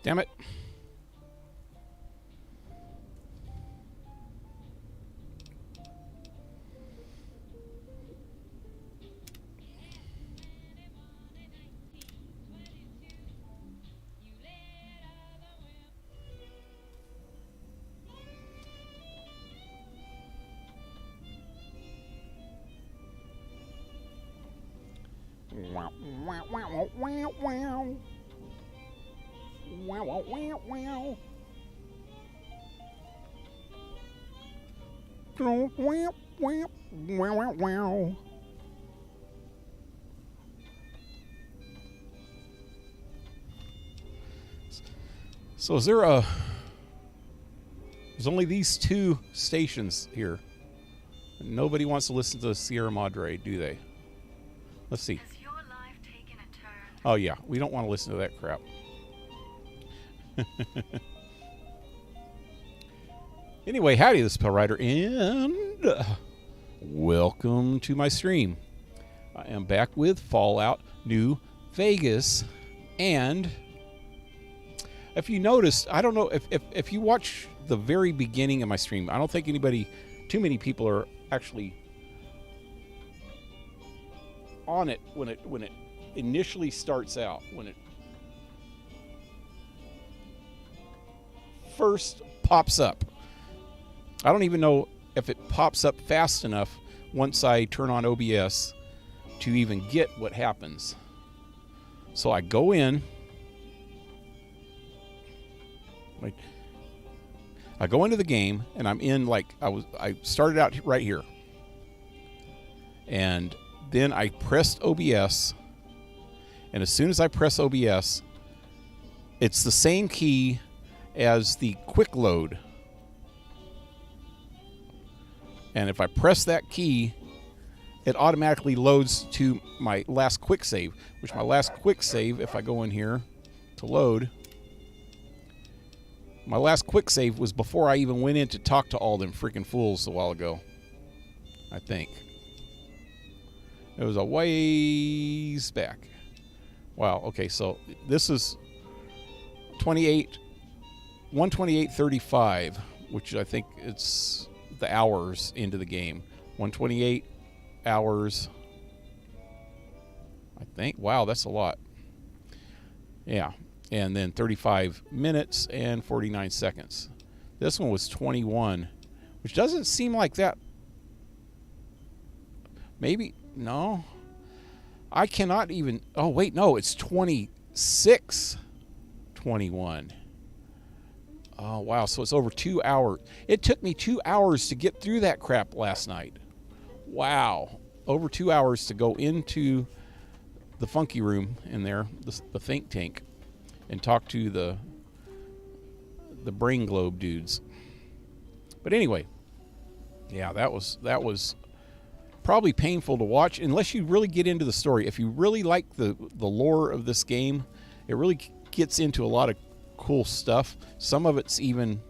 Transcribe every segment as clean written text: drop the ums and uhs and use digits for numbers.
Damn it. Wow, wow, wow, wow, wow. Wow, wow, wow, wow. Wow, wow, wow, wow, wow. So is there a... There's only these two stations here. Nobody wants to listen to Sierra Madre, do they? Let's see. Has your life taken a turn? Oh yeah, we don't want to listen to that crap. Anyway, howdy, this is Pale Rider, and welcome to my stream. I am back with Fallout New Vegas, and if you noticed, I don't know, if you watch the very beginning of my stream, I don't think too many people are actually on it when it initially starts out, when it first pops up. I don't even know if it pops up fast enough once I turn on OBS to even get what happens. So I go in. I go into the game, and I'm in, like, I started out right here. And then I pressed OBS, and as soon as I press OBS, it's the same key as the quick load. And if I press that key, it automatically loads to my last quick save, which my last quick save, if I go in here to load, my last quick save was before I even went in to talk to all them freaking fools a while ago, I think. It was a ways back. Wow, okay, so this is 128.35, which I think it's the hours into the game. 128 hours, I think. Wow, that's a lot. Yeah, and then 35 minutes and 49 seconds. This one was 21, which doesn't seem like that. Maybe, no. I cannot even, oh wait, no, it's 26:21. Oh, wow, so it's over 2 hours. It took me 2 hours to get through that crap last night. Wow. Over 2 hours to go into the funky room in there, the think tank, and talk to the brain globe dudes. But anyway, yeah, that was probably painful to watch unless you really get into the story. If you really like the lore of this game, it really gets into a lot of cool stuff. Some of it's even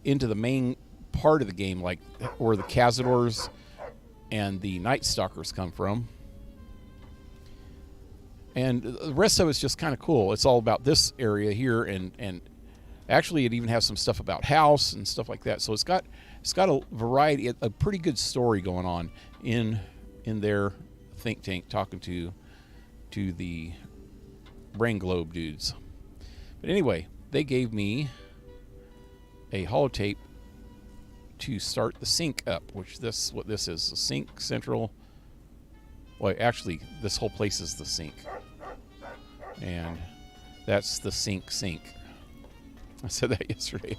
into the main part of the game, like where the Cazadors and the Night Stalkers come from. And the rest of it's just kind of cool. It's all about this area here, and actually it even has some stuff about House and stuff like that. So it's got a variety, a pretty good story going on in their think tank, talking to the brain globe dudes. But anyway, they gave me a holotape to start the sync up, which what this is, the sync central. Well, actually, this whole place is the sync, and that's the sync. I said that yesterday.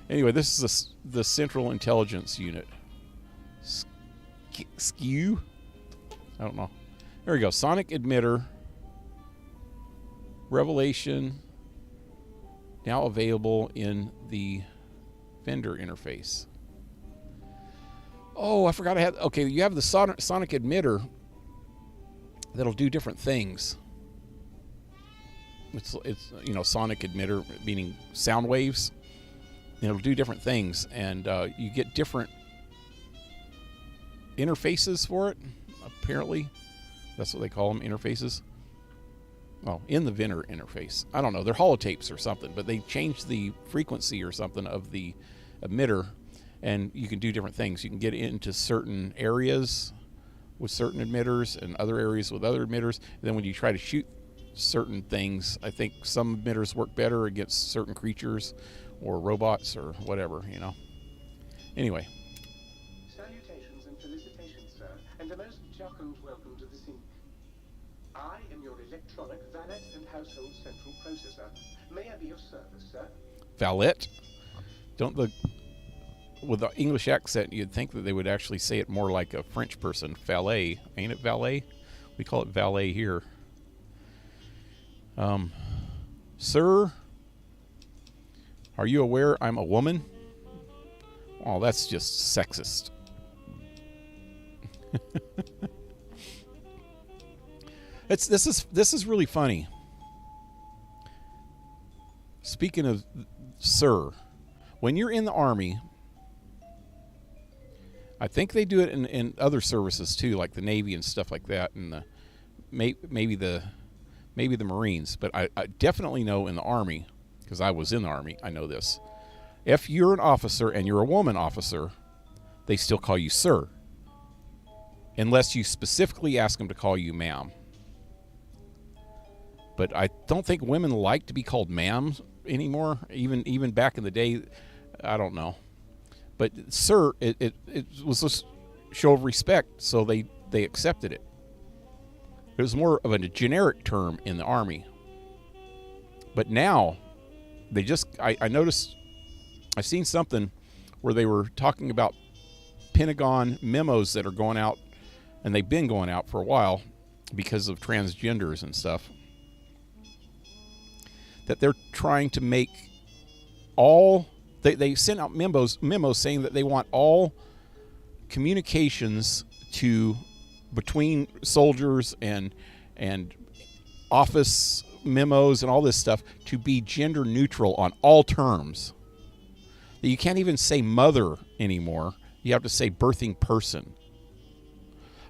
Anyway, this is the Central Intelligence Unit. Skew? I don't know. There we go. Sonic emitter. Revelation. Now available in the vendor interface. Oh, I forgot I had... Okay, you have the sonic emitter that'll do different things. It's sonic emitter, meaning sound waves. It'll do different things, and you get different interfaces for it, apparently. That's what they call them, interfaces. well, in the Venner interface. I don't know. They're holotapes or something, but they changed the frequency or something of the emitter, and you can do different things. You can get into certain areas with certain emitters and other areas with other emitters. And then when you try to shoot certain things, I think some emitters work better against certain creatures or robots or whatever, you know. Anyway. Salutations and felicitations, sir, and a most jocund welcome to the scene. I am your electronic valet and household central processor. May I be of service, sir? Valet? With the English accent, you'd think that they would actually say it more like a French person. Valet. Ain't it valet? We call it valet here. Sir, are you aware I'm a woman? Oh, that's just sexist. This is really funny. Speaking of sir, when you're in the Army, I think they do it in other services too, like the Navy and stuff like that, and maybe the Marines. But I definitely know in the Army, because I was in the Army, I know this. If you're an officer and you're a woman officer, they still call you sir, unless you specifically ask them to call you ma'am. But I don't think women like to be called ma'am anymore. Even back in the day, I don't know. But sir, it was a show of respect, so they accepted it. It was more of a generic term in the Army. But now, I noticed, I've seen something where they were talking about Pentagon memos that are going out, and they've been going out for a while because of transgenders and stuff, that they're trying to make all... They sent out memos saying that they want all communications between soldiers and office memos and all this stuff to be gender neutral on all terms. That you can't even say mother anymore. You have to say birthing person.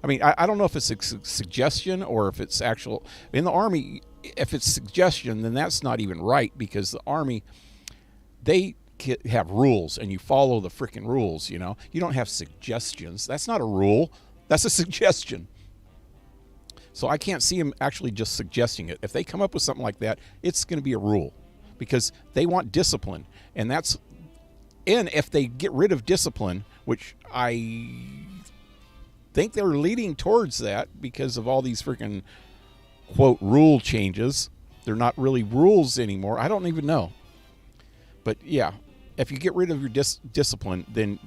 I mean, I don't know if it's a suggestion or if it's actual. In the Army, if it's suggestion, then that's not even right, because the Army, they have rules and you follow the freaking rules, you know. You don't have suggestions. That's not a rule. That's a suggestion. So I can't see them actually just suggesting it. If they come up with something like that, it's going to be a rule, because they want discipline. And if they get rid of discipline, which I think they're leading towards that because of all these freaking quote rule changes. They're not really rules anymore. I don't even know. But yeah, if you get rid of your discipline, then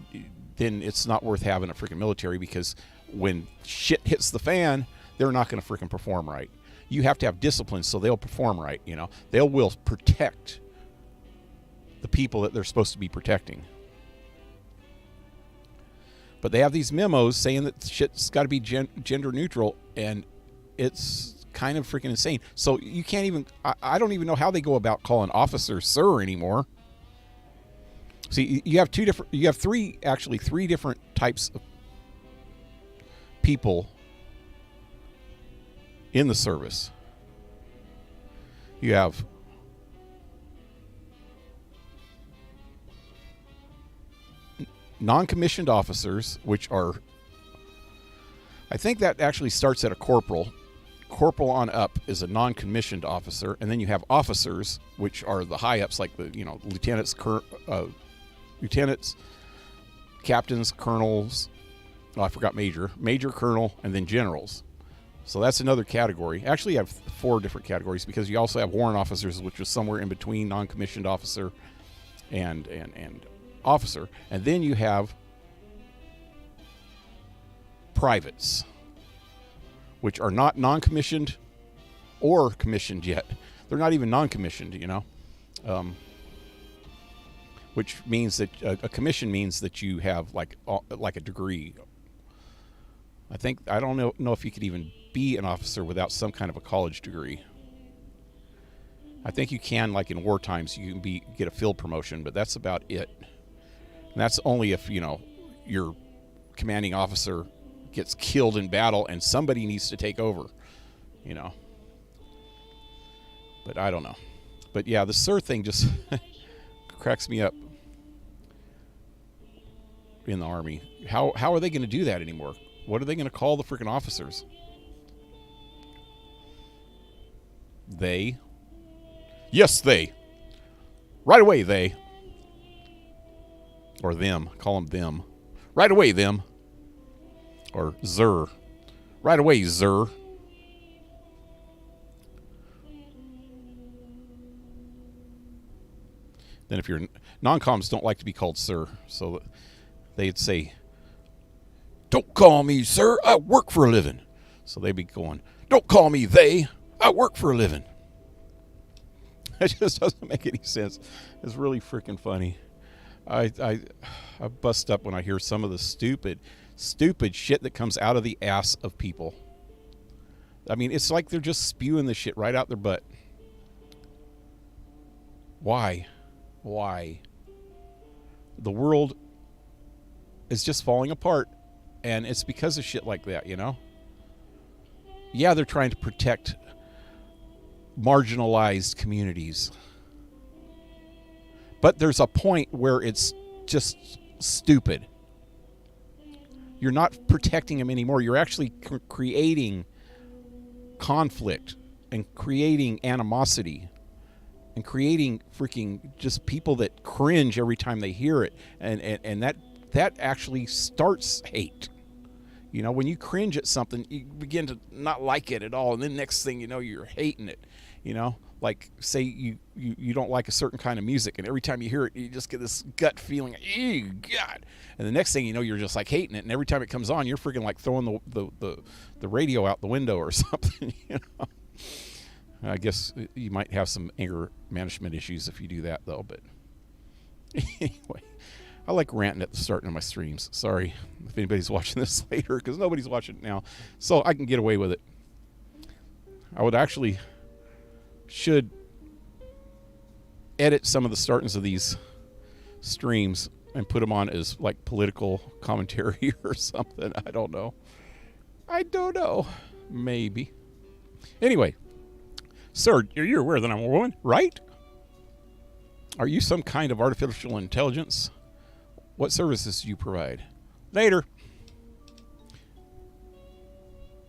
it's not worth having a freaking military, because when shit hits the fan, they're not going to freaking perform right. You have to have discipline so they'll perform right, you know. They will protect the people that they're supposed to be protecting. But they have these memos saying that shit's got to be gender neutral, and it's kind of freaking insane. So you can't even... I don't even know how they go about calling officers sir anymore. See, you have three different types of people in the service. You have non-commissioned officers, which are, I think that actually starts at a corporal. Corporal on up is a non-commissioned officer, and then you have officers, which are the high-ups, like the lieutenants, captains, colonels. Oh, I forgot major, colonel, and then generals. So that's another category. Actually, you have 4 different categories, because you also have warrant officers, which is somewhere in between non-commissioned officer and officer. And then you have privates, which are not non-commissioned or commissioned yet. They're not even non-commissioned, you know. Which means that a commission means that you have like a degree. I don't know if you could even be an officer without some kind of a college degree. I think you can, like in war times, you can get a field promotion, but that's about it. And that's only if, you know, your commanding officer gets killed in battle and somebody needs to take over, you know. But I don't know. But yeah, the Sir thing just cracks me up in the Army. How are they going to do that anymore? What are they going to call the freaking officers? They? Yes, they. Right away, they. Or them. Call them them. Right away, them. Or Zer. Right away, Zer. Then if you're non-coms don't like to be called sir, so they'd say, "Don't call me sir, I work for a living." So they'd be going, "Don't call me they, I work for a living." It just doesn't make any sense. It's really freaking funny. I bust up when I hear some of the stupid shit that comes out of the ass of people. I mean, it's like they're just spewing the shit right out their butt. Why? The world is just falling apart, and it's because of shit like that, you know? Yeah, they're trying to protect marginalized communities. But there's a point where it's just stupid. You're not protecting them anymore. You're actually creating conflict and creating animosity and creating freaking just people that cringe every time they hear it. And that actually starts hate. You know, when you cringe at something, you begin to not like it at all. And then next thing you know, you're hating it. You know, like say you don't like a certain kind of music, and every time you hear it, you just get this gut feeling, ew, God. And the next thing you know, you're just like hating it. And every time it comes on, you're freaking like throwing the radio out the window or something, you know. I guess you might have some anger management issues if you do that, though. But anyway, I like ranting at the start of my streams. Sorry if anybody's watching this later, because nobody's watching it now. So I can get away with it. I would actually should edit some of the startings of these streams and put them on as like political commentary or something. I don't know. Maybe. Anyway. Sir, you're aware that I'm a woman, right? Are you some kind of artificial intelligence? What services do you provide? Later.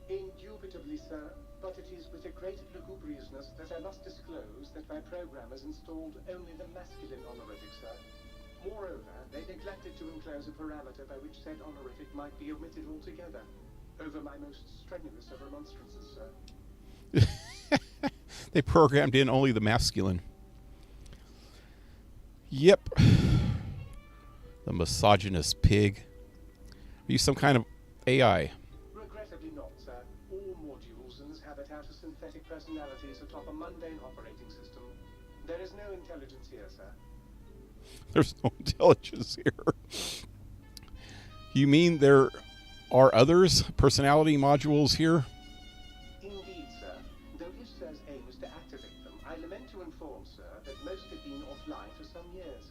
Indubitably, sir, but it is with a great lugubriousness that I must disclose that my programmers installed only the masculine honorific, sir. Moreover, they neglected to enclose a parameter by which said honorific might be omitted altogether, over my most strenuous of remonstrances, sir. They programmed in only the masculine. Yep. The misogynist pig. Are you some kind of AI? Regrettably not, sir. All modulesons habit out of synthetic personalities atop a mundane operating system. There is no intelligence here, sir. There's no intelligence here. You mean there are others, personality modules here? Indeed, sir. Though if Sir's aim is to activate them, I lament to inform, sir, that most have been offline for some years.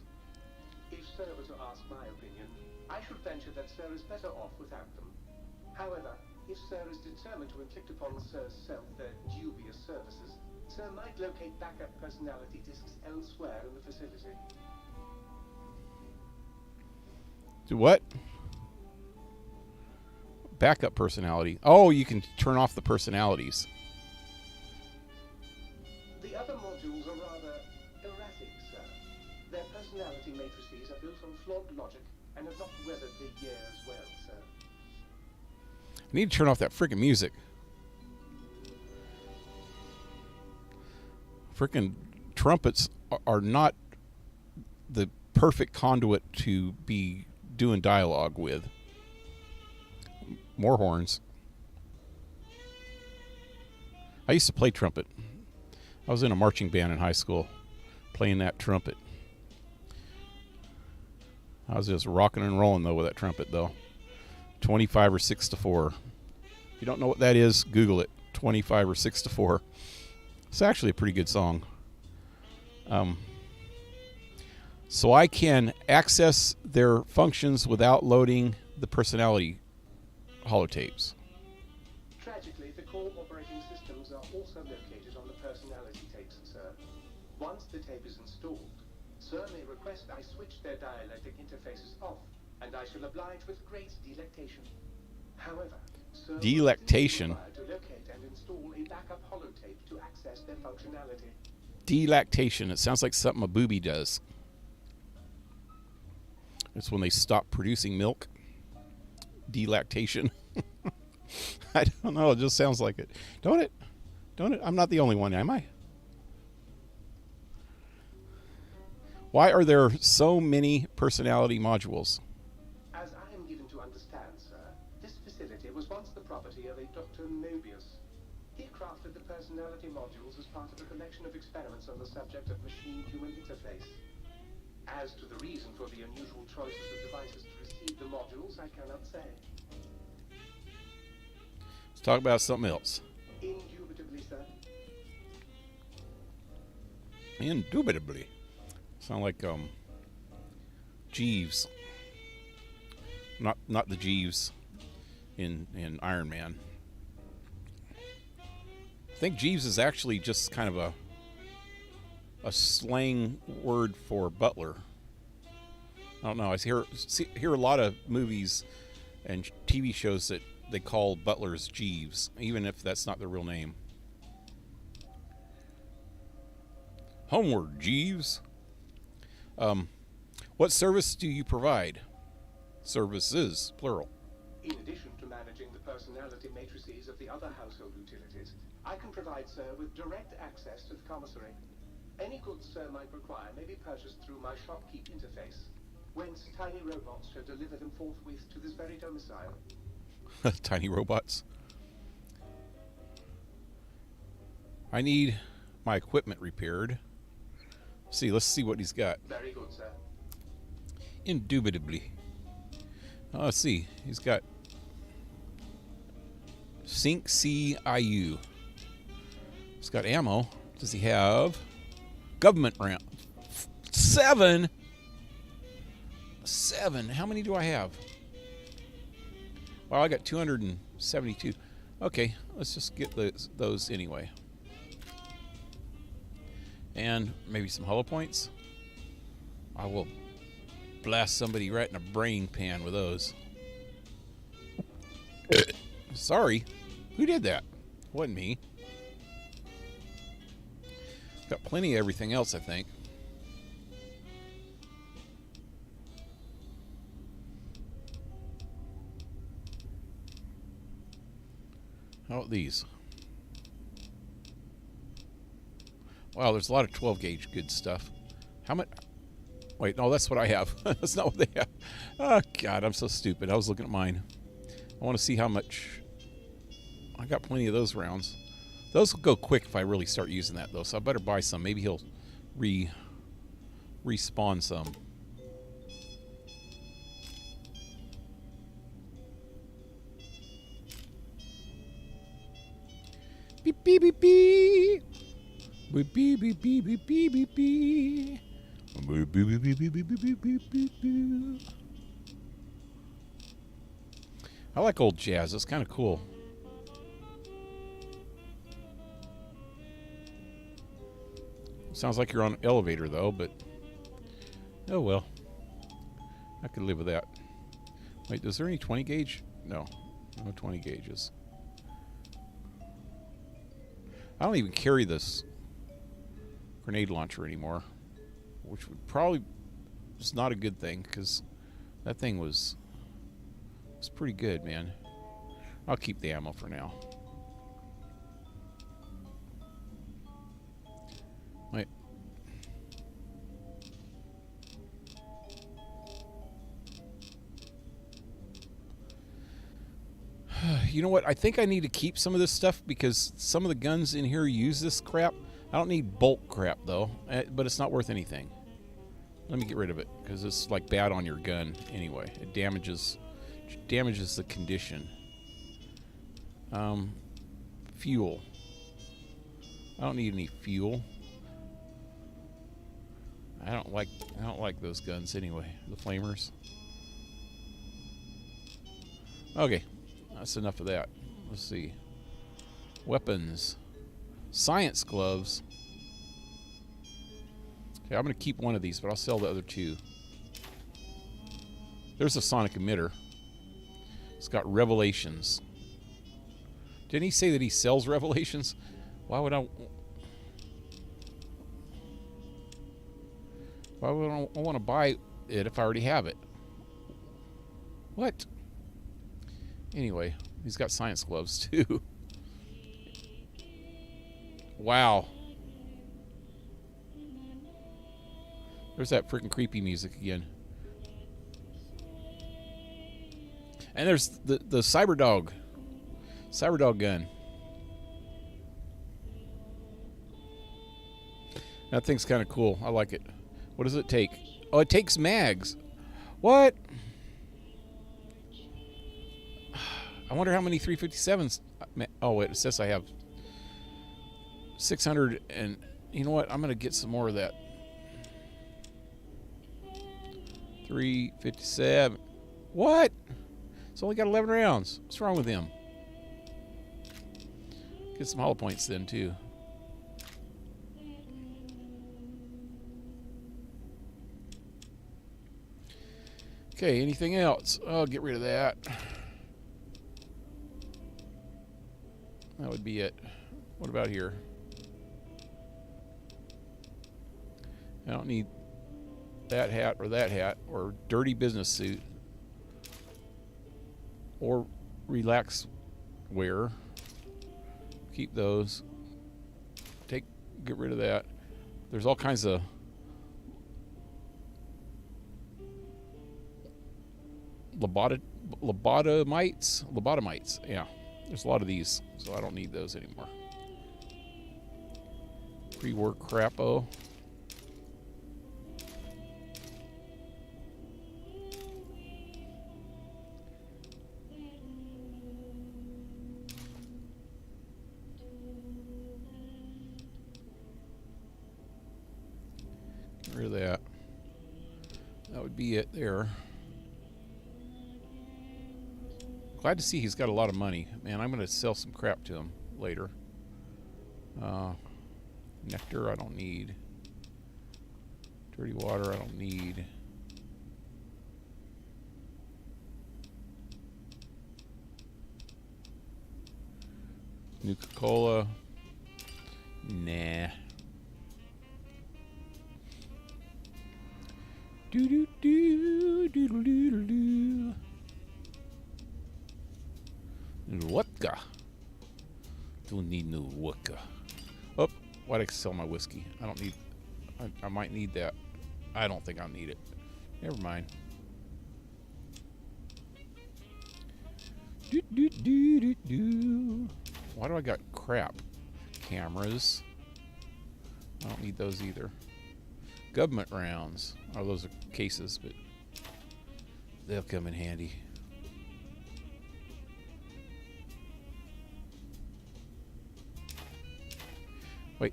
If Sir were to ask my opinion, I should venture that Sir is better off without them. However, if Sir is determined to inflict upon Sir's self their dubious services, Sir might locate backup personality disks elsewhere in the facility. Do what? Backup personality. Oh, you can turn off the personalities. The other modules are rather erratic, sir. Their personality matrices are built on flawed logic and have not weathered the years well, sir. I need to turn off that freaking music. Freaking trumpets are not the perfect conduit to be doing dialogue with. More horns. I used to play trumpet. I was in a marching band in high school playing that trumpet. I was just rocking and rolling, though, with that trumpet, though. 25 or 6 to 4. If you don't know what that is, Google it. 25 or 6 to 4. It's actually a pretty good song. So I can access their functions without loading the personality holotapes. Tragically, the core operating systems are also located on the personality tapes, sir. Once the tape is installed, sir may request I switch their dielectric interfaces off, and I shall oblige with great delectation. However, sir, Delectation. will be required to locate and install a backup holotape to access their functionality. Delactation. It sounds like something a booby does. It's when they stop producing milk. Delactation. I don't know. It just sounds like it. Don't it? Don't it? I'm not the only one, am I? Why are there so many personality modules? As I am given to understand, sir, this facility was once the property of a Dr. Mobius. He crafted the personality modules as part of a collection of experiments on the subject of machine-human interface. As to the reason for the unusual choices of devices to receive the modules, I cannot say. Let's talk about something else. Indubitably, sir. Indubitably. Sound like Jeeves. Not the Jeeves in Iron Man. I think Jeeves is actually just kind of a slang word for butler. I don't know. I hear a lot of movies and TV shows that they call butlers Jeeves, even if that's not their real name. Homeward, Jeeves. What service do you provide? Services, plural. In addition to managing the personality matrices of the other household utilities, I can provide sir with direct access to the commissary. Any goods sir might require may be purchased through my shopkeep interface, whence tiny robots shall deliver them forthwith to this very domicile. Tiny robots. I need my equipment repaired. Let's see what he's got. Very good, sir. Indubitably. Let's see. He's got Sync CIU. He's got ammo. Does he have government ramp? 7. How many do I have? Well, I got 272. Okay, let's just get those anyway. And maybe some hollow points. I will blast somebody right in the brain pan with those. Sorry. Who did that? Wasn't me. Got plenty of everything else, I think. How about these? Wow, there's a lot of 12 gauge good stuff. How much? Wait, no, that's what I have. That's not what they have. Oh, God, I'm so stupid. I was looking at mine. I want to see how much. I got plenty of those rounds. Those will go quick if I really start using that, though, so I better buy some. Maybe he'll respawn some. Beep, beep, beep, beep. Beep, beep, beep, beep, beep, beep, beep, beep. Beep, beep, beep, beep, beep, beep, beep, beep, beep, beep. I like old jazz. It's kind of cool. Sounds like you're on an elevator, though, but oh well. I could live with that. Wait, is there any 20 gauge? No, no 20 gauges. I don't even carry this grenade launcher anymore, which would probably is not a good thing because that thing was pretty good, man. I'll keep the ammo for now. Wait. You know what? I think I need to keep some of this stuff because some of the guns in here use this crap. I don't need bulk crap, though, but it's not worth anything. Let me get rid of it because it's like bad on your gun anyway. It damages the condition. Fuel. I don't need any fuel. I don't like those guns anyway. The flamers. Okay, that's enough of that. Let's see. Weapons. Science gloves. Okay, I'm going to keep one of these, but I'll sell the other two. There's a sonic emitter. It's got revelations. Didn't he say that he sells revelations? Why would I want to buy it if I already have it? What? Anyway, he's got science gloves too. Wow. There's that freaking creepy music again. And there's the Cyberdog gun. That thing's kind of cool. I like it. What does it take? Oh, it takes mags. What? I wonder how many 357s. Oh, wait, it says I have 600. And you know what? I'm going to get some more of that. 357. What? It's only got 11 rounds. What's wrong with him? Get some hollow points then, too. Okay, anything else? I'll get rid of that. That would be it. What about here? I don't need that hat or dirty business suit or relax wear. Keep those. Get rid of that. There's all kinds of lobotomites. Yeah, there's a lot of these, so I don't need those anymore. Pre-work crapo. Get rid of that. That would be it there. Glad to see he's got a lot of money. Man, I'm going to sell some crap to him later. Nectar, I don't need. Dirty water, I don't need. Nuka-Cola. Nah. Do-do-do-do-do-do-do. Vodka. Don't need no vodka. Oh, why'd I sell my whiskey? I don't need. I might need that. I don't think I'll need it. Never mind. Do, do, do, do, do. Why do I got crap? Cameras. I don't need those either. Government rounds. Oh, those are cases, but they'll come in handy. Wait,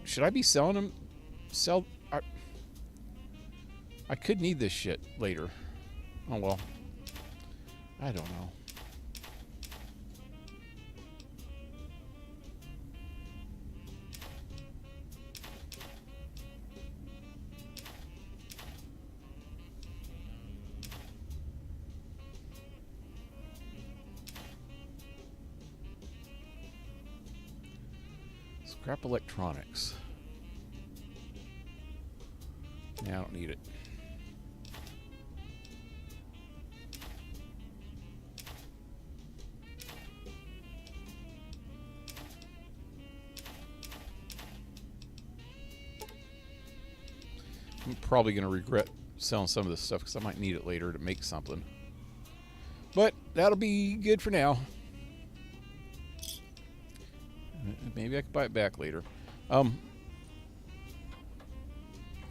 should I be selling them? I could need this shit later. Oh well. I don't know. Scrap electronics. Yeah, I don't need it. I'm probably going to regret selling some of this stuff because I might need it later to make something. But that'll be good for now. Maybe I could buy it back later.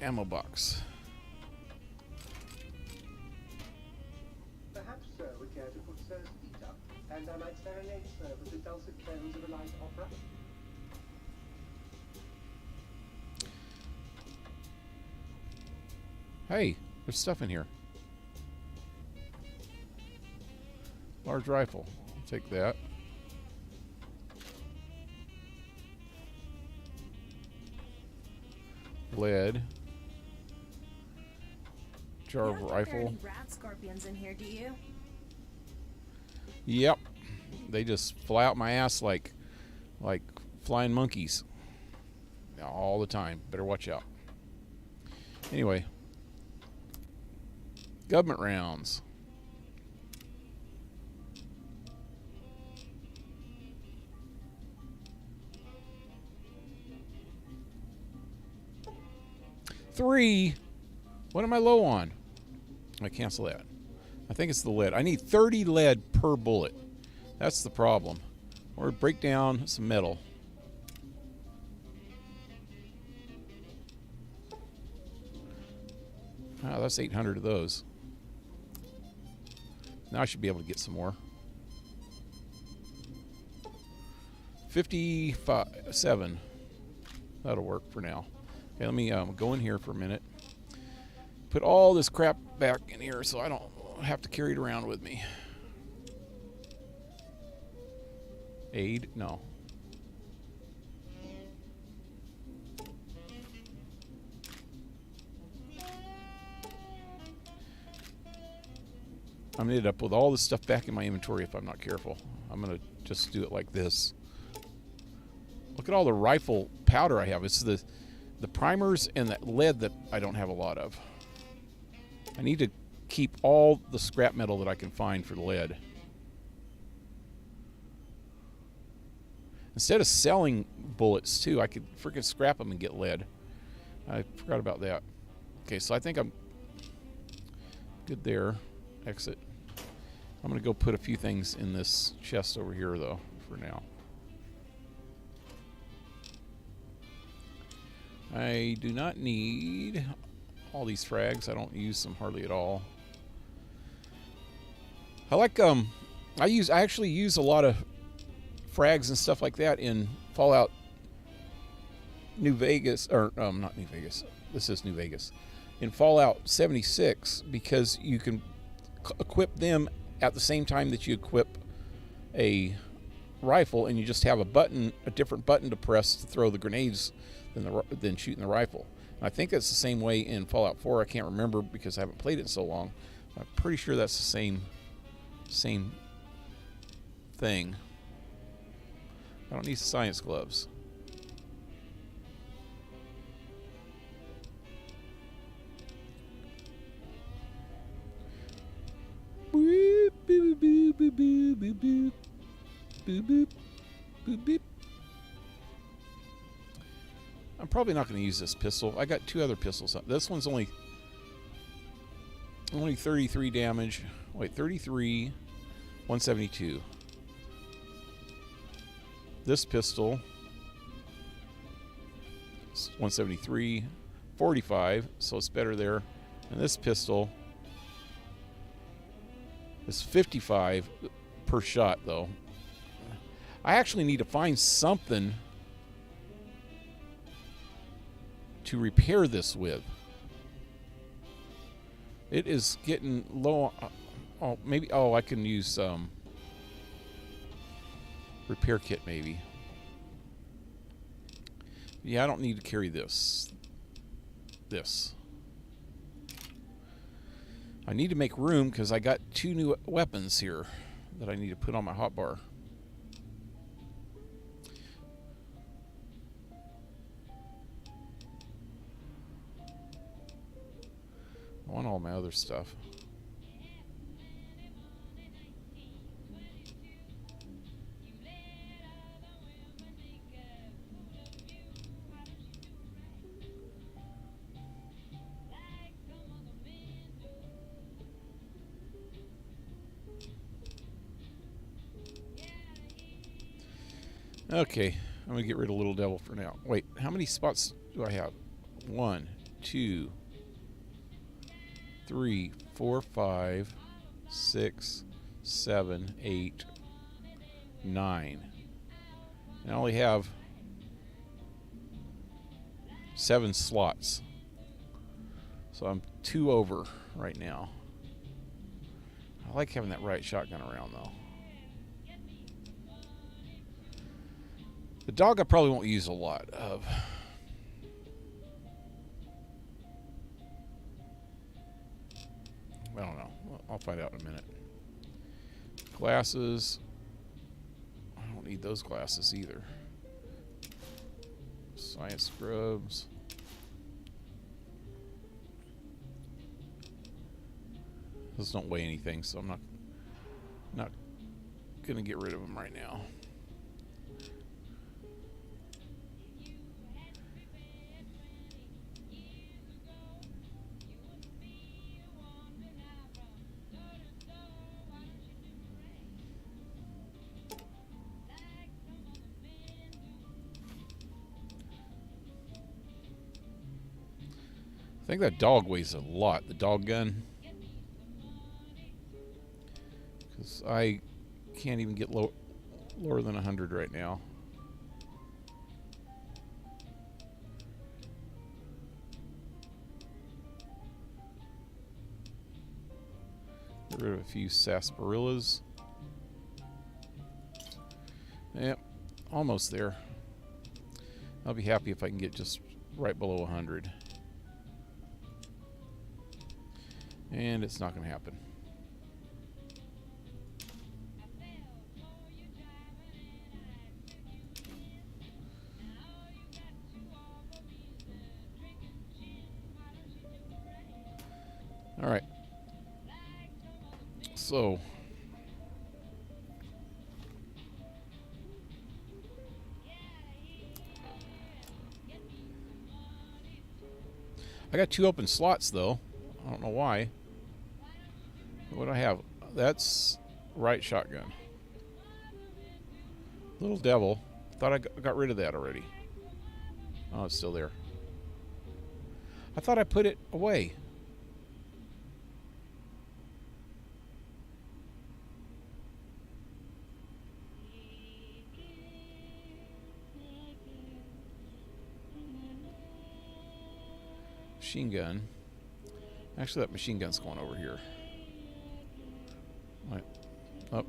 Ammo box. Perhaps Sir would care to put Sir's feet up, and I might serenade Sir with the dulcet tones of a light opera. Hey, there's stuff in here. Large rifle. I'll take that. Lead. jar You of don't think there are rifle. any rat scorpions in here, do you? Yep. They just fly out my ass like flying monkeys. All the time. Better watch out. Anyway. Government rounds. Three. What am I low on? I cancel that. I think it's the lead. I need 30 lead per bullet. That's the problem. Or break down some metal. Oh, that's 800 of those. Now I should be able to get some more. 57. That'll work for now. Okay, let me go in here for a minute. Put all this crap back in here so I don't have to carry it around with me. Aid? No. I'm going to end up with all this stuff back in my inventory if I'm not careful. I'm going to just do it like this. Look at all the rifle powder I have. It's the primers and that lead that I don't have a lot of. I need to keep all the scrap metal that I can find for the lead. Instead of selling bullets too, I could freaking scrap them and get lead. I forgot about that. Okay, so I think I'm good there. Exit. I'm going to go put a few things in this chest over here though for now. I do not need all these frags. I don't use them hardly at all. I like I actually use a lot of frags and stuff like that in Fallout New Vegas, or not New Vegas. This is New Vegas. In Fallout 76, because you can equip them at the same time that you equip a rifle, and you just have a different button to press to throw the grenades than shooting the rifle. And I think that's the same way in Fallout 4. I can't remember because I haven't played it in so long. I'm pretty sure that's the same thing. I don't need science gloves. Boop, boop, boop, boop, boop, boop, boop. Boop, boop, boop, boop. I'm probably not going to use this pistol. I got two other pistols. This one's only 33 damage. Wait, 33, 172. This pistol is 173, 45, so it's better there. And this pistol is 55 per shot, though. I actually need to find something to repair this with. It is getting low. Oh, maybe. Oh, I can use repair kit, maybe. Yeah, I don't need to carry this. I need to make room because I got two new weapons here that I need to put on my hotbar. I want all my other stuff. Okay, I'm gonna get rid of Little Devil for now. Wait, how many spots do I have? 1, 2, 3, 4, 5, 6, 7, 8, 9. And I only have 7 slots. So I'm 2 over right now. I like having that riot shotgun around though. The dog I probably won't use a lot of. I'll find out in a minute. Glasses. I don't need those glasses either. Science scrubs. Those don't weigh anything, so I'm not gonna get rid of them right now. I think that dog weighs a lot, the dog gun. Because I can't even get lower than 100 right now. Get rid of a few sarsaparillas. Yep, almost there. I'll be happy if I can get just right below 100. And it's not going to happen. All right. So I got 2 open slots though. I don't know why. What do I have? That's right shotgun. Little Devil. Thought I got rid of that already. Oh, it's still there. I thought I put it away. Machine gun. Actually, that machine gun's going over here. Right. Up.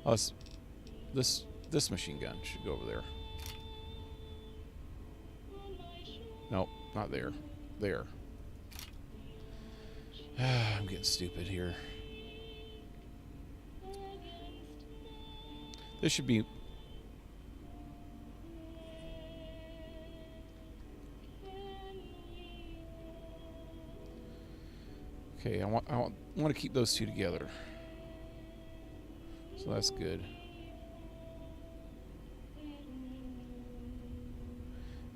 Oh, this machine gun should go over there. Nope, not there. There. I'm getting stupid here. This should be... Okay, I want to keep those 2 together. So that's good.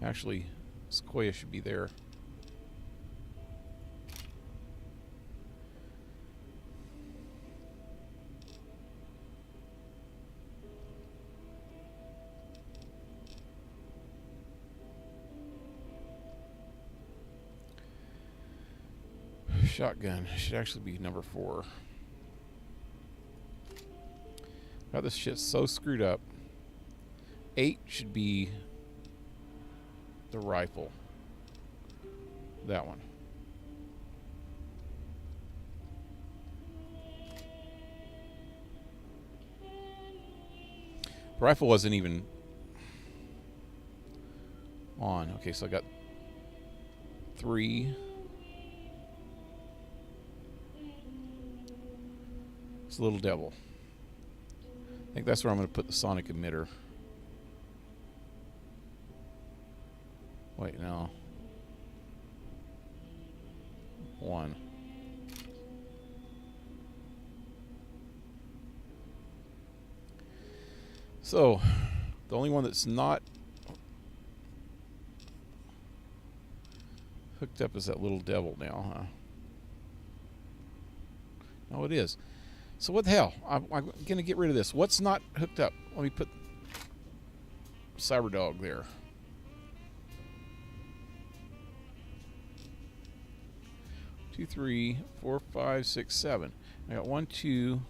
Actually, Sequoia should be there. Shotgun should actually be number 4. Got this shit so screwed up. 8 should be the rifle. That one. The rifle wasn't even on. Okay, so I got 3. It's a Little Devil. I think that's where I'm going to put the sonic emitter. Wait, no. 1. So, the only one that's not hooked up is that Little Devil now, huh? No, it is. So what the hell? I'm going to get rid of this. What's not hooked up? Let me put Cyberdog there. Two, 3, 4, 5, 6, 7. I got 1, 2,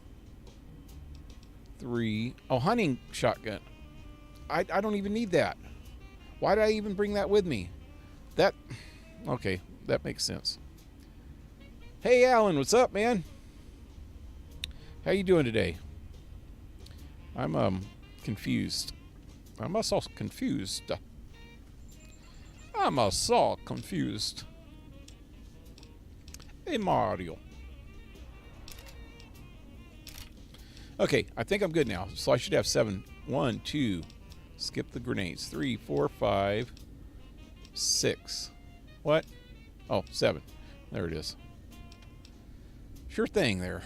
3. Oh, hunting shotgun. I don't even need that. Why did I even bring that with me? That... Okay, that makes sense. Hey, Alan, what's up, man? How you doing today? I'm confused. I'm also confused. Hey, Mario. Okay, I think I'm good now. So I should have 7. 1, 2. Skip the grenades. 3, 4, 5, 6. What? Oh, 7. There it is. Sure thing there.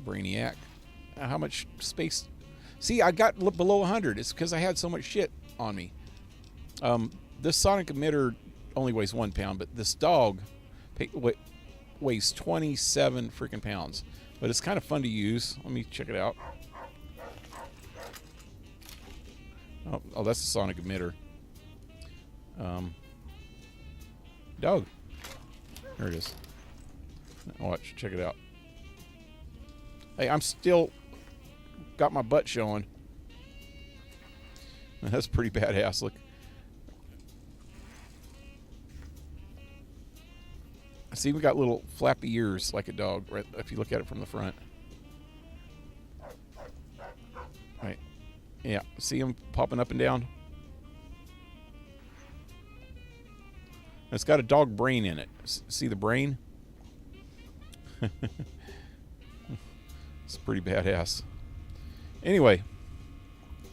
Brainiac. How much space? See, I got below 100. It's because I had so much shit on me. This sonic emitter only weighs 1 pound, but this dog weighs 27 freaking pounds. But it's kind of fun to use. Let me check it out. Oh, that's the sonic emitter. Dog. There it is. Watch, check it out. Hey, I'm still got my butt showing. That's pretty badass. Look. See, we got little flappy ears like a dog, right? If you look at it from the front. Right. Yeah. See them popping up and down? It's got a dog brain in it. See the brain? It's pretty badass. Anyway.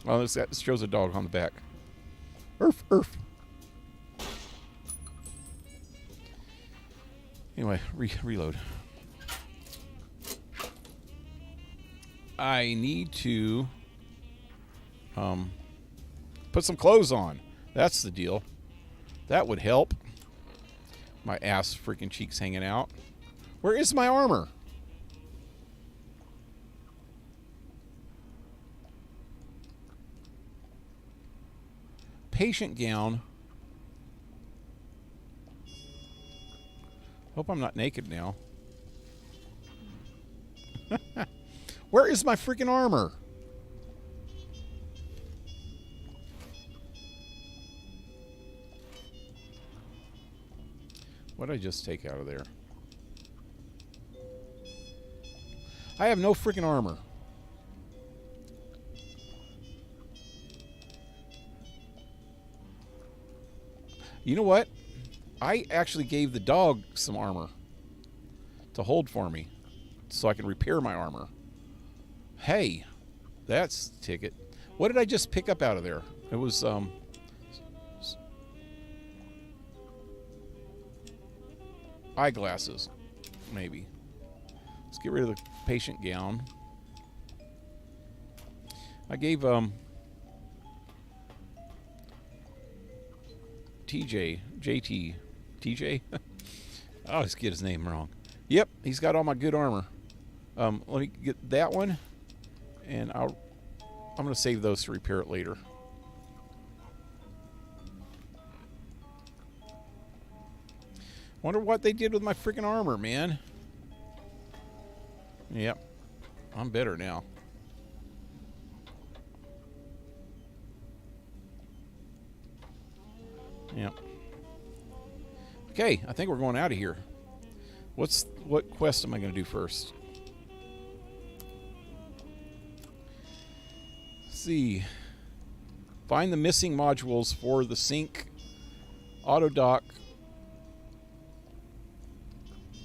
Well, this shows a dog on the back. Earth, earth. Anyway, reload. I need to put some clothes on. That's the deal. That would help. My ass freaking cheeks hanging out. Where is my armor? Patient gown. Hope I'm not naked now. Where is my freaking armor? What did I just take out of there? I have no freaking armor. You know what? I actually gave the dog some armor to hold for me so I can repair my armor. Hey, that's the ticket. What did I just pick up out of there? It was eyeglasses, maybe. Let's get rid of the patient gown. I gave TJ. I always get his name wrong. Yep, he's got all my good armor. Let me get that one, and I'm gonna save those to repair it later. Wonder what they did with my freaking armor, man. Yep, I'm better now. Yep. Okay, I think we're going out of here. What quest am I going to do first? Let's see. Find the missing modules for the sync, auto dock,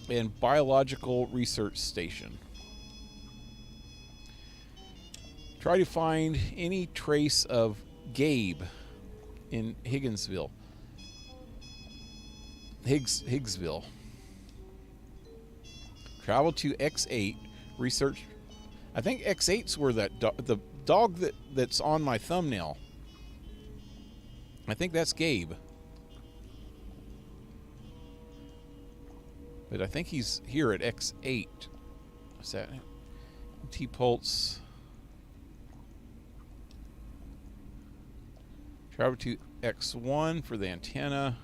and biological research station. Try to find any trace of Gabe in Higginsville. Higgsville. Travel to X8. Research. I think X8's where that the dog that's on my thumbnail. I think that's Gabe. But I think he's here at X8. What's that? T-Pulse. Travel to X1 for the antenna.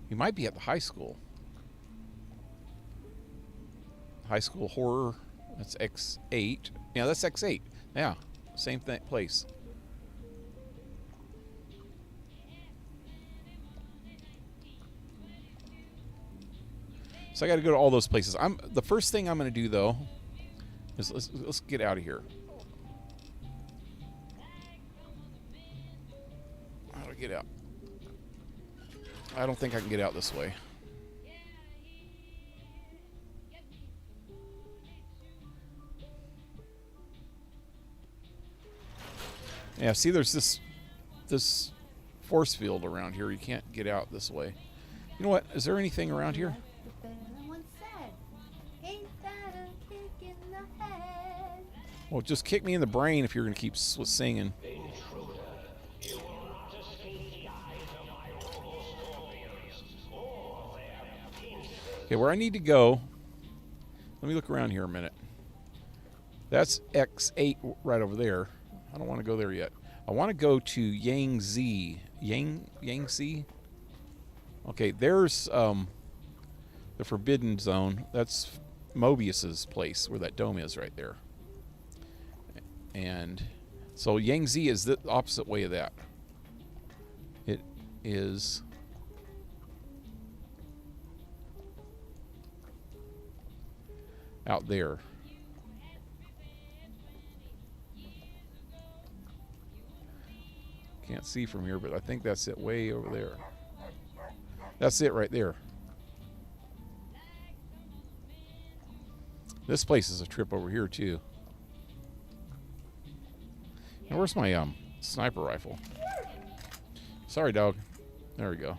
He might be at the high school. High school horror. That's X8. Yeah, that's X8. Yeah, same thing. Place. So I got to go to all those places. The first thing I'm going to do though is let's get out of here. How do I get out? I don't think I can get out this way. Yeah, see, there's this force field around here. You can't get out this way. You know what? Is there anything around here? Well, just kick me in the brain if you're going to keep singing. Okay, where I need to go, let me look around here a minute. That's X8 right over there. I don't want to go there yet. I want to go to Yangtze. Yangtze? Okay, there's the Forbidden Zone. That's Mobius's place, where that dome is right there. And so Yangtze is the opposite way of that. It is out there. Can't see from here, but I think that's it way over there. That's it right there. This place is a trip over here too. Now where's my sniper rifle? Sorry, dog. There we go.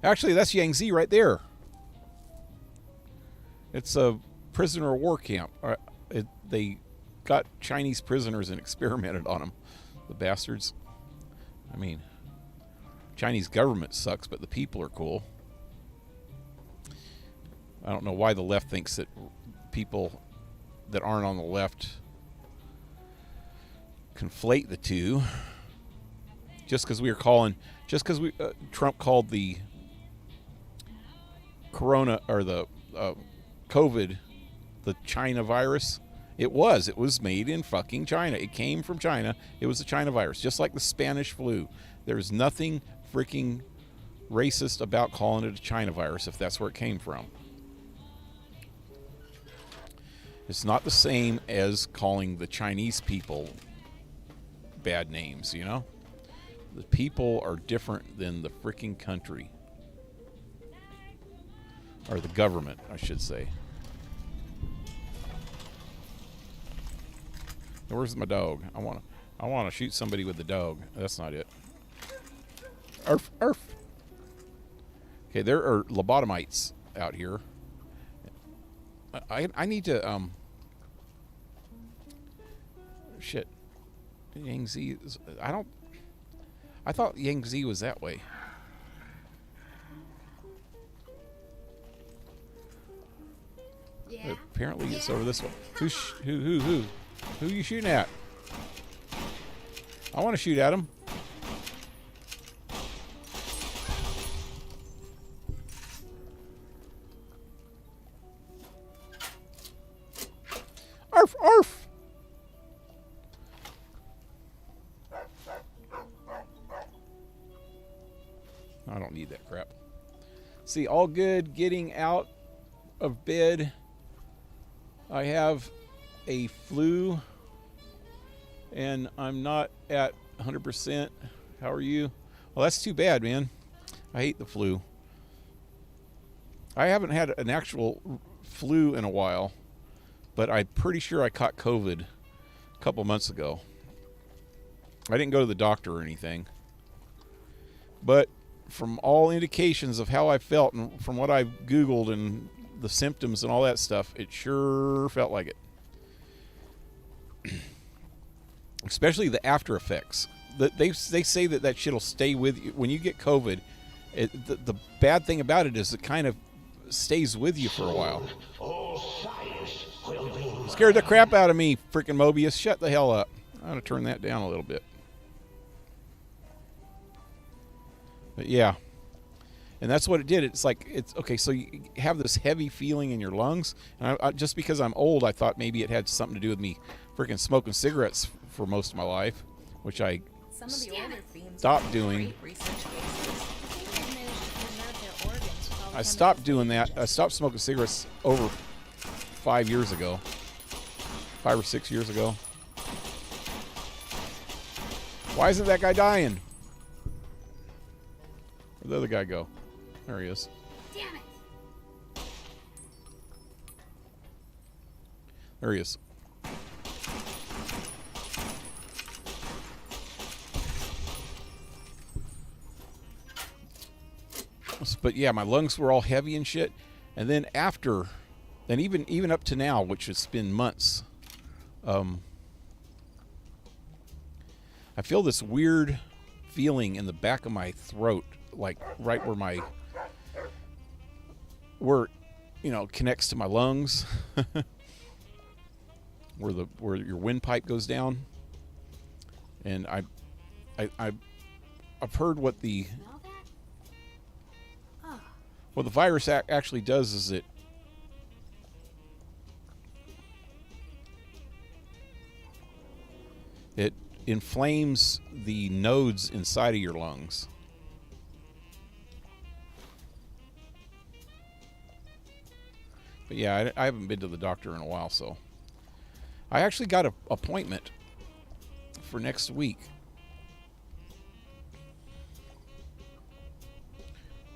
Actually, that's Yangtze right there. It's a prisoner of war camp. They got Chinese prisoners and experimented on them. The bastards. I mean, Chinese government sucks, but the people are cool. I don't know why the left thinks that people that aren't on the left conflate the two. Just because Trump called the corona or the COVID the China virus. It was made in fucking China. It came from China. It was a China virus, just like the Spanish flu. There's nothing freaking racist about calling it a China virus if that's where it came from. It's not the same as calling the Chinese people bad names, you know? The people are different than the freaking country. Or the government, I should say. Where's my dog? I want to shoot somebody with the dog. That's not it. Arf, arf. Okay, there are lobotomites out here. I need to shit. Yangtze is, I thought Yangtze was that way. Yeah. Apparently it's over this way. Who are you shooting at? I want to shoot at him. Arf, arf. I don't need that crap. See, all good getting out of bed. I have a flu and I'm not at 100%. How are you? Well, that's too bad, man. I hate the flu. I haven't had an actual flu in a while, but I'm pretty sure I caught COVID a couple months ago. I didn't go to the doctor or anything, but from all indications of how I felt and from what I've Googled and the symptoms and all that stuff, it sure felt like it. Especially the after effects. They say that shit'll stay with you when you get COVID. The bad thing about it is it kind of stays with you for a while. Scared the crap out of me, freaking Mobius. Shut the hell up. I'm gonna turn that down a little bit. But yeah, and that's what it did. It's like, it's okay, so you have this heavy feeling in your lungs, and I just because I'm old, I thought maybe it had something to do with me freaking smoking cigarettes for most of my life, which I stopped doing. I stopped doing that. I stopped smoking cigarettes over 5 years ago. 5 or 6 years ago. Why isn't that guy dying? Where'd the other guy go? There he is. Damn it! There he is. But yeah, my lungs were all heavy and shit. And then after, and even up to now, which has been months, I feel this weird feeling in the back of my throat, like right where you know, connects to my lungs, where your windpipe goes down. And I've heard what the Smell that? Oh, what the virus actually does is it inflames the nodes inside of your lungs. But yeah, I haven't been to the doctor in a while, so I actually got an appointment for next week.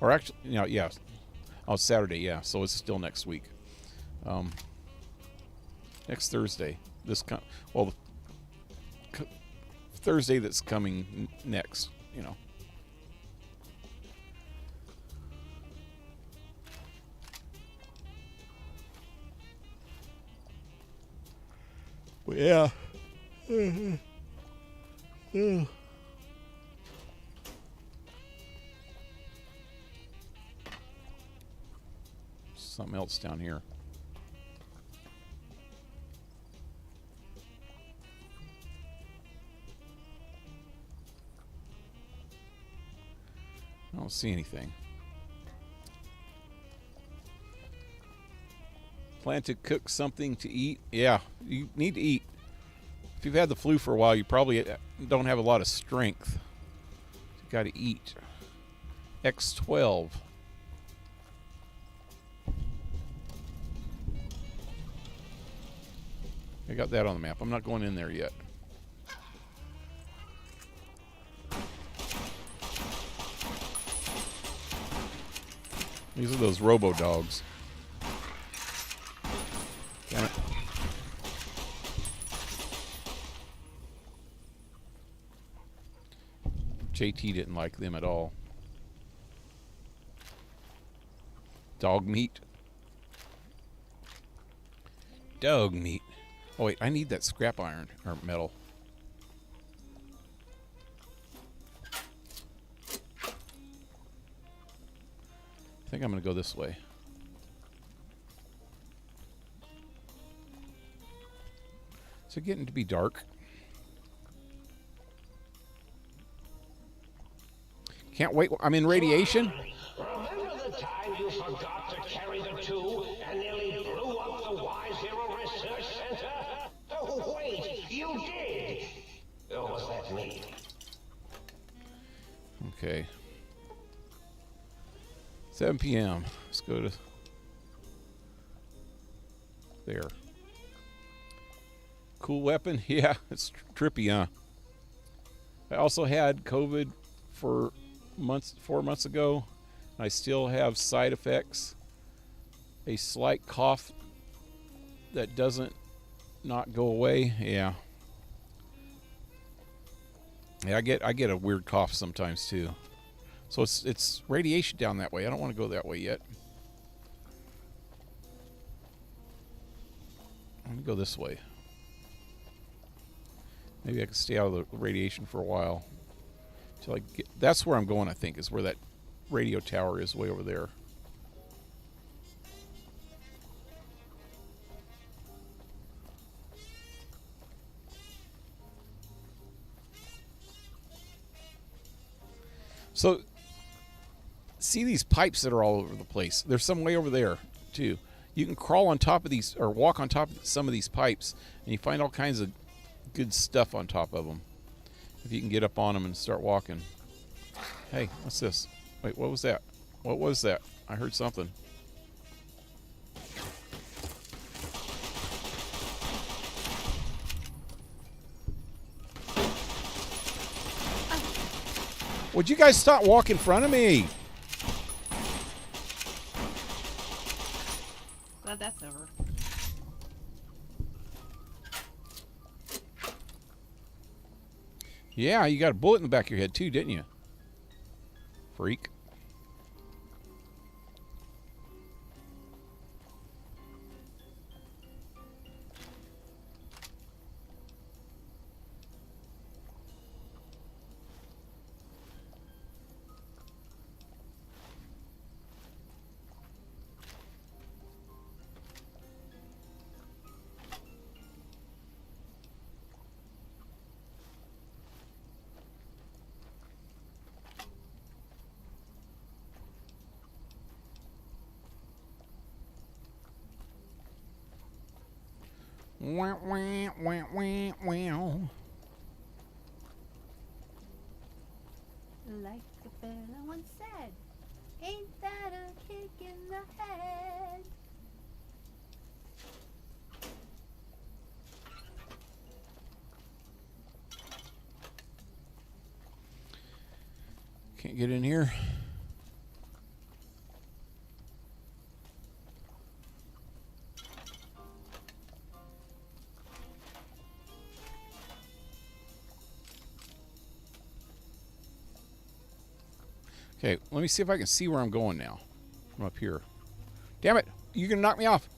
Or actually, you know, yeah. Oh, Saturday, yeah. So it's still next week. Next Thursday. Thursday that's coming next, you know. Well, yeah. Something else down here. I don't see anything. Plan to cook something to eat? Yeah, you need to eat. If you've had the flu for a while, you probably don't have a lot of strength. You got to eat. X12. I got that on the map. I'm not going in there yet. These are those robo dogs. Damn it. JT didn't like them at all. Dog meat. Dog meat. Oh wait, I need that scrap iron or metal. I think I'm going to go this way. Is it getting to be dark? Can't wait. I'm in radiation. Remember the time you forgot to carry the tube and nearly blew up the Y0 Research Center? Oh, wait, you did! Or was that me? Okay. 7 p.m. Let's go to there. Cool weapon? Yeah, it's trippy, huh? I also had COVID for 4 months ago. I still have side effects. A slight cough that doesn't not go away. Yeah. Yeah, I get a weird cough sometimes too. So it's radiation down that way. I don't want to go that way yet. Let me go this way. Maybe I can stay out of the radiation for a while. Till I get, that's where I'm going, I think, is where that radio tower is, way over there. So, see these pipes that are all over the place? There's some way over there, too. You can crawl on top of these, or walk on top of some of these pipes, and you find all kinds of good stuff on top of them. If you can get up on them and start walking. Hey, what's this? Wait, what was that? What was that? I heard something. Would you guys stop walking in front of me? Glad that's over. Yeah, you got a bullet in the back of your head too, didn't you? Freak. Wah, wah, wah, wah, wah. Like a fella once said, ain't that a kick in the head? Can't get in here. Okay, let me see if I can see where I'm going now. I'm up here. Damn it! You're gonna knock me off.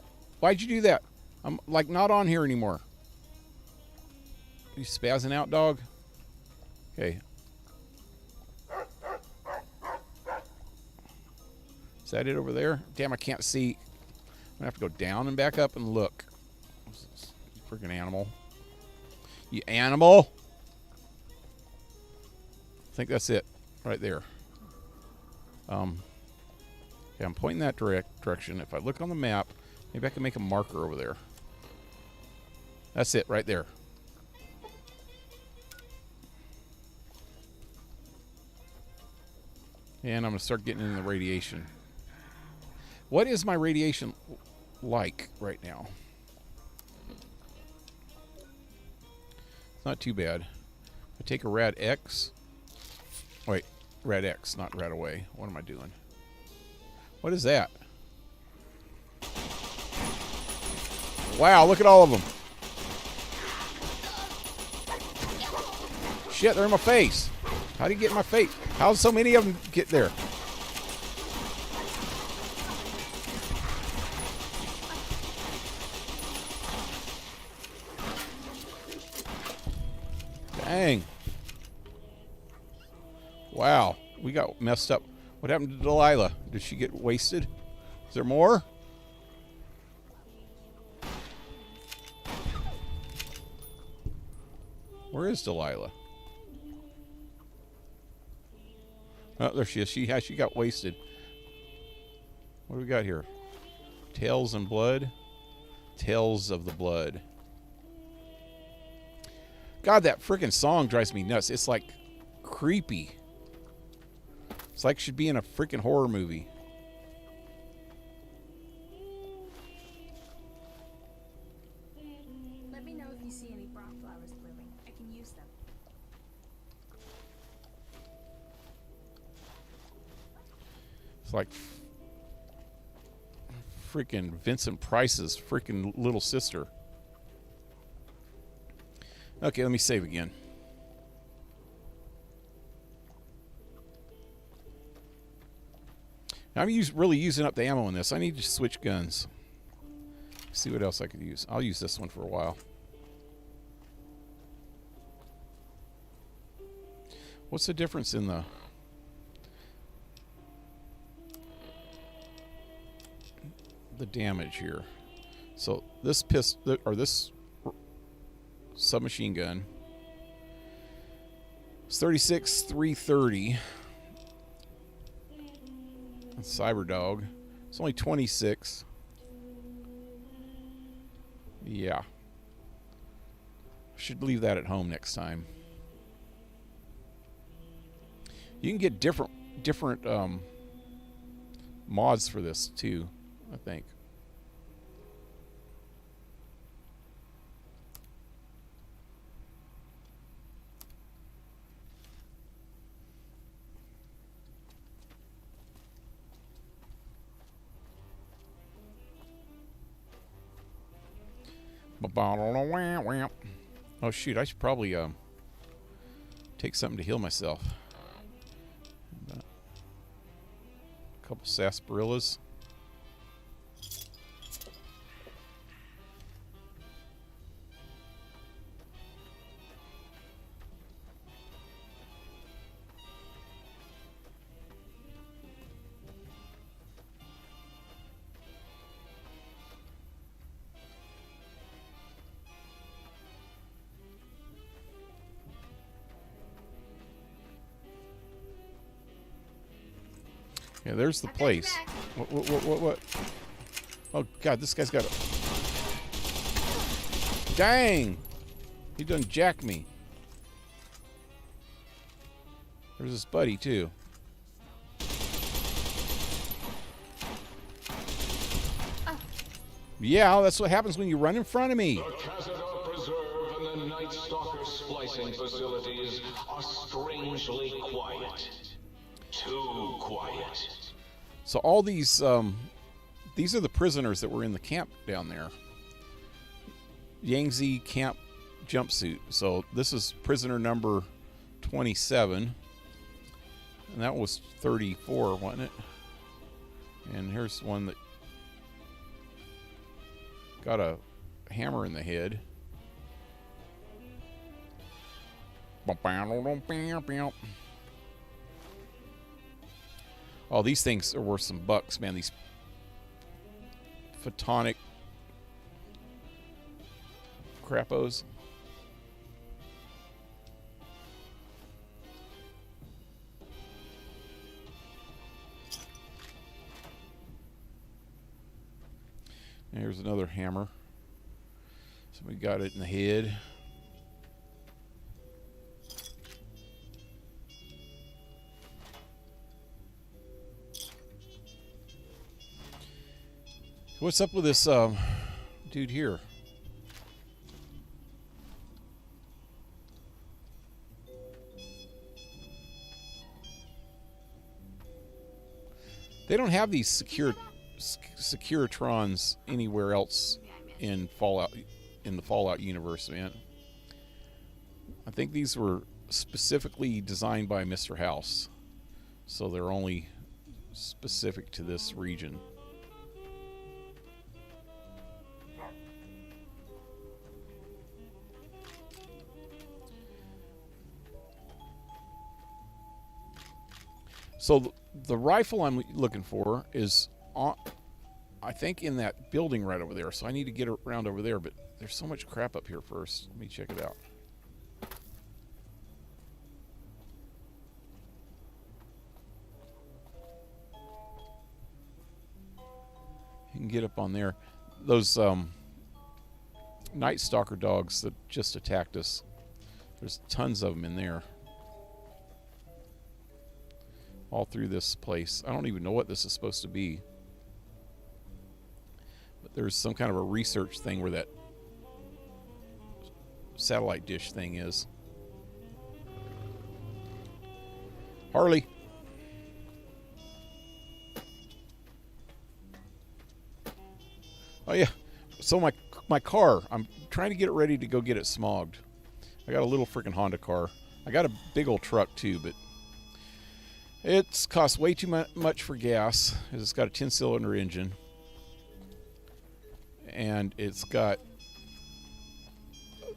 Why'd you do that? I'm like not on here anymore. You spazzing out, dog? Okay. Is that it over there? Damn, I can't see. I'm gonna have to go down and back up and look. You freaking animal. You animal! I think that's it. Right there. Okay, I'm pointing that direction. If I look on the map, maybe I can make a marker over there. That's it, right there. And I'm going to start getting in the radiation. What is my radiation like right now? It's not too bad. I take a rad X. Wait, rad X, not rad away. What am I doing? What is that? Wow, look at all of them. Shit, they're in my face. How do you get in my face? How did so many of them get there? Dang. Wow, we got messed up. What happened to Delilah? Did she get wasted? Is there more? Where is Delilah? Oh, there she is. She got wasted. What do we got here? Tales and blood. Tales of the blood. God, that freaking song drives me nuts. It's like creepy. It's like it should be in a freaking horror movie. Let me know if you see any brown flowers blooming. I can use them. It's like freaking Vincent Price's freaking little sister. Okay, let me save again. Now, I'm really using up the ammo in this. I need to switch guns. See what else I could use. I'll use this one for a while. What's the difference in the damage here? So this this submachine gun is 36,330. Cyber Dog. It's only 26. Yeah. Should leave that at home next time. You can get different mods for this too, I think. Oh shoot! I should probably take something to heal myself. A couple sarsaparillas. Yeah, there's the I've got your place. back. What? Oh god, this guy's got a... Dang! He done jacked me. There's his buddy too. Yeah, that's what happens when you run in front of me. The Cazador Preserve and the Night Stalker splicing facilities are strangely quiet. Too quiet. So all these are the prisoners that were in the camp down there. Yangtze camp jumpsuit. So this is prisoner number 27. And that was 34, wasn't it? And here's one that got a hammer in the head. Oh, these things are worth some bucks, man. These photonic crappos. Here's another hammer. So we got it in the head. What's up with this dude here? They don't have these Securitrons anywhere else in the Fallout universe, man. I think these were specifically designed by Mr. House, so they're only specific to this region. So the rifle I'm looking for is on, I think, in that building right over there. So I need to get around over there, but there's so much crap up here first. Let me check it out. You can get up on there. Those Night Stalker dogs that just attacked us. There's tons of them in there. All through this place. I don't even know what this is supposed to be. But there's some kind of a research thing where that satellite dish thing is. Harley. Oh yeah. So my car, I'm trying to get it ready to go get it smogged. I got a little freaking Honda car. I got a big old truck too, but it's cost way too much for gas. It's got a 10-cylinder engine. And it's got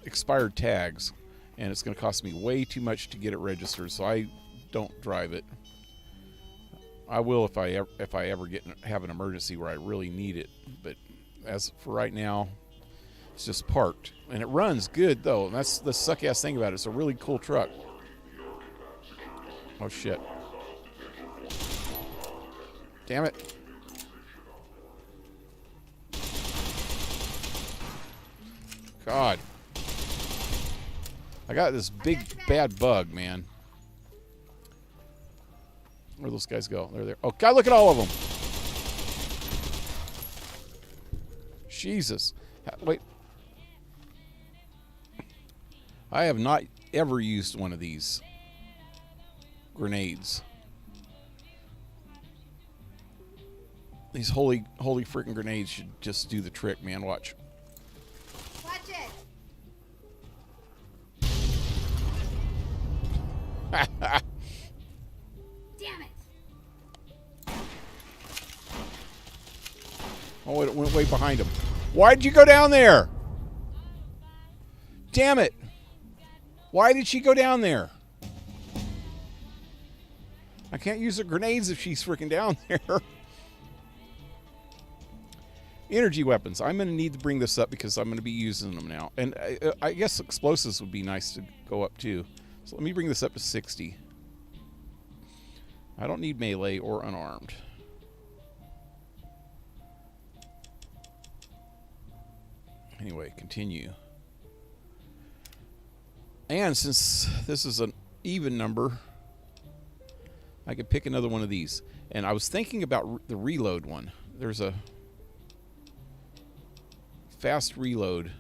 expired tags. And it's going to cost me way too much to get it registered, so I don't drive it. I will if I ever have an emergency where I really need it. But as for right now, it's just parked. And it runs good, though. And that's the suck-ass thing about it. It's a really cool truck. Oh, shit. Damn it. God. I got this big bad bug, man. Where'd those guys go? They're there. Oh, God, look at all of them. Jesus. Wait. I have not ever used one of these grenades. These holy freaking grenades should just do the trick, man. Watch. What? Damn it! Oh, it went way behind him. Why'd you go down there? Damn it. Why did she go down there? I can't use her grenades if she's freaking down there. Energy weapons. I'm going to need to bring this up because I'm going to be using them now. And I guess explosives would be nice to go up too. So let me bring this up to 60. I don't need melee or unarmed. Anyway, continue. And since this is an even number, I could pick another one of these. And I was thinking about the reload one. There's a fast reload.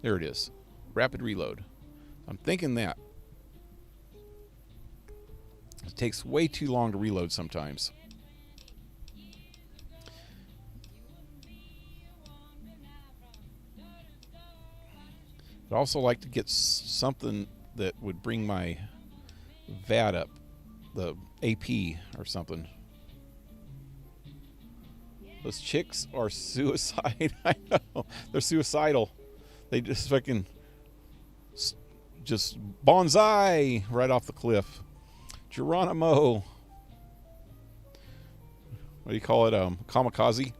There it is. Rapid reload. I'm thinking that. It takes way too long to reload sometimes. I'd also like to get something that would bring my VAT up, the AP or something. Those chicks are suicide. I know. They're suicidal. They just fucking just bonsai right off the cliff. Geronimo. What do you call it? Kamikaze?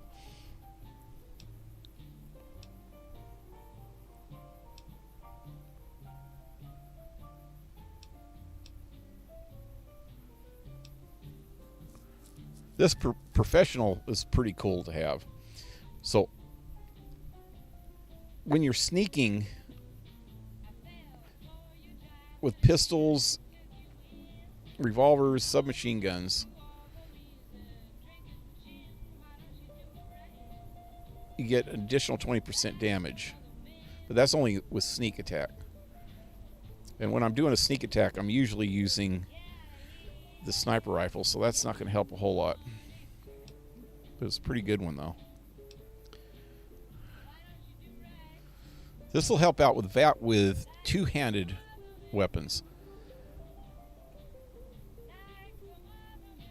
This professional is pretty cool to have. So when you're sneaking with pistols, revolvers, submachine guns, you get an additional 20% damage. But that's only with sneak attack. And when I'm doing a sneak attack, I'm usually using the sniper rifle, so that's not going to help a whole lot. But it's a pretty good one, though. This will help out with VAT with two-handed weapons.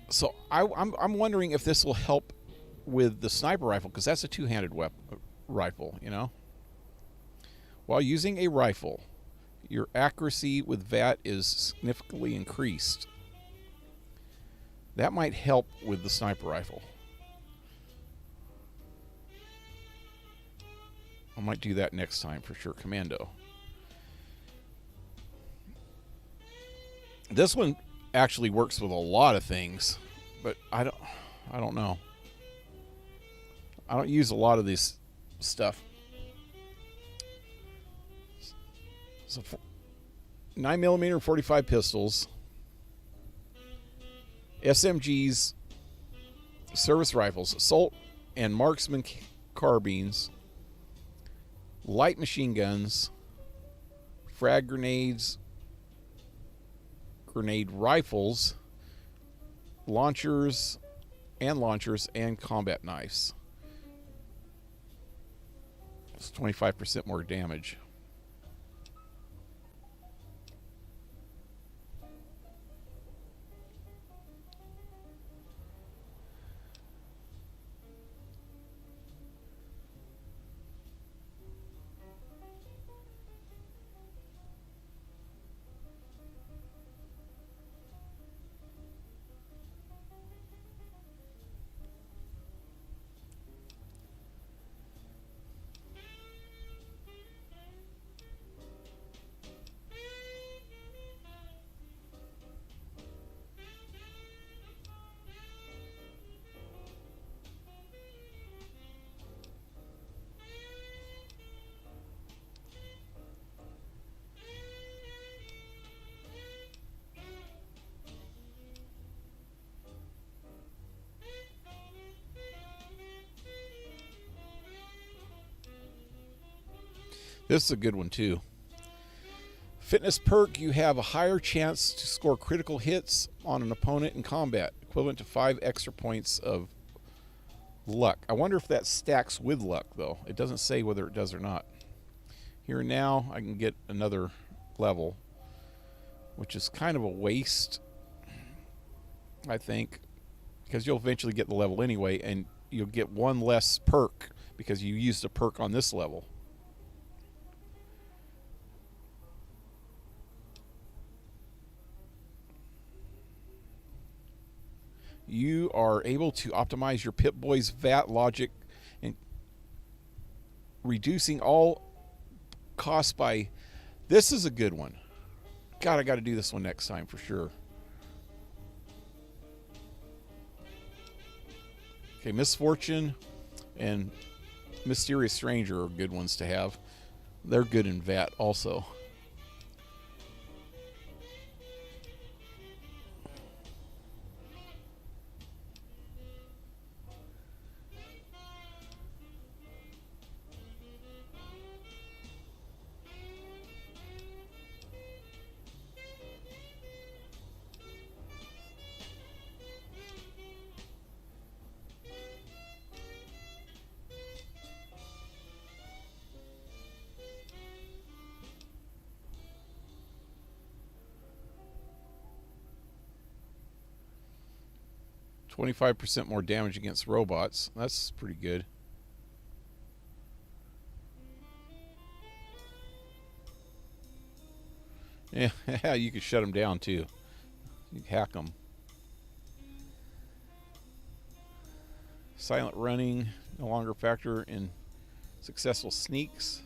So I'm wondering if this will help with the sniper rifle, because that's a two-handed rifle, you know? While using a rifle, your accuracy with VAT is significantly increased. That might help with the sniper rifle. I might do that next time for sure. Commando. This one actually works with a lot of things, but I don't know. I don't use a lot of this stuff. So 9mm 45 pistols, SMGs, service rifles, assault and marksman carbines, light machine guns, frag grenades, grenade rifles, launchers, and combat knives. It's 25% more damage. This is a good one too. Fitness perk, you have a higher chance to score critical hits on an opponent in combat, equivalent to 5 extra points of luck. I wonder if that stacks with luck though. It doesn't say whether it does or not. Here and now, I can get another level which is kind of a waste, I think, because you'll eventually get the level anyway, and you'll get one less perk because you used a perk on this level. You are able to optimize your Pip-Boy's VAT logic and reducing all costs by... This is a good one. God, I got to do this one next time for sure. Okay, Misfortune and Mysterious Stranger are good ones to have. They're good in VAT also. %25 more damage against robots. That's pretty good. Yeah, you can shut them down too. You can hack them. Silent running, no longer factor in successful sneaks.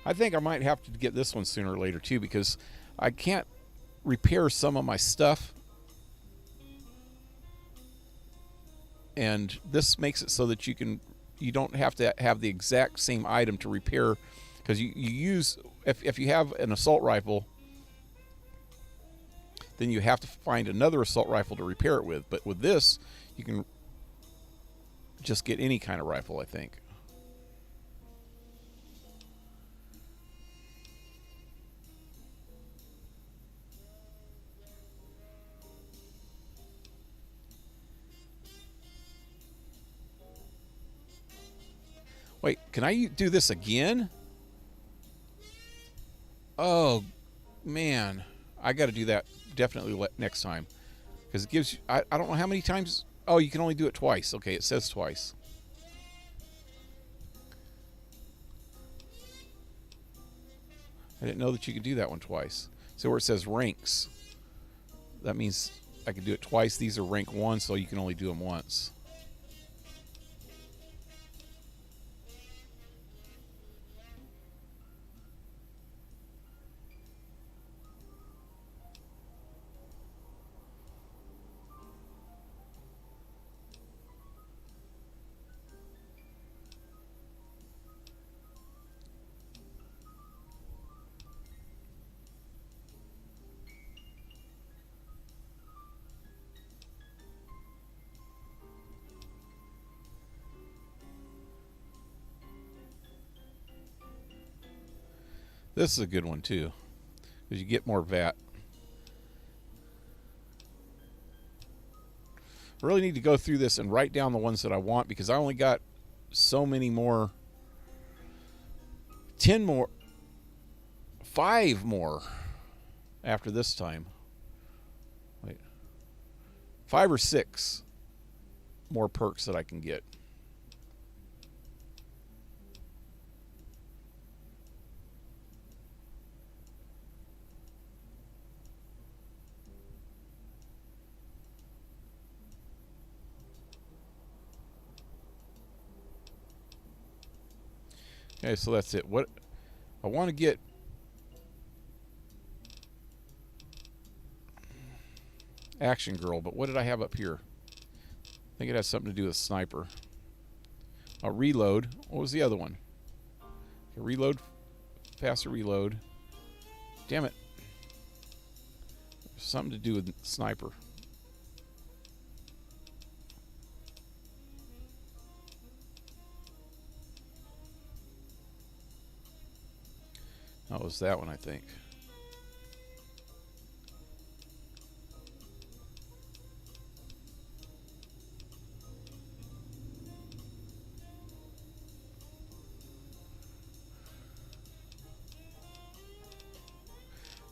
I think I might have to get this one sooner or later too, because I can't repair some of my stuff, and this makes it so that you don't have to have the exact same item to repair, because you use, if you have an assault rifle, then you have to find another assault rifle to repair it with. But with this, you can just get any kind of rifle, I think. Wait, can I do this again? Oh, man. I got to do that definitely next time. Because it gives you... I don't know how many times... Oh, you can only do it twice. Okay, it says twice. I didn't know that you could do that one twice. So where it says ranks, that means I can do it twice. These are rank 1, so you can only do them once. This is a good one too, because you get more VAT. I really need to go through this and write down the ones that I want, because I only got so many more. 10 more. 5 more after this time. Wait. 5 or 6 more perks that I can get. Okay, so that's it. What I want to get... Action Girl, but what did I have up here? I think it has something to do with Sniper. Reload. What was the other one? Okay, reload. Faster reload. Damn it. Something to do with sniper. That was that one, I think.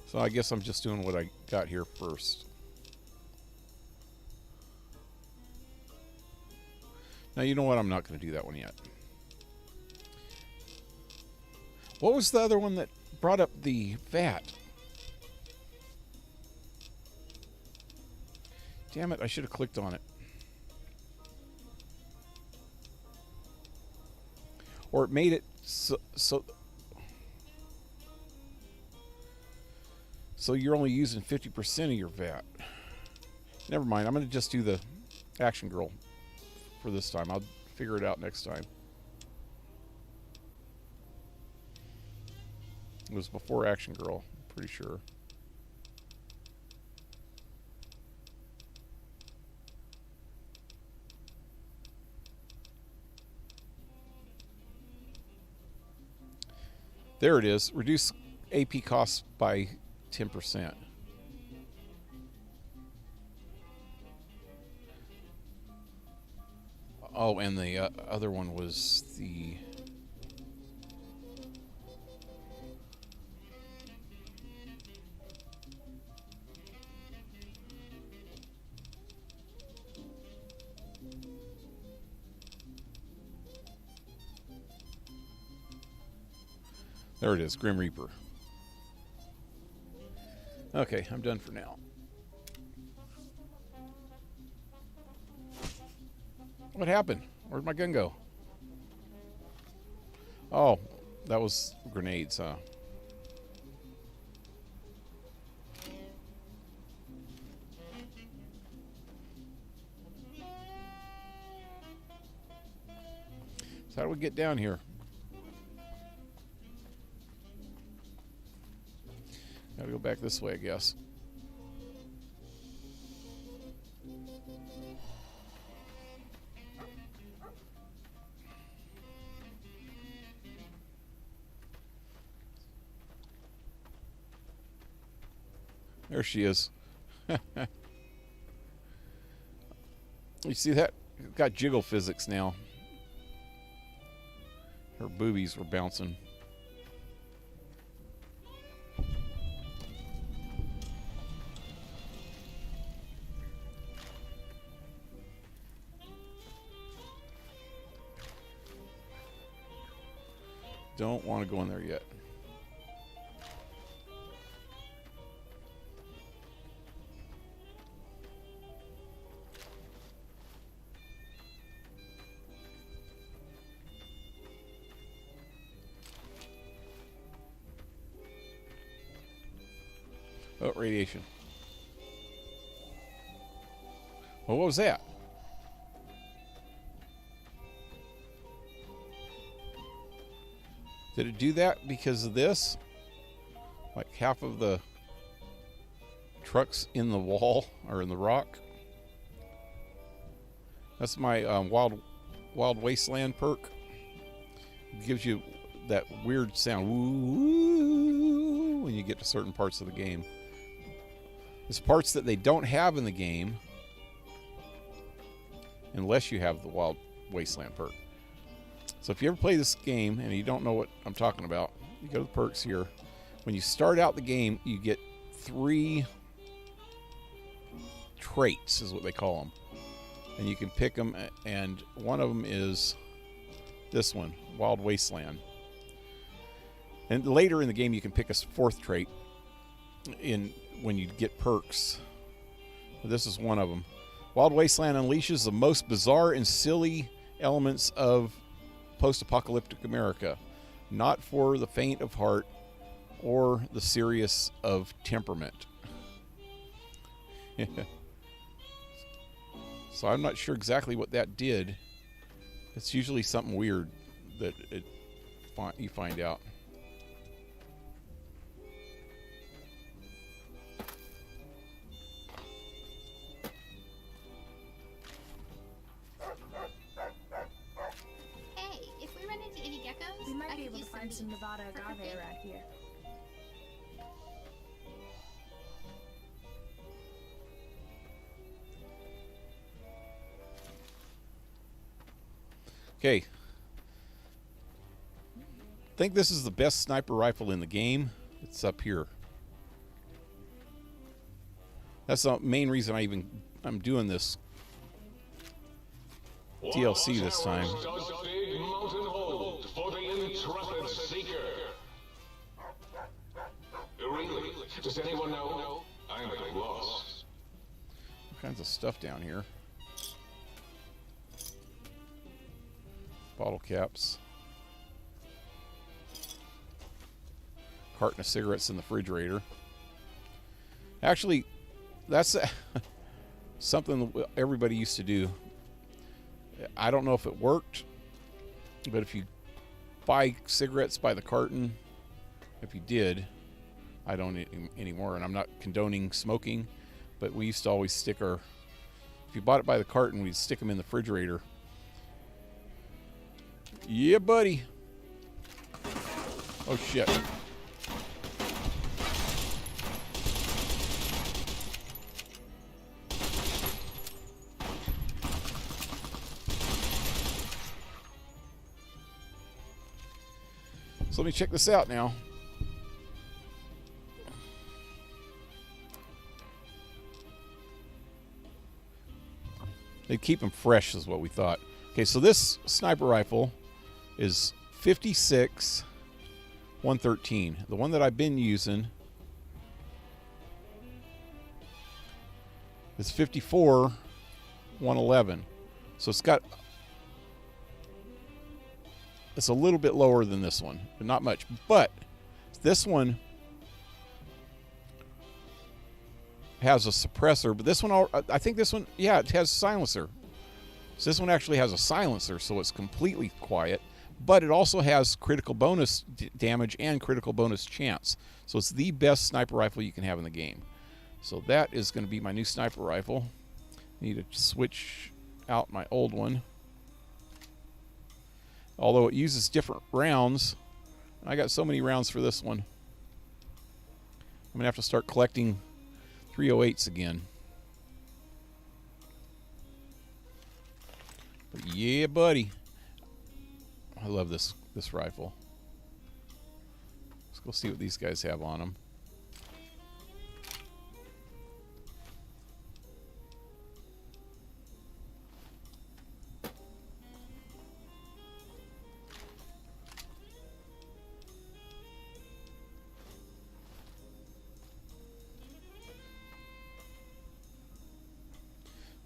So I guess I'm just doing what I got here first. Now, you know what? I'm not going to do that one yet. What was the other one that brought up the vat? Damn it, I should have clicked on it. Or it made it so you're only using 50% of your vat. Never mind, I'm going to just do the Action Girl for this time. I'll figure it out next time. It was before Action Girl, I'm pretty sure. There it is. Reduce AP costs by 10%. Oh, and the other one was the... There it is, Grim Reaper. Okay, I'm done for now. What happened? Where'd my gun go? Oh, that was grenades, huh? So how do we get down here? Gotta go back this way, I guess. There she is. You see that? It's got jiggle physics now. Her boobies were bouncing. Don't want to go in there yet. Oh, radiation. Well, what was that? Did it do that because of this? Like half of the trucks in the wall or in the rock? That's my Wild Wasteland perk. It gives you that weird sound woo, when you get to certain parts of the game. It's parts that they don't have in the game unless you have the Wild Wasteland perk. So if you ever play this game and you don't know what I'm talking about, you go to the perks here. When you start out the game, you get 3 traits, is what they call them. And you can pick them, and one of them is this one, Wild Wasteland. And later in the game, you can pick a 4th trait when you get perks. This is one of them. Wild Wasteland unleashes the most bizarre and silly elements of post-apocalyptic America, not for the faint of heart or the serious of temperament. So I'm not sure exactly what that did. It's usually something weird that you find out. agave around here. Okay. Think this is the best sniper rifle in the game. It's up here. That's the main reason I'm doing this DLC this time. Does big mountain hold for the intrepid seeker? Really? Does anyone know? I'm at a loss. All kinds of stuff down here. Bottle caps. Carton of cigarettes in the refrigerator. Actually, that's something that everybody used to do. I don't know if it worked, but if you buy cigarettes by the carton, if you did, I don't anymore, and I'm not condoning smoking, but we used to always stick our, if you bought it by the carton, we'd stick them in the refrigerator. Yeah, buddy. Oh, shit. So let me check this out now. They keep them fresh is what we thought. Okay, so this sniper rifle is 56 113. The one that I've been using is 54 111. So it's a little bit lower than this one, but not much. But this one has a suppressor, but this one, I think this one, yeah, it has a silencer. So this one actually has a silencer, so it's completely quiet, but it also has critical bonus damage and critical bonus chance. So it's the best sniper rifle you can have in the game. So that is going to be my new sniper rifle. Need to switch out my old one. Although it uses different rounds. I got so many rounds for this one. I'm going to have to start collecting 308s again. But yeah, buddy. I love this rifle. Let's go see what these guys have on them.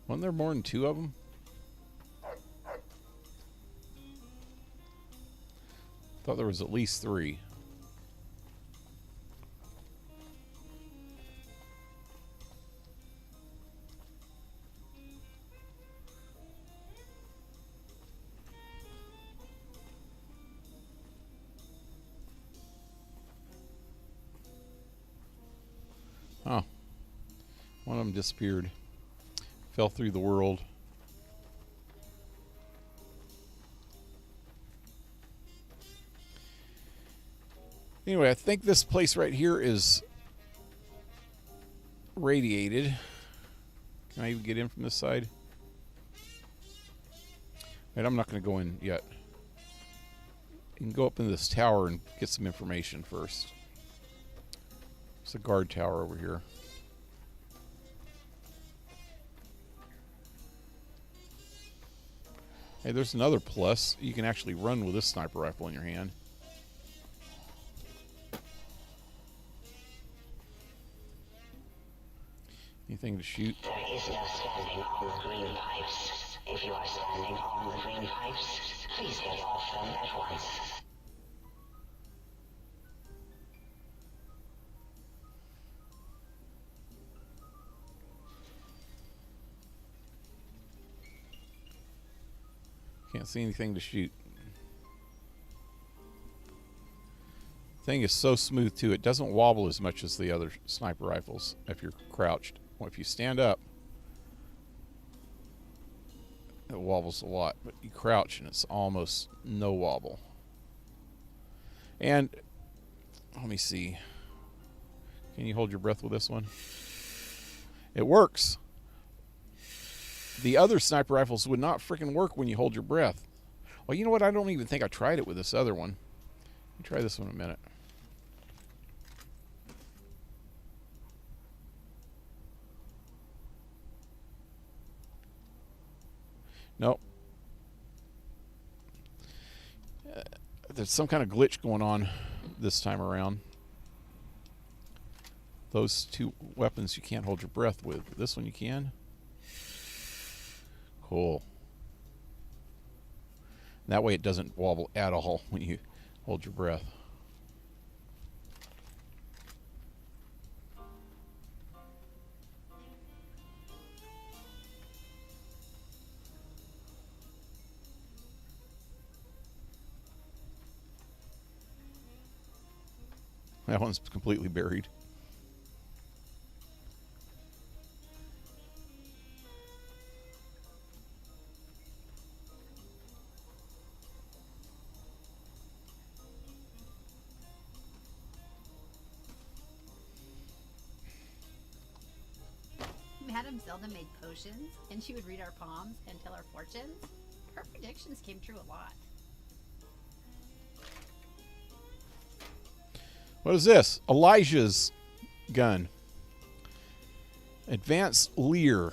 Wasn't there more than two of them? Thought there was at least three. Oh. One of them disappeared. Fell through the world. Anyway, I think this place right here is radiated. Can I even get in from this side? Right, I'm not going to go in yet. You can go up into this tower and get some information first. There's a guard tower over here. Hey, there's another plus. You can actually run with this sniper rifle in your hand. Anything to shoot? There is no standing on the green pipes. If you are standing on the green pipes, please get off them at once. Can't see anything to shoot. Thing is so smooth too. It doesn't wobble as much as the other sniper rifles if you're crouched. Well, if you stand up, it wobbles a lot, but you crouch and it's almost no wobble. And Let me see. Can you hold your breath with this one? It works. The other sniper rifles would not freaking work when you hold your breath. Well, you know what? I don't even think I tried it with this other one. Let me try this one in a minute. Nope. There's some kind of glitch going on this time around. Those two weapons you can't hold your breath with. This one you can. Cool. That way it doesn't wobble at all when you hold your breath. That one's completely buried. Madame Zelda made potions, and she would read our palms and tell our fortunes. Her predictions came true a lot. What is this? Elijah's gun. Advanced Lear.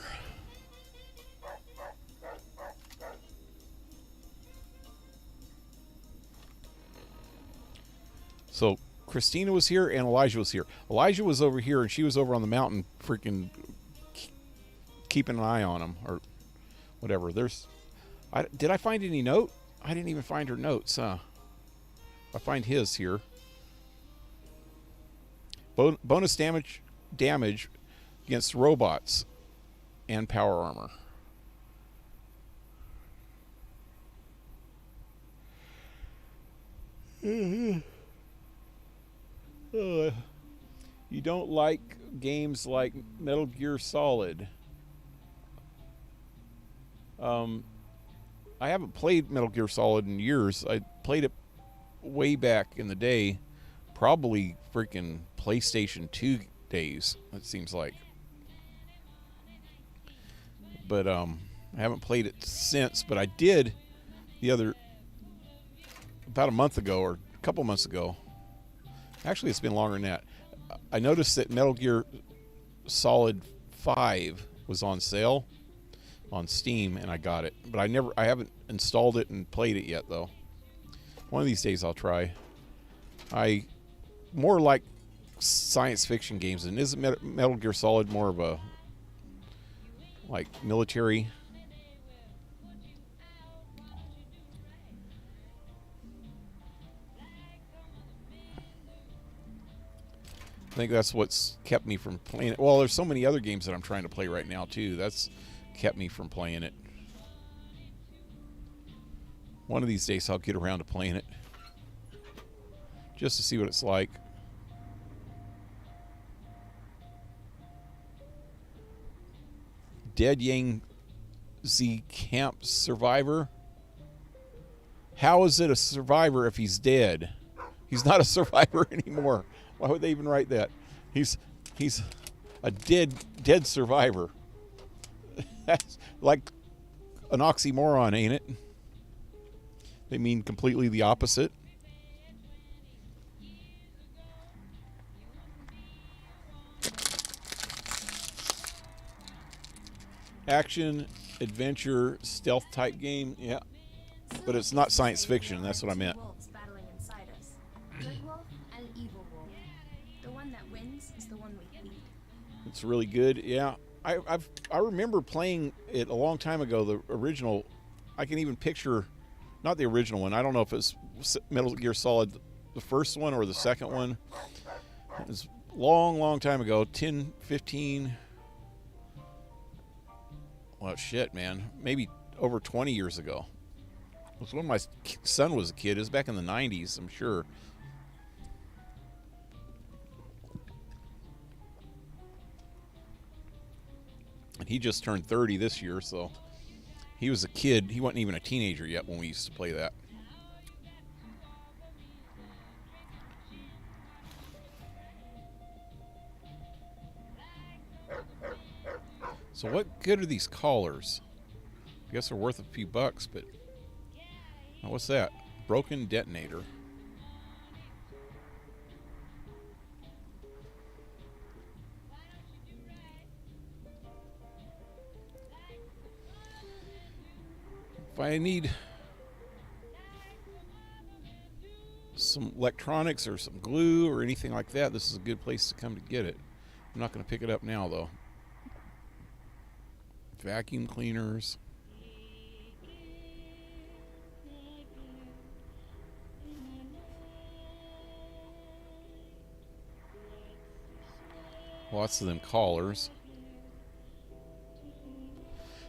So Christina was here and Elijah was here. Elijah was over here and she was over on the mountain freaking keeping an eye on him or whatever. Did I find any note? I didn't even find her notes, huh? I find his here. Bonus damage against robots and power armor. You don't like games like Metal Gear Solid. I haven't played Metal Gear Solid in years. I played it way back in the day. Probably freaking PlayStation 2 days, it seems like. But I haven't played it since, but I did about a month ago or a couple months ago. Actually, it's been longer than that. I noticed that Metal Gear Solid 5 was on sale on Steam, and I got it. But I haven't installed it and played it yet, though. One of these days I'll try. I more like science fiction games, and isn't Metal Gear Solid more of a like military? I think that's what's kept me from playing it. Well, there's so many other games that I'm trying to play right now too. That's kept me from playing it. One of these days I'll get around to playing it just to see what it's like. Dead Yang Z Camp Survivor. How is it a survivor if he's dead? He's not a survivor anymore. Why would they even write that? He's a dead survivor. That's like an oxymoron, ain't it? They mean completely the opposite. Action, adventure, stealth type game, yeah. But it's not science fiction, that's what I meant. Wolves battling inside us. Good wolf and evil wolf. The one that wins is the one we feed. It's really good, yeah. I remember playing it a long time ago, the original. I can even picture, not the original one, I don't know if it's Metal Gear Solid, the first one or the second one. It was long time ago, 10, 15... Well, shit, man. Maybe over 20 years ago. It was when my son was a kid. It was back in the 90s, I'm sure. And he just turned 30 this year, so he was a kid. He wasn't even a teenager yet when we used to play that. So what good are these collars? I guess they're worth a few bucks, but oh, what's that? Broken detonator. If I need some electronics or some glue or anything like that, this is a good place to come to get it. I'm not going to pick it up now, though. Vacuum cleaners. Lots of them collars.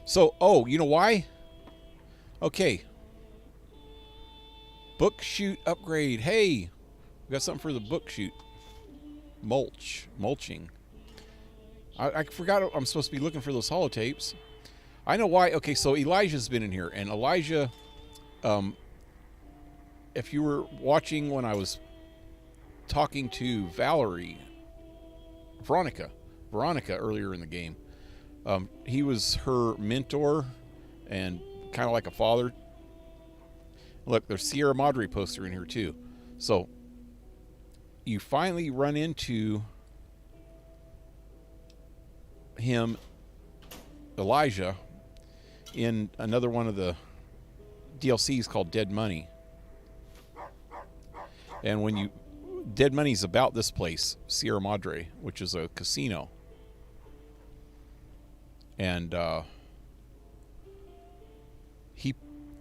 So, oh, you know why? Okay. Book chute upgrade. Hey, we got something for the book chute. Mulching. I forgot I'm supposed to be looking for those holotapes. I know why. Okay, so Elijah's been in here, and Elijah, if you were watching when I was talking to Veronica earlier in the game, he was her mentor and kind of like a father. Look, there's Sierra Madre poster in here too. So you finally run into him, Elijah, in another one of the DLCs called Dead Money. And when you Dead Money's about this place, Sierra Madre, which is a casino. And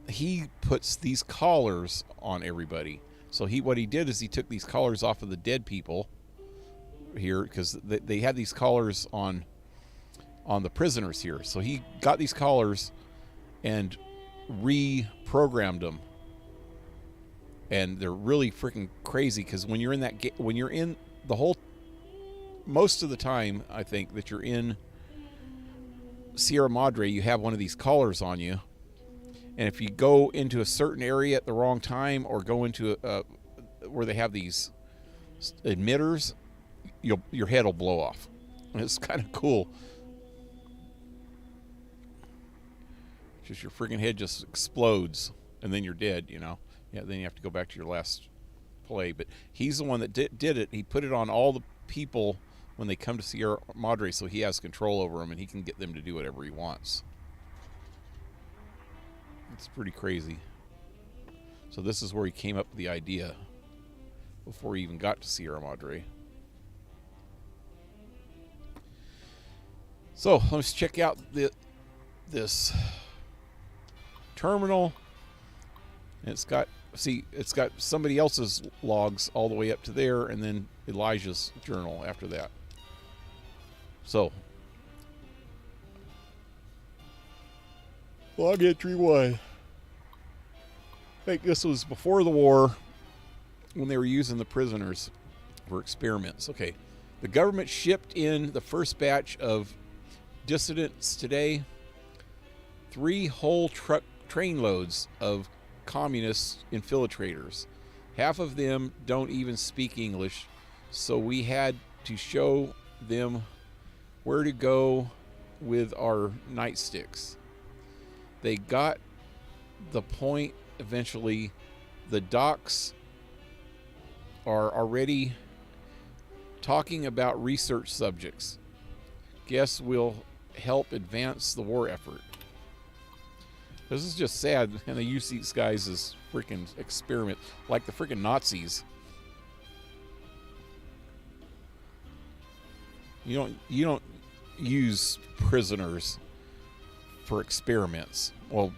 he puts these collars on everybody. So what he did is he took these collars off of the dead people here, because they had these collars on the prisoners here. So he got these collars and reprogrammed them. And they're really freaking crazy, because when you're in the whole, most of the time, I think that you're in Sierra Madre, you have one of these collars on you. And if you go into a certain area at the wrong time, or go into where they have these emitters, your head will blow off. And it's kind of cool. Just your freaking head just explodes, and then you're dead, you know. Yeah, then you have to go back to your last play. But he's the one that did it. He put it on all the people when they come to Sierra Madre, so he has control over them, and he can get them to do whatever he wants. It's pretty crazy. So this is where he came up with the idea, before he even got to Sierra Madre. So let's check out this terminal. And it's got somebody else's logs all the way up to there, and then Elijah's journal after that. So, log entry 1. I think this was before the war, when they were using the prisoners for experiments. Okay, the government shipped in the first batch of dissidents today. 3 whole train loads of communist infiltrators. Half of them don't even speak English, so we had to show them where to go with our nightsticks. They got the point eventually. The docs are already talking about research subjects. Guess will help advance the war effort. This is just sad, and they use these guys as freaking experiment, like the freaking Nazis. You don't use prisoners for experiments. Well,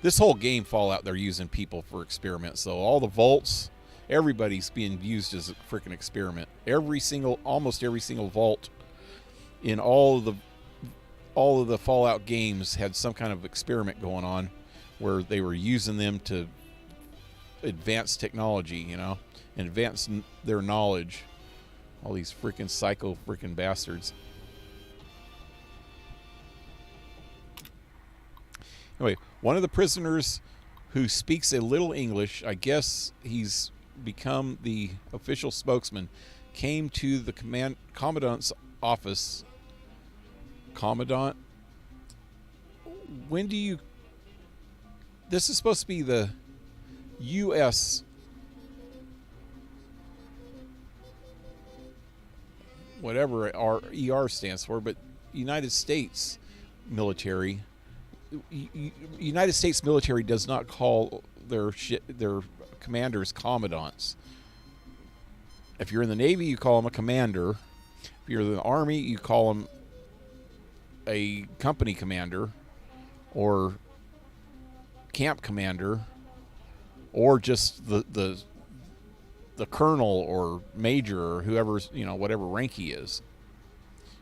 this whole game Fallout, they're using people for experiments. So all the vaults, everybody's being used as a freaking experiment. Almost every single vault in all of the Fallout games had some kind of experiment going on, where they were using them to advance technology, you know, and advance their knowledge. All these freaking psycho freaking bastards. Anyway, one of the prisoners who speaks a little English, I guess he's become the official spokesman, came to the commandant's office. Commandant? when do you... This is supposed to be the U.S. whatever ER stands for, but United States military. United States military does not call their commanders commandants. If you're in the Navy, you call them a commander. If you're in the Army, you call them a company commander or camp commander, or just the colonel or major or whoever's, whatever rank he is.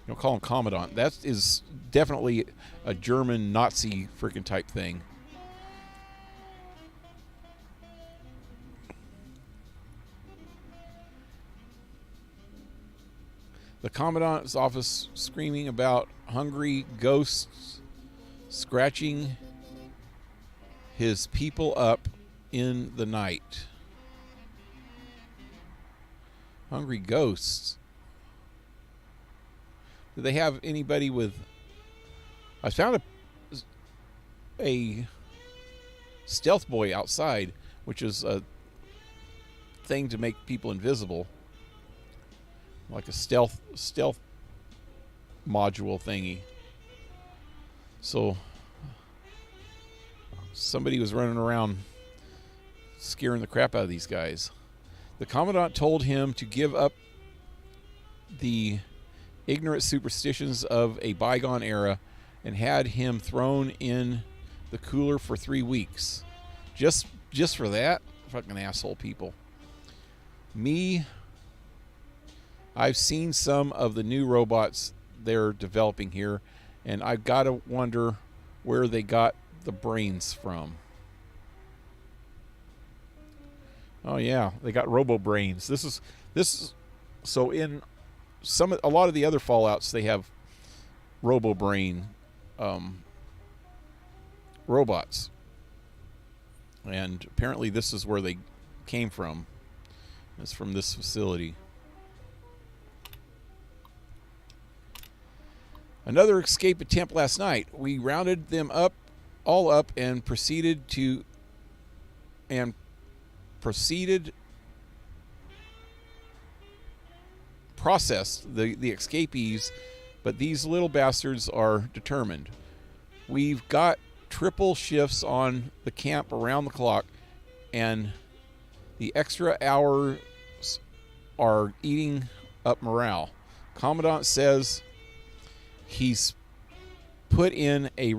You don't call him commandant. That is definitely a German Nazi freaking type thing. The commandant's office screaming about hungry ghosts scratching his people up in the night. Hungry ghosts. Do they have anybody with... I found a stealth boy outside, which is a thing to make people invisible. Like a stealth module thingy. So somebody was running around scaring the crap out of these guys. The commandant told him to give up the ignorant superstitions of a bygone era and had him thrown in the cooler for 3 weeks. Just for that? Fucking asshole people. I've seen some of the new robots they're developing here, and I've got to wonder where they got the brains from. Oh yeah, they got robo brains. This is so in a lot of the other Fallouts they have robo brain robots, and apparently this is where they came from. It's from this facility. Another escape attempt last night. We rounded them all up and processed the escapees, but these little bastards are determined. We've got triple shifts on the camp around the clock, and the extra hours are eating up morale. Commandant says he's put in a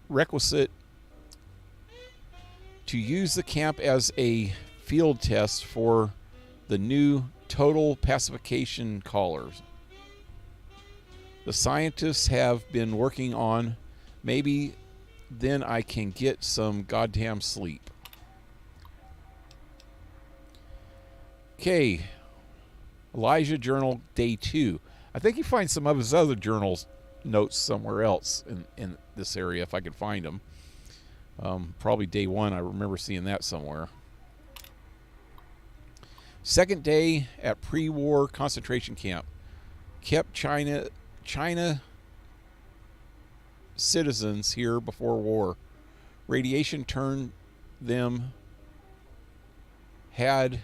requisite to use the camp as a field test for the new total pacification collars. The scientists have been working on. Maybe then I can get some goddamn sleep. Okay. Elijah Journal Day 2. I think you find some of his other journals notes somewhere else in this area if I could find them. Probably Day 1. I remember seeing that somewhere. Second day at pre-war concentration camp. Kept China citizens here before war. Radiation turned them. Had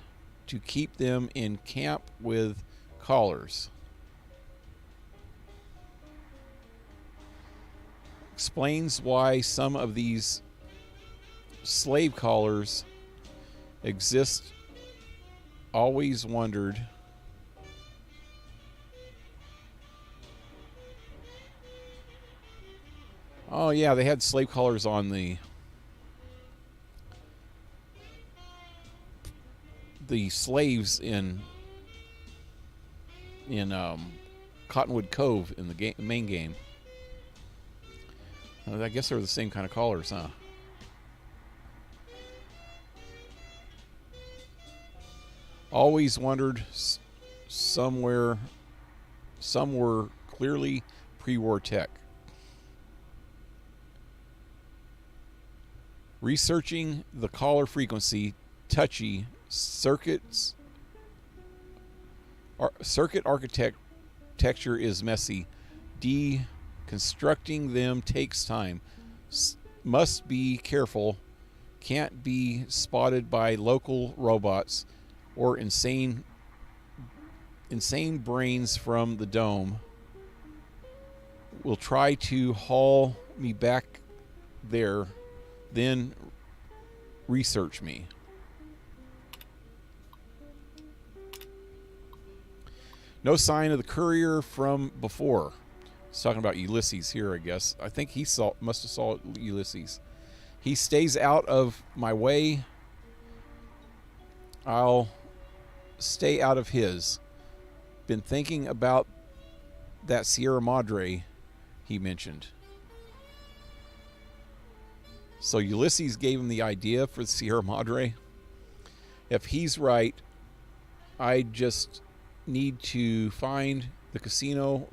to keep them in camp with collars. Explains why some of these slave collars exist. Always wondered. Oh yeah, they had slave collars on the slaves in Cottonwood Cove in the main game. I guess they're the same kind of collars, huh? Always wondered. Some were clearly pre-war tech. Researching the collar frequency, touchy circuit architecture is messy. Deconstructing them takes time. Must be careful. Can't be spotted by local robots or insane brains from the dome. Will try to haul me back there, then research me. No sign of the courier from before. He's talking about Ulysses here, I guess. I think he must have saw Ulysses. He stays out of my way. I'll stay out of his. Been thinking about that Sierra Madre he mentioned. So Ulysses gave him the idea for the Sierra Madre. If he's right, I just need to find the casino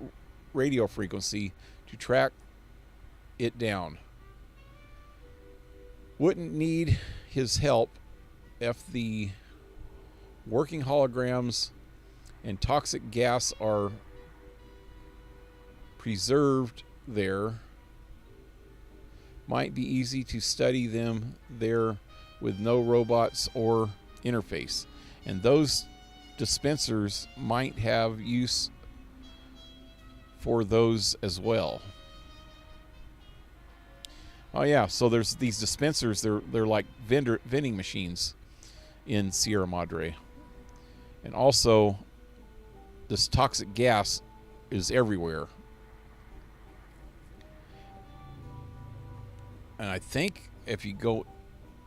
radio frequency to track it down. Wouldn't need his help if the working holograms and toxic gas are preserved there. Might be easy to study them there with no robots or interface. And those dispensers might have use for those as well. Oh yeah, so there's these dispensers. They're like vending machines in Sierra Madre. And also this toxic gas is everywhere. And I think if you go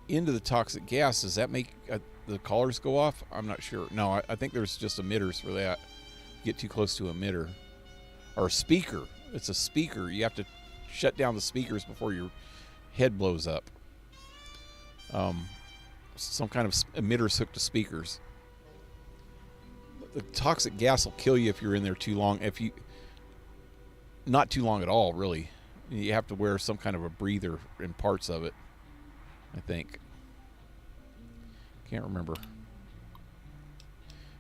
into the toxic gas, does that make the collars go off? I'm not sure. No, I think there's just emitters for that. Get too close to an emitter. Or a speaker. It's a speaker. You have to shut down the speakers before your head blows up. Some kind of emitters hooked to speakers. The toxic gas will kill you if you're in there too long. Not too long at all, really. You have to wear some kind of a breather in parts of it, I think. Can't remember.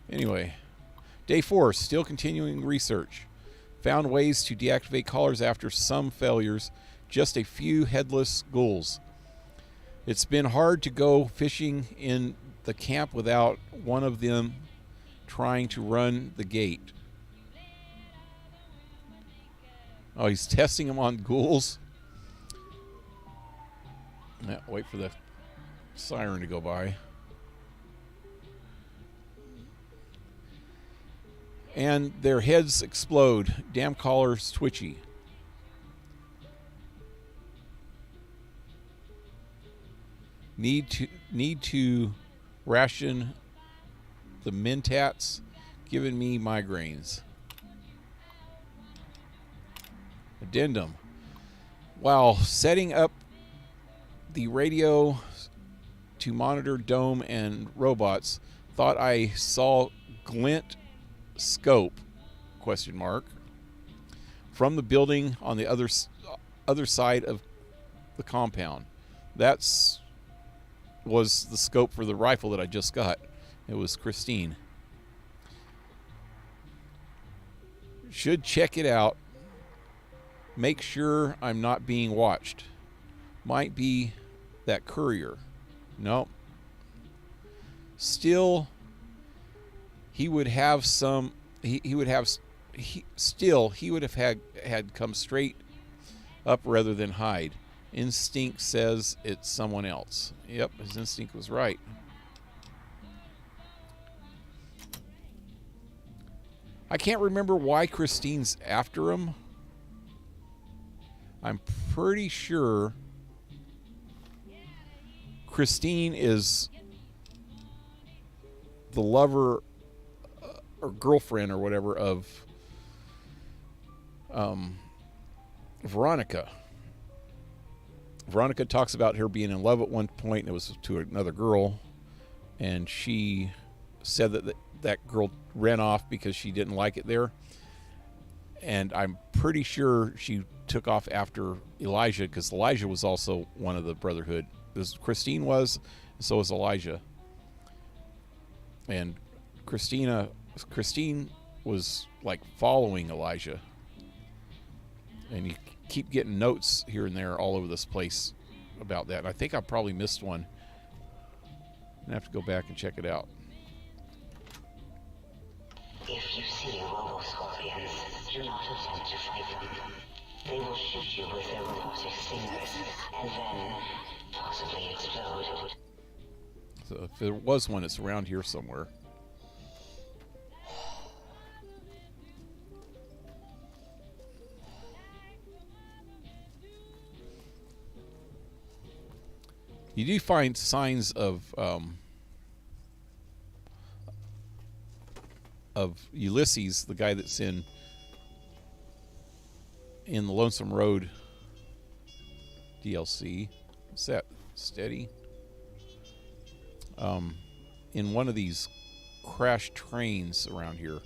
Anyway, day 4, still continuing research. Found ways to deactivate collars after some failures. Just a few headless ghouls. It's been hard to go fishing in the camp without one of them trying to run the gate. Oh, he's testing them on ghouls. Wait for the siren to go by. And their heads explode. Damn collars twitchy. Need to ration the mentats, giving me migraines. Addendum. While setting up the radio to monitor dome and robots, thought I saw glint scope ? From the building on the other side of the compound. Was the scope for the rifle that I just got. It was Christine. Should check it out. Make sure I'm not being watched. Might be that courier. Nope. Still, he would have some. He would have had come straight up rather than hide. Instinct says it's someone else. Yep, his instinct was right. I can't remember why Christine's after him. I'm pretty sure Christine is the lover or girlfriend or whatever of Veronica. Veronica talks about her being in love at one point, and it was to another girl, and she said that girl ran off because she didn't like it there. And I'm pretty sure she took off after Elijah, because Elijah was also one of the Brotherhood. Christine was, and so was Elijah. And Christine was like following Elijah. And keep getting notes here and there all over this place about that. And I think I probably missed one. I have to go back and check it out. If you see robo-scorpions, do not attempt to fight them. They will shoot you with their robotic stingers, and then possibly explode. So if there was one, it's around here somewhere. You do find signs of Ulysses, the guy that's in the Lonesome Road DLC. What's that? Steady. In one of these crashed trains around here.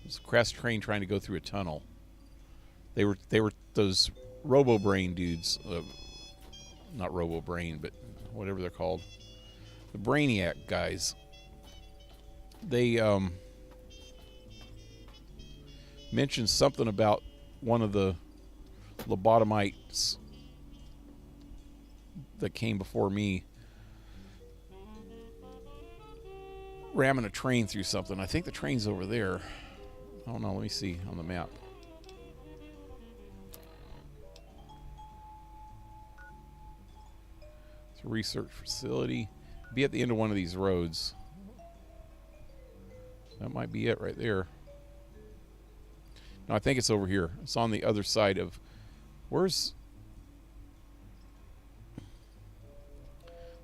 There's a crashed train trying to go through a tunnel. They were those Robo Brain dudes. Not Robo Brain, but whatever they're called. The Brainiac guys. They mentioned something about one of the lobotomites that came before me ramming a train through something. I think the train's over there. I don't know. Let me see on the map. It's a research facility. Be at the end of one of these roads. That might be it right there. No, I think it's over here. It's on the other side of... Where's...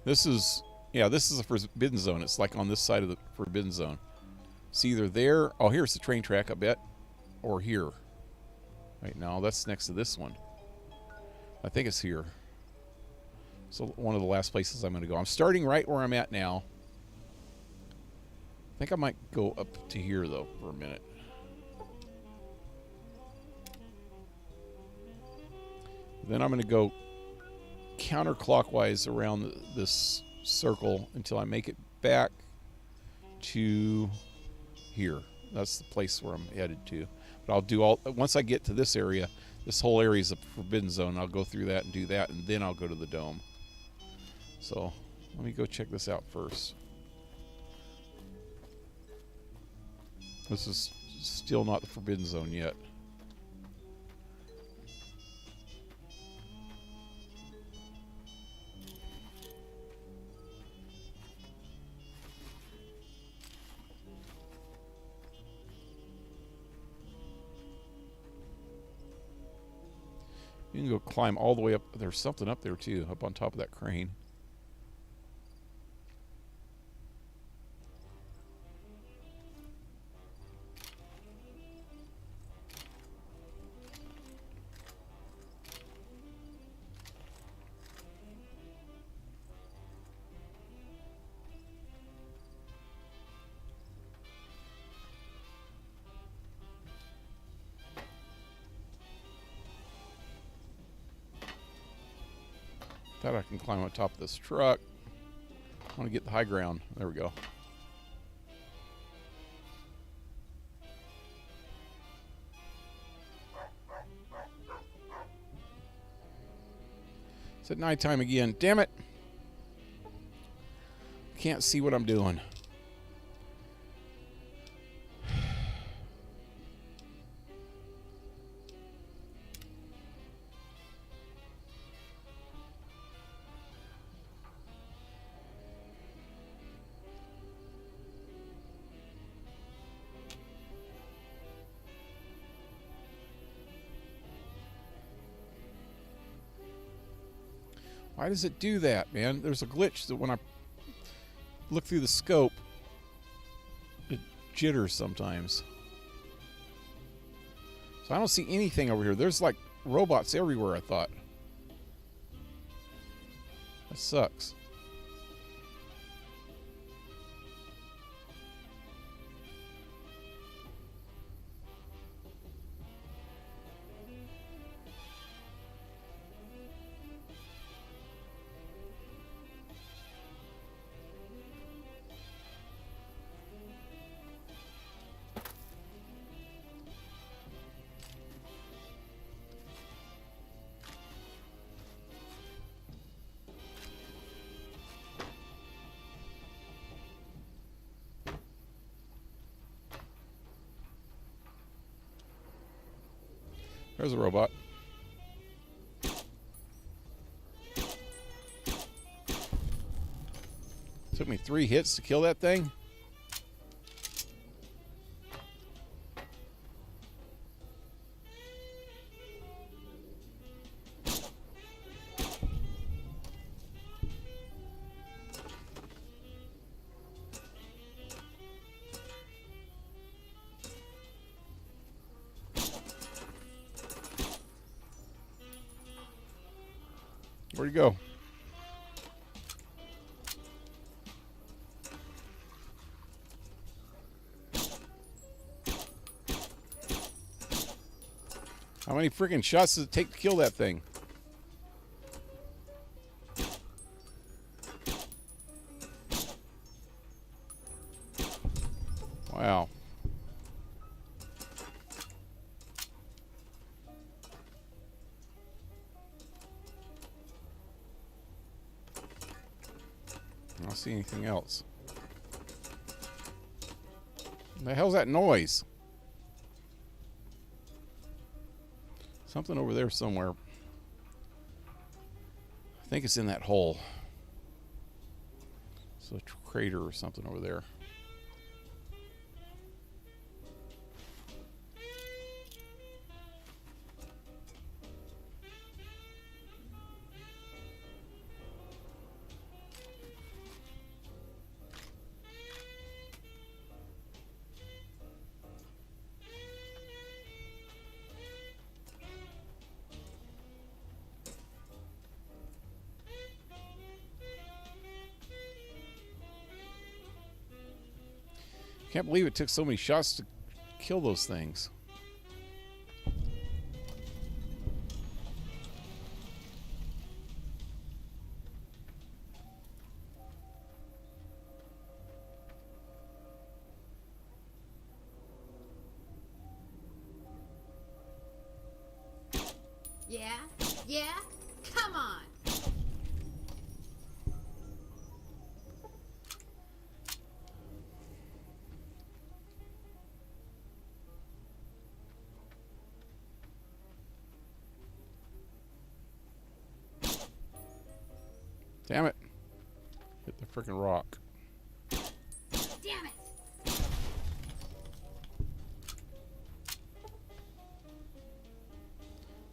This is... Yeah, this is a forbidden zone. It's like on this side of the forbidden zone. It's either there... Oh, here's the train track, I bet. Or here. Right now, that's next to this one. I think it's here. So one of the last places I'm going to go. I'm starting right where I'm at now. I think I might go up to here, though, for a minute. Then I'm going to go counterclockwise around this circle until I make it back to here. That's the place where I'm headed to. But I'll do all... Once I get to this area, this whole area is a forbidden zone. I'll go through that and do that, and then I'll go to the dome. So let me go check this out first. This is still not the forbidden zone yet. You can go climb all the way up. There's something up there too, up on top of that crane. Thought I can climb on top of this truck. I want to get the high ground. There we go. It's at nighttime again. Damn it! Can't see what I'm doing. Why does it do that, man? There's a glitch that when I look through the scope, it jitters sometimes. So I don't see anything over here. There's like robots everywhere, I thought. That sucks. There's a robot. Took me 3 hits to kill that thing. Where'd he go? How many freaking shots does it take to kill that thing? Wow. I don't see anything else. What the hell's that noise? Something over there somewhere. I think it's in that hole. It's a crater or something over there. Can't believe it took so many shots to kill those things. Yeah? Yeah? Come on! Damn it. Hit the freaking rock. Damn it!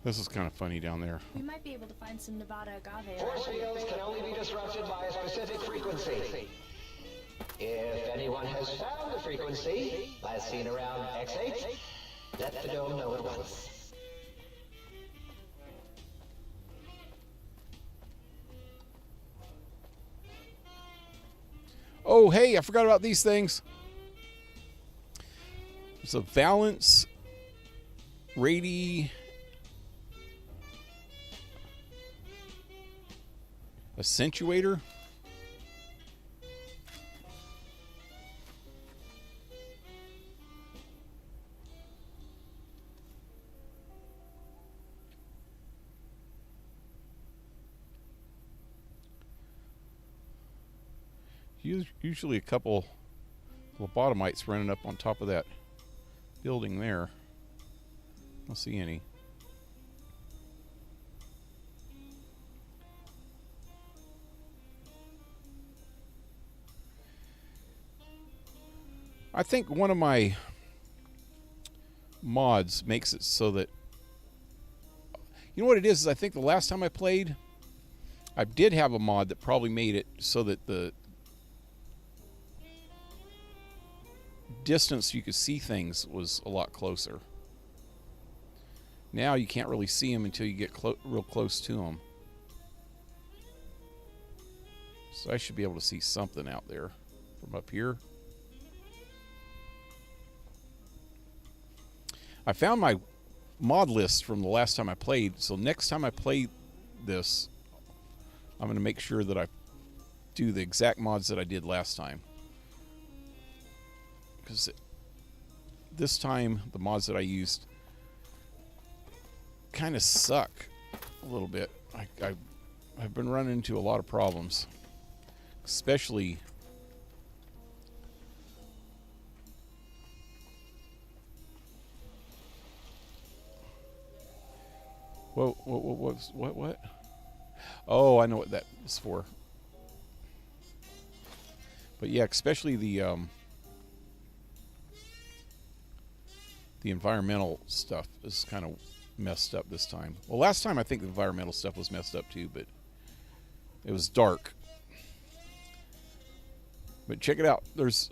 This is kind of funny down there. We might be able to find some Nevada agave. Force fields can only be disrupted by a specific frequency. If anyone has found the frequency, as seen around X8, let the dome know at once. Oh, hey, I forgot about these things. It's a valence accentuator. Usually a couple lobotomites running up on top of that building there. I don't see any. I think one of my mods makes it so that, you know what it is I think the last time I played, I did have a mod that probably made it so that the distance you could see things was a lot closer. Now you can't really see them until you get real close to them. So I should be able to see something out there from up here. I found my mod list from the last time I played, so next time I play this, I'm going to make sure that I do the exact mods that I did last time. Because this time, the mods that I used kind of suck a little bit. I've been running into a lot of problems, especially Whoa, what? Oh, I know what that is for. But yeah, especially the environmental stuff is kind of messed up this time. Well, last time I think the environmental stuff was messed up too, but it was dark. But check it out. There's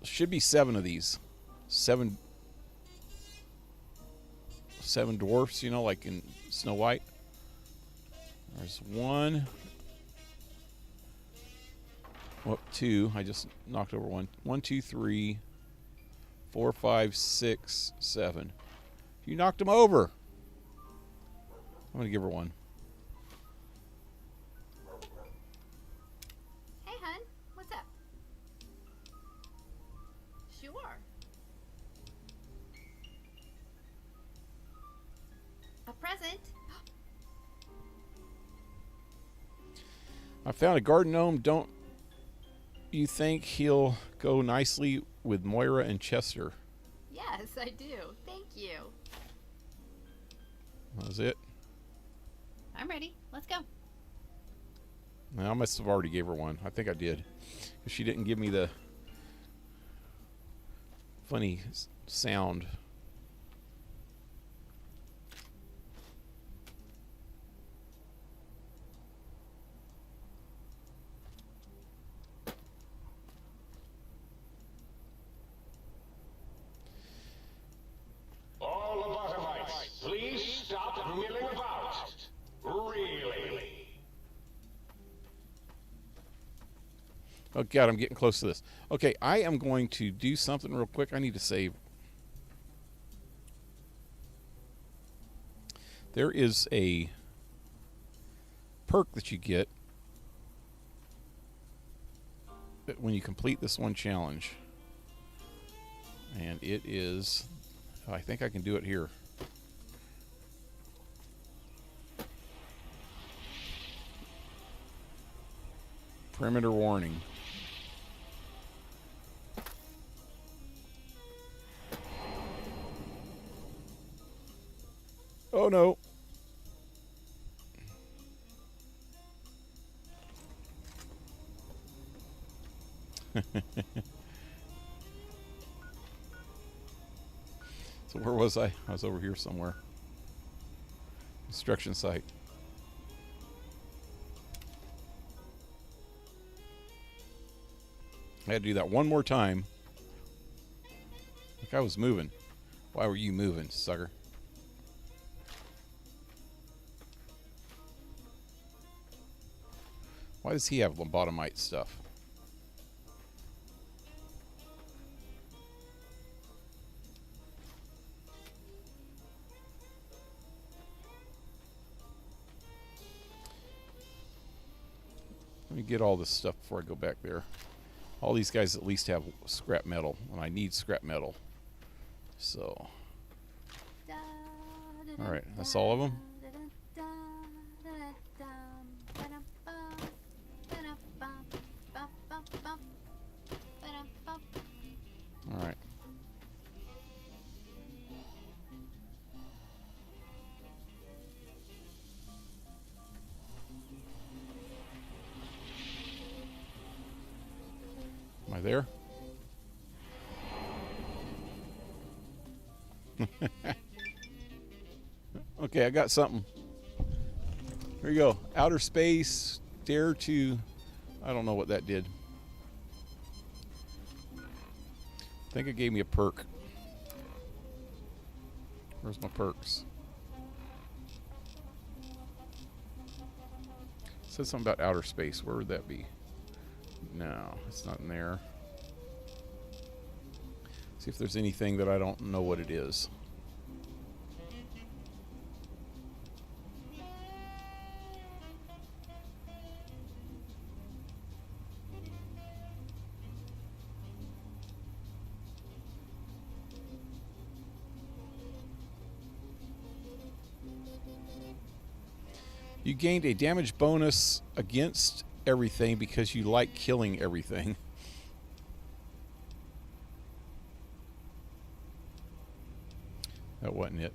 should be 7 of these. 7 dwarfs, you know, like in Snow White. There's 1. Well, 2. I just knocked over 1. 1, 2, 3, 4, 5, 6, 7. You knocked them over. I'm gonna give her 1. Hey, hun. What's up? Sure. A present? I found a garden gnome. Don't you think he'll go nicely with Moira and Chester? Yes, I do. Thank you. That was it. I'm ready. Let's go. I must have already gave her 1. I think I did. Because she didn't give me the funny sound. All lobotomites, please stop milling about. Really. Oh God, I'm getting close to this. Okay, I am going to do something real quick. I need to save. There is a perk that you get when you complete this one challenge. And it is, I think I can do it here. Perimeter warning. Oh no. So where was I? I was over here somewhere. Construction site. I had to do that one more time. Like I was moving. Why were you moving, sucker? Why does he have lobotomite stuff? Let me get all this stuff before I go back there. All these guys at least have scrap metal, and I need scrap metal. So, all right, that's all of them. All right. Am I there? Okay, I got something. Here you go. Outer space, dare to... I don't know what that did. I think it gave me a perk. Where's my perks? It said something about outer space. Where would that be? No, it's not in there. See if there's anything that I don't know what it is. You gained a damage bonus against everything because you like killing everything. That wasn't it.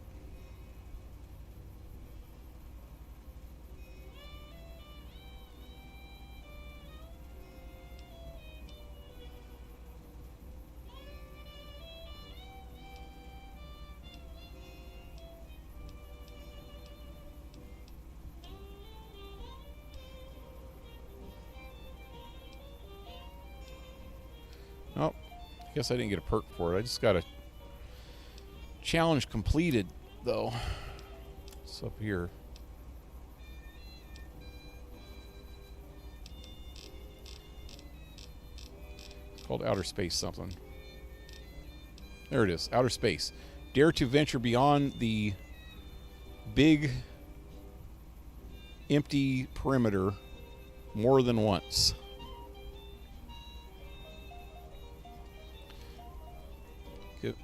Guess I didn't get a perk for it. I just got a challenge completed, though. It's up here. It's called Outer Space something. There it is, Outer Space. Dare to venture beyond the big, empty perimeter more than once.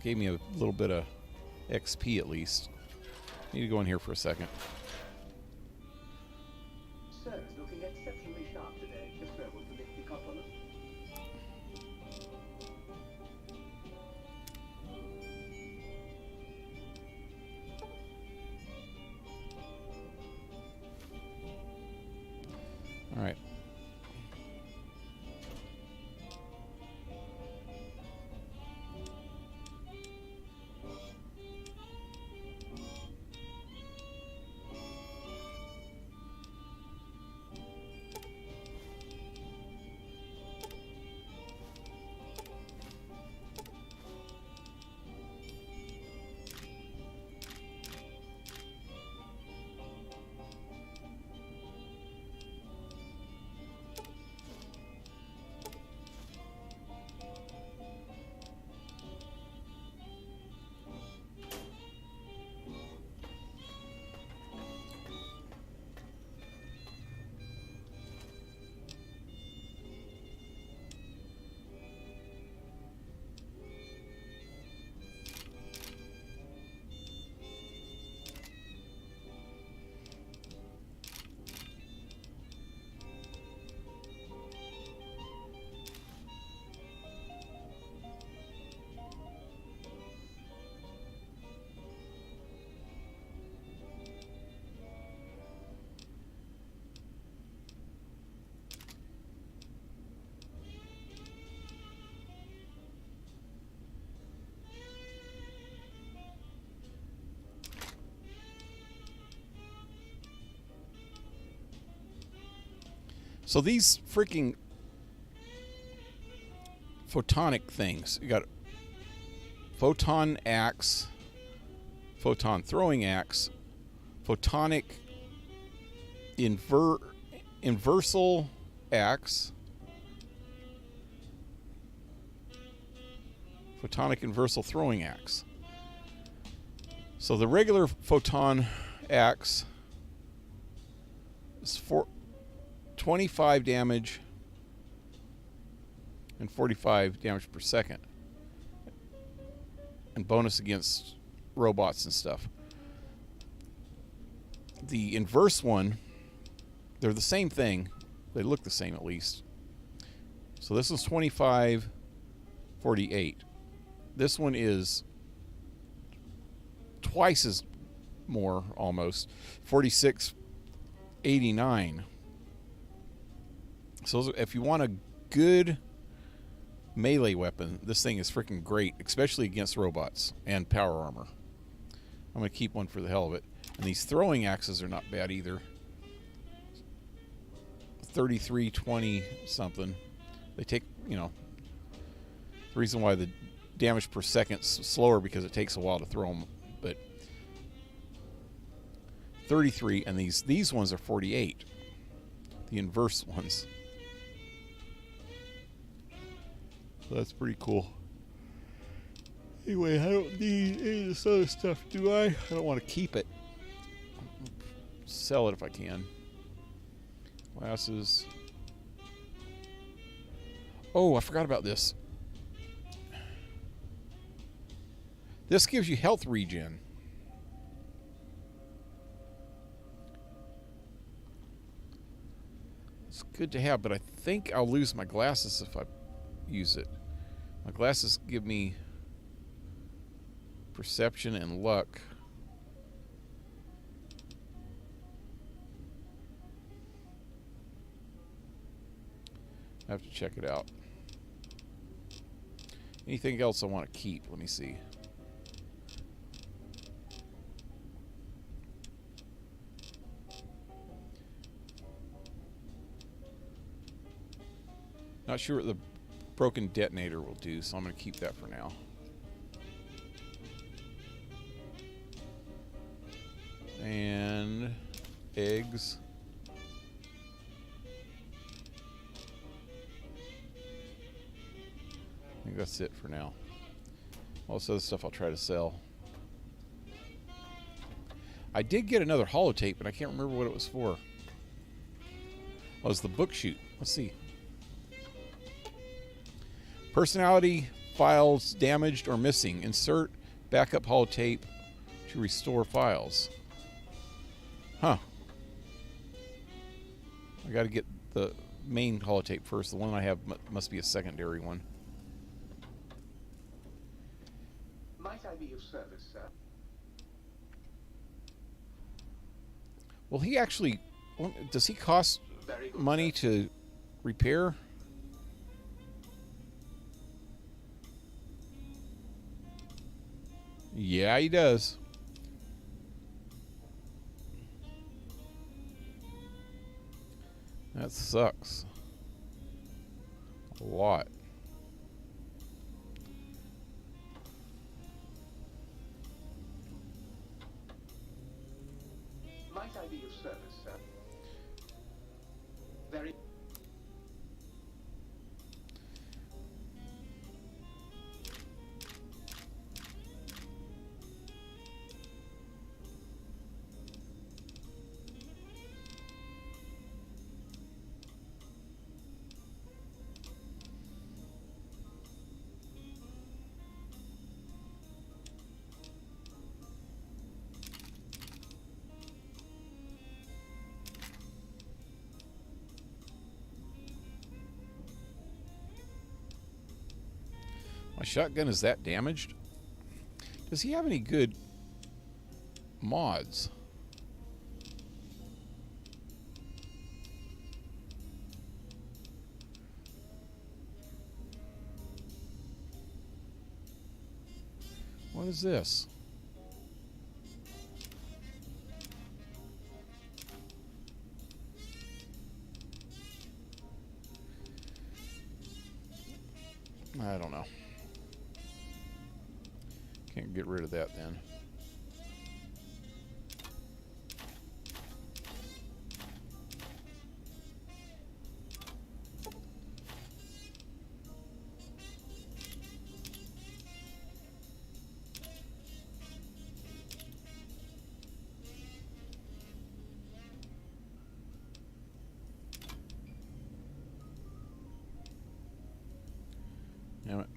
Gave me a little bit of XP at least. Need to go in here for a second. Sir is looking exceptionally sharp today. If there will permit the compliment. All right. So these freaking photonic things, you got photon axe, photon throwing axe, photonic inversal axe, photonic inversal throwing axe. So the regular photon axe is 25 damage and 45 damage per second, and bonus against robots and stuff. The inverse one, they're the same thing. They look the same at least. So this is 25, 48. This one is twice as more, almost 46, 89. So if you want a good melee weapon, this thing is freaking great, especially against robots and power armor. I'm going to keep one for the hell of it. And these throwing axes are not bad either. 33, 20 something. They take, you know, the reason why the damage per second's slower because it takes a while to throw them, but 33, and these ones are 48. The inverse ones. So that's pretty cool. Anyway, I don't need any of this other stuff, do I? I don't want to keep it. Sell it if I can. Glasses. Oh, I forgot about this. This gives you health regen. It's good to have, but I think I'll lose my glasses if I use it. My glasses give me perception and luck. I have to check it out. Anything else I want to keep? Let me see. Not sure what the broken detonator will do, so I'm going to keep that for now. And eggs. I think that's it for now. All this other stuff I'll try to sell. I did get another holotape, but I can't remember what it was for. Oh, it was the book shoot. Let's see. Personality files damaged or missing. Insert backup holotape to restore files. Huh. I got to get the main holotape first. The one I have must be a secondary one. Might I be of service, sir? Well, he actually... Does he cost Very good, money sir. to repair? Yeah, he does. That sucks. A lot. Might I be of service, sir? Very... My shotgun is that damaged? Does he have any good mods? What is this? I don't know. Can't get rid of that then. Damn it.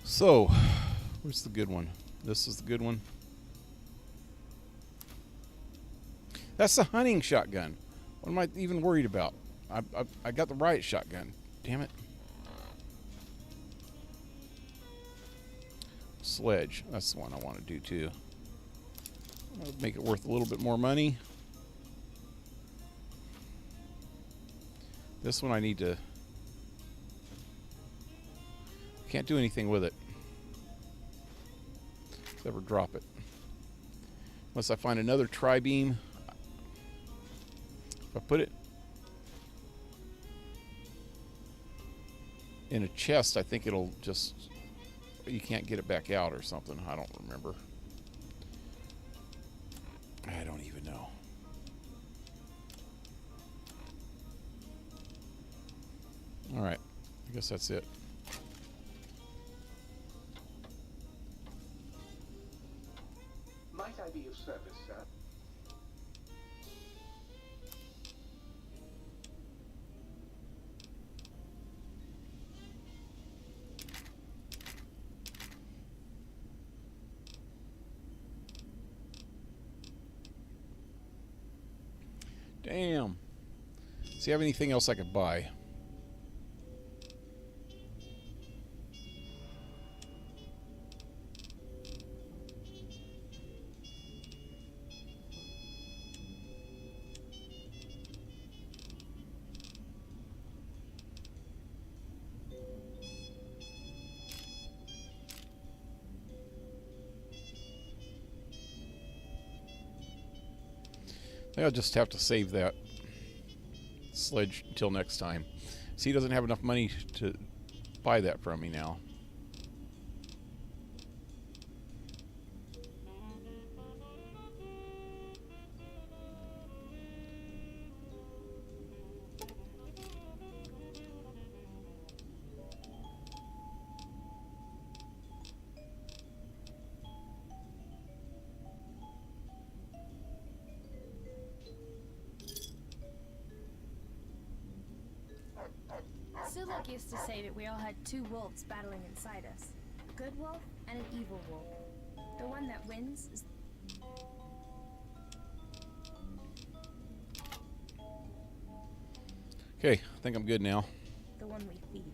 So, where's the good one? This is the good one. That's the hunting shotgun. What am I even worried about? I got the riot shotgun. Damn it. Sledge. That's the one I want to do too. I'll make it worth a little bit more money. This one I need to... Can't do anything with it. Never drop it. Unless I find another tri-beam. If I put it in a chest, I think it'll just... You can't get it back out or something. I don't remember. I don't even know. Alright. I guess that's it. Might I be of service, sir? Damn. See, have anything else I could buy? I'll just have to save that sledge until next time. See, he doesn't have enough money to buy that from me now. Sulak used to say that we all had two wolves battling inside us. A good wolf and an evil wolf. The one that wins is... Okay, I think I'm good now. the one we feed.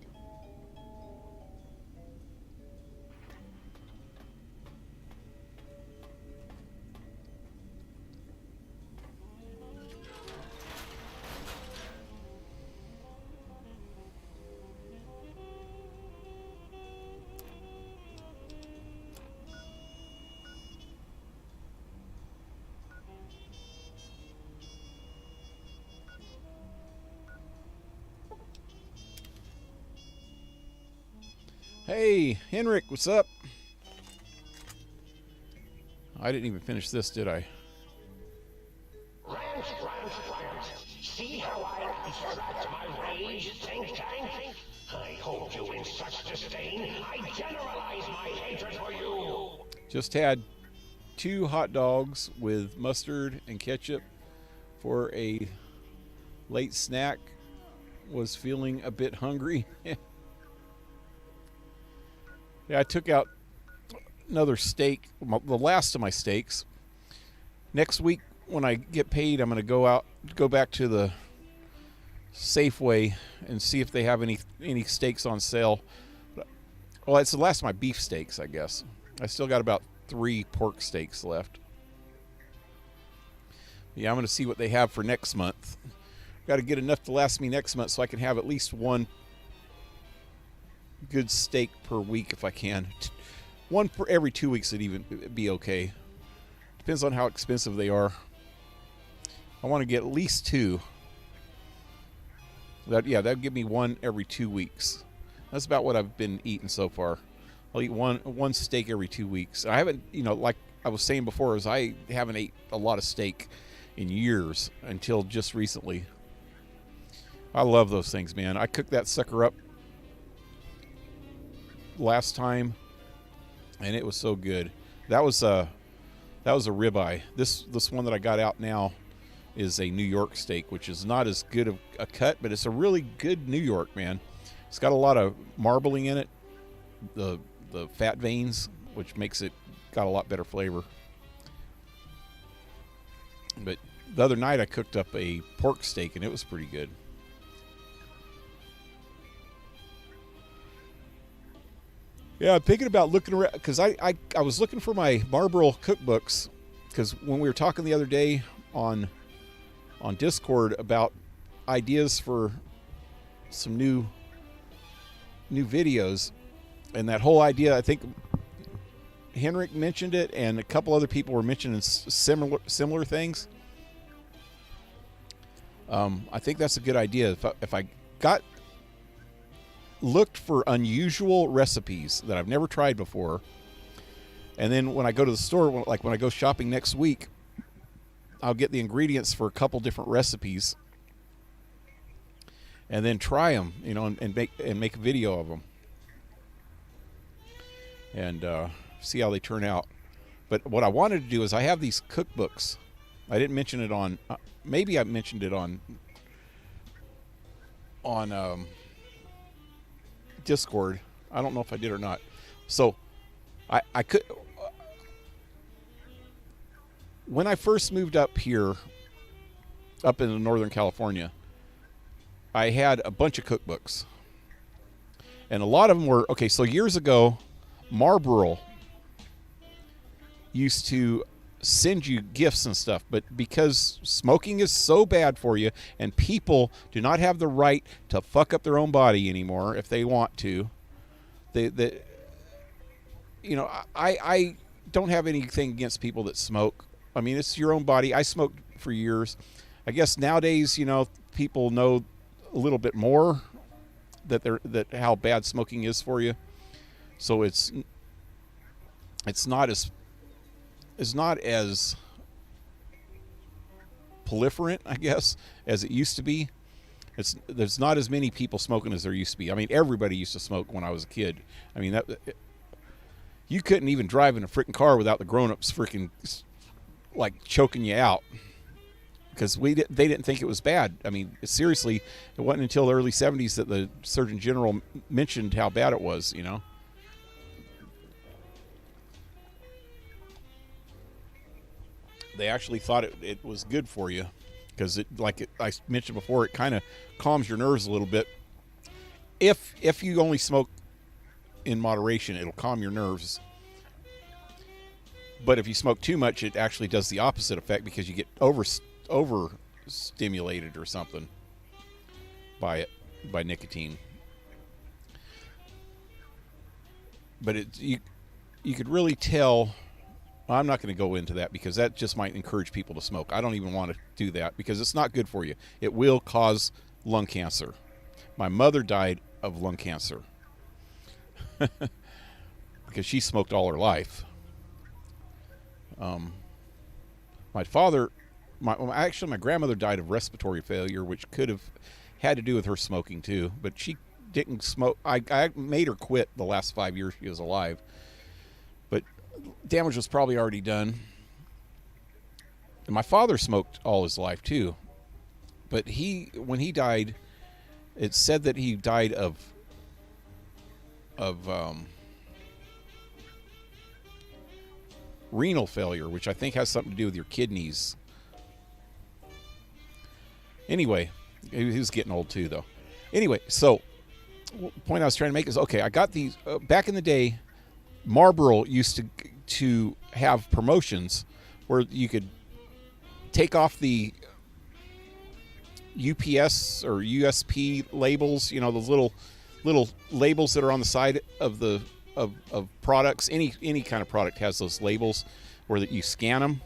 Hey, Henrik, what's up? I didn't even finish this, did I? Rant, rant, rant. See how I abstract my rage, think tank? I hold you in such disdain, I generalize my hatred for you. Just had 2 hot dogs with mustard and ketchup for a late snack. Was feeling a bit hungry. Yeah, I took out another steak, the last of my steaks. Next week, when I get paid, I'm going to go back to the Safeway and see if they have any steaks on sale. Well, it's the last of my beef steaks, I guess. I still got about 3 pork steaks left. Yeah, I'm going to see what they have for next month. Got to get enough to last me next month so I can have at least 1 good steak per week if I can. 1 per every 2 weeks would even be okay. Depends on how expensive they are. I want to get at least 2. That'd give me 1 every 2 weeks. That's about what I've been eating so far. I'll eat one steak every 2 weeks. I haven't, like I was saying before, I haven't ate a lot of steak in years until just recently. I love those things, man. I cooked that sucker up last time, and it was so good. That was a ribeye. This one that I got out now is a New York steak, which is not as good of a cut, but it's a really good New York, man. It's got a lot of marbling in it, the fat veins, which makes it got a lot better flavor. But the other night I cooked up a pork steak, and it was pretty good. Yeah, I'm thinking about looking around, because I was looking for my Marlboro cookbooks, because when we were talking the other day on Discord about ideas for some new videos, and that whole idea, I think Henrik mentioned it, and a couple other people were mentioning similar things. I think that's a good idea. If I looked for unusual recipes that I've never tried before, and then when I go to the store, like when I go shopping next week, I'll get the ingredients for a couple different recipes, and then try them, you know, and make a video of them, and see how they turn out. But what I wanted to do is I have these cookbooks. I didn't mention it on. Maybe I mentioned it on Discord. I don't know if I did or not. So I could. When I first moved up here, up in Northern California, I had a bunch of cookbooks. And a lot of them were, okay, so years ago, Marlboro used to send you gifts and stuff, but because smoking is so bad for you and people do not have the right to fuck up their own body anymore if they want to, you know, I don't have anything against people that smoke. I mean, it's your own body. I smoked for years. I guess nowadays, you know, people know a little bit more that how bad smoking is for you. So it's not as proliferant, I guess, as it used to be. There's not as many people smoking as there used to be. I mean, everybody used to smoke when I was a kid. I mean, you couldn't even drive in a freaking car without the grown-ups freaking like choking you out, because they didn't think it was bad. I mean, seriously, it wasn't until the early 70s that the Surgeon General mentioned how bad it was, you know. They actually thought it was good for you, because I mentioned before, it kind of calms your nerves a little bit. If you only smoke in moderation, it'll calm your nerves. But if you smoke too much, it actually does the opposite effect, because you get overstimulated or something by nicotine. But you could really tell. I'm not going to go into that, because that just might encourage people to smoke. I don't even want to do that, because it's not good for you. It will cause lung cancer. My mother died of lung cancer because she smoked all her life. My grandmother died of respiratory failure, which could have had to do with her smoking too, but she didn't smoke. I made her quit the last 5 years she was alive, but damage was probably already done. And my father smoked all his life too, but when he died, it said that he died of renal failure, which I think has something to do with your kidneys. Anyway, he was getting old too, though. Anyway, so the point I was trying to make is, okay, I got these back in the day. Marlboro used to have promotions where you could take off the UPS or USP labels, you know, those little labels that are on the side of the of products. Any kind of product has those labels where that you scan them,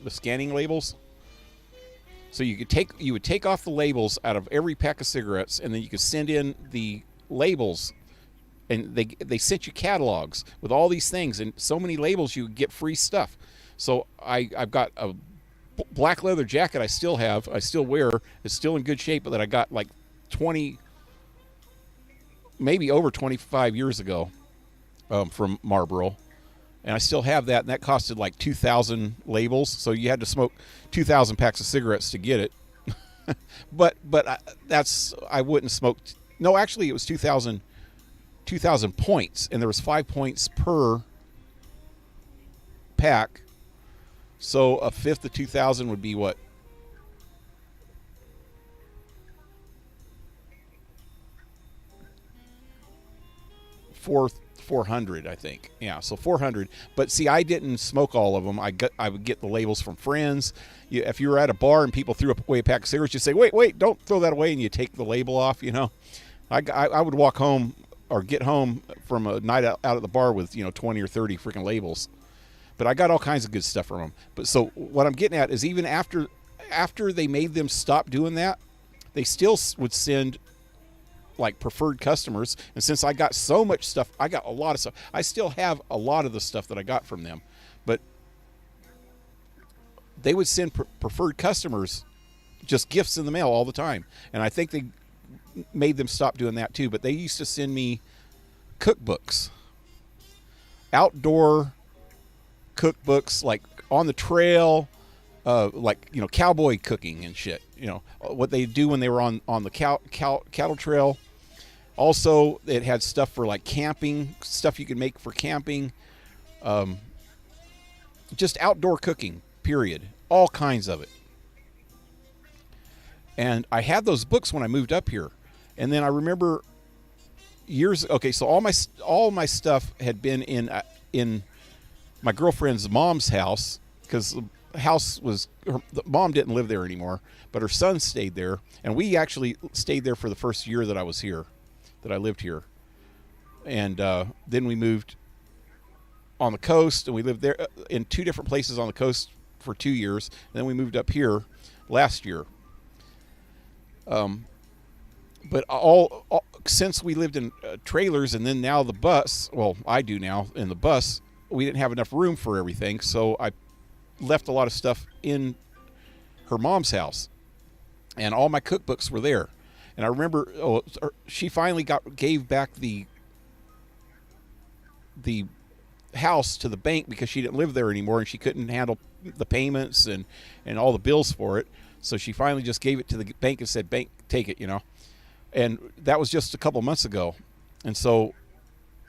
the scanning labels. So you would take off the labels out of every pack of cigarettes, and then you could send in the labels, and they sent you catalogs with all these things, and so many labels you would get free stuff. So I've got a black leather jacket I still wear. It's still in good shape, but that I got like 20, maybe over 25 years ago from Marlboro. And I still have that, and that costed like 2,000 labels, so you had to smoke 2,000 packs of cigarettes to get it. but I wouldn't smoke. No, actually, it was 2,000 points, and there was 5 points per pack. So a fifth of 2,000 would be what? 400, I think. Yeah, so 400. But see, I didn't smoke all of them. I would get the labels from friends. If you were at a bar and people threw away a pack of cigarettes, you say, wait, don't throw that away, and you take the label off, you know. I would walk home or get home from a night out at the bar with 20 or 30 freaking labels. But I got all kinds of good stuff from them. But so what I'm getting at is even after they made them stop doing that, they still would send like preferred customers. And since I got so much stuff, I got a lot of stuff. I still have a lot of the stuff that I got from them, but they would send preferred customers just gifts in the mail all the time. And I think they made them stop doing that too. But they used to send me cookbooks, outdoor cookbooks, like on the trail, like cowboy cooking and shit. What they do when they were on the cattle trail. Also, it had stuff for like camping, stuff you could make for camping, just outdoor cooking. Period. All kinds of it. And I had those books when I moved up here, and then I remember years. Okay, so all my stuff had been in my girlfriend's mom's house, because the house was the mom didn't live there anymore, but her son stayed there, and we actually stayed there for the first year that I was here, that I lived here, and then we moved on the coast, and we lived there in 2 different places on the coast for 2 years, and then we moved up here last year. But all since we lived in trailers, and then now the bus, well, I do now in the bus, we didn't have enough room for everything, so I left a lot of stuff in her mom's house, and all my cookbooks were there. And I remember she finally gave back the house to the bank because she didn't live there anymore, and she couldn't handle the payments and all the bills for it. So she finally just gave it to the bank and said, "Bank, take it," And that was just a couple months ago. And so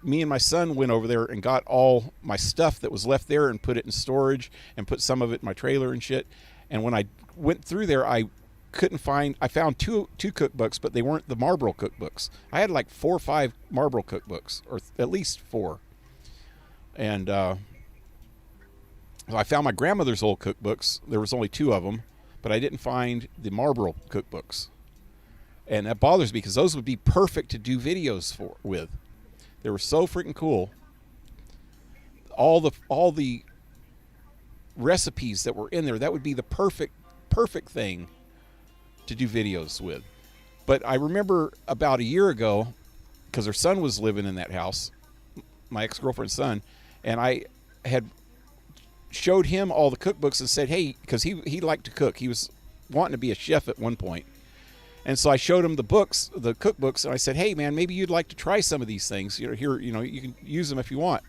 me and my son went over there and got all my stuff that was left there and put it in storage, and put some of it in my trailer and shit. And when I went through there, I found two cookbooks, but they weren't the Marlboro cookbooks. I had like 4 or 5 Marlboro cookbooks, or at least 4. And I found my grandmother's old cookbooks. There was only 2 of them, but I didn't find the Marlboro cookbooks. And that bothers me, because those would be perfect to do videos with. They were so freaking cool. All the recipes that were in there, that would be the perfect thing to do videos with. But I remember about a year ago, because her son was living in that house, my ex-girlfriend's son, and I had showed him all the cookbooks and said, hey, because he liked to cook. He was wanting to be a chef at one point. And so I showed him the cookbooks, and I said, hey, man, maybe you'd like to try some of these things. Here, you can use them if you want.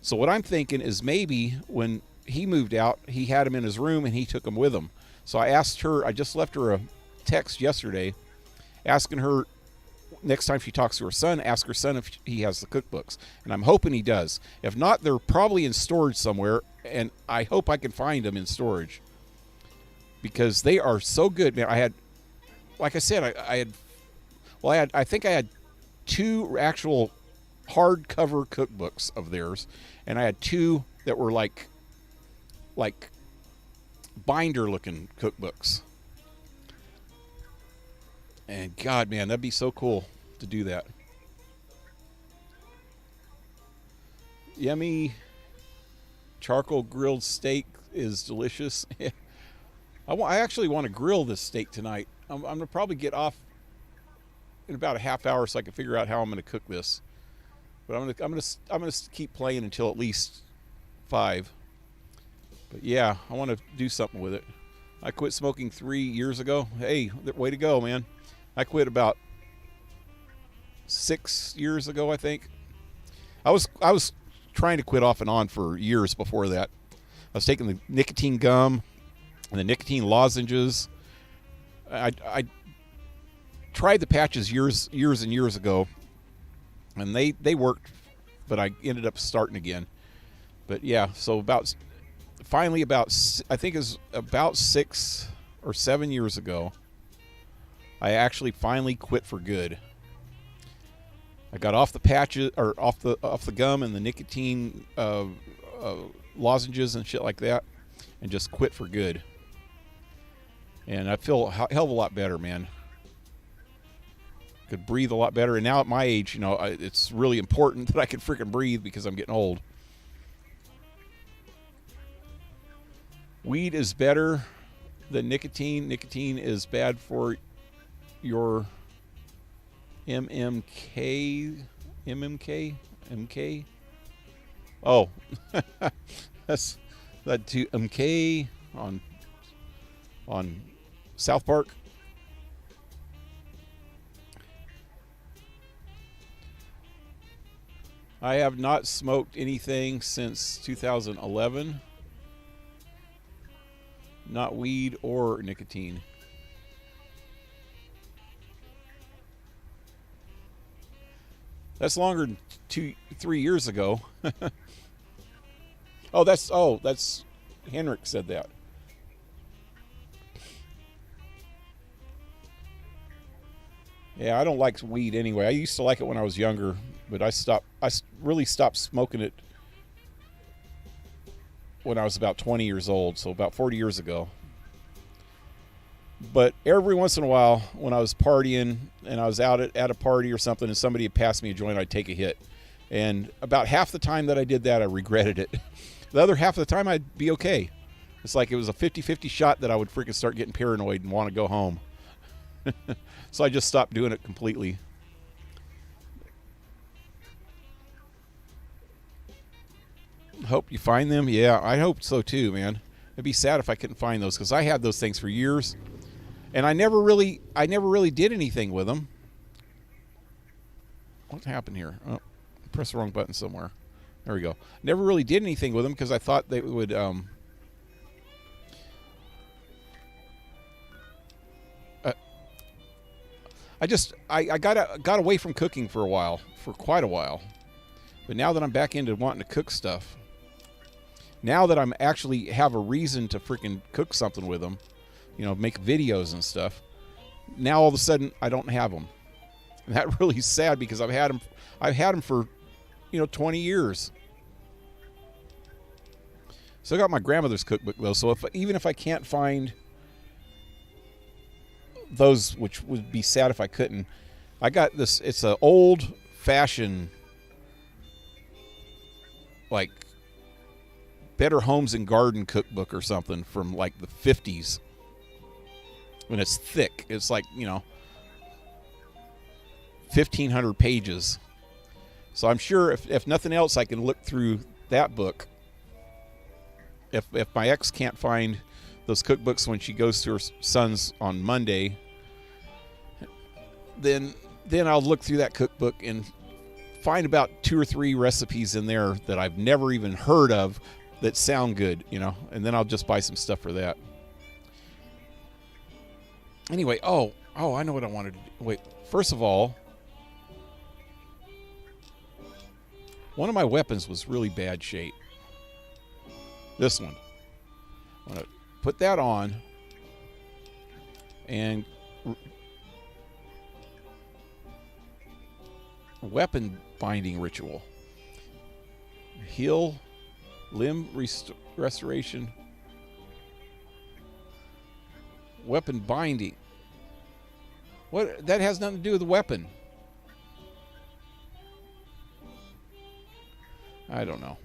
So what I'm thinking is maybe when he moved out, he had them in his room and he took them with him. So I just left her a text yesterday asking her, next time she talks to her son, ask her son if he has the cookbooks. And I'm hoping he does. If not, they're probably in storage somewhere, and I hope I can find them in storage, because they are so good, man. I had, like I said, I think I had 2 actual hardcover cookbooks of theirs, and I had 2 that were like binder looking cookbooks. And God, man, that'd be so cool to do that. Yummy charcoal grilled steak is delicious. I actually want to grill this steak tonight. I'm going to probably get off in about a half hour so I can figure out how I'm going to cook this. But I'm going to keep playing until at least 5. But yeah, I want to do something with it. I quit smoking 3 years ago. Hey, way to go, man. I quit about 6 years ago, I think. I was trying to quit off and on for years before that. I was taking the nicotine gum and the nicotine lozenges. I tried the patches years and years ago, and they worked, but I ended up starting again. But yeah, so finally I think it was about 6 or 7 years ago, I actually finally quit for good. I got off the patches, or off the gum and the nicotine lozenges and shit like that, and just quit for good. And I feel a hell of a lot better, man. could breathe a lot better. And now at my age, you know, it's really important that I can freaking breathe because I'm getting old. Weed is better than nicotine. Nicotine is bad for your MK. Oh, that's that to MK on South Park. I have not smoked anything since 2011. Not weed or nicotine. That's longer than 3 years ago. that's Henrik said that. Yeah, I don't like weed anyway. I used to like it when I was younger, but I really stopped smoking it when I was about 20 years old, so about 40 years ago. But every once in a while, when I was partying and I was out at a party or something and somebody had passed me a joint, I'd take a hit. And about half the time that I did that, I regretted it. The other half of the time, I'd be okay. It's like it was a 50-50 shot that I would freaking start getting paranoid and want to go home. So I just stopped doing it completely. Hope you find them. Yeah, I hope so too, man. It'd be sad if I couldn't find those because I had those things for years, and I never really did anything with them. What happened here? Oh, I pressed the wrong button somewhere. There we go. Never really did anything with them because I thought they would. I got away from cooking for quite a while, but now that I'm back into wanting to cook stuff, now that I'm actually have a reason to freaking cook something with them, you know, make videos and stuff, now all of a sudden I don't have them, and that really is sad because I've had them for, 20 years. So I got my grandmother's cookbook though, so even if I can't find those, which would be sad if I couldn't, I got this. It's an old-fashioned, like, Better Homes and Garden cookbook or something from like the 50s. When it's thick, it's like 1,500 pages. So I'm sure if nothing else, I can look through that book. If my ex can't find those cookbooks when she goes to her son's on Monday, then I'll look through that cookbook and find about 2 or 3 recipes in there that I've never even heard of that sound good, and then I'll just buy some stuff for that. Anyway, I know what I wanted to do. Wait, first of all, one of my weapons was really bad shape. This one. I'm going to put that on and weapon binding ritual. Heal, limb restoration, weapon binding. What? That has nothing to do with the weapon. I don't know.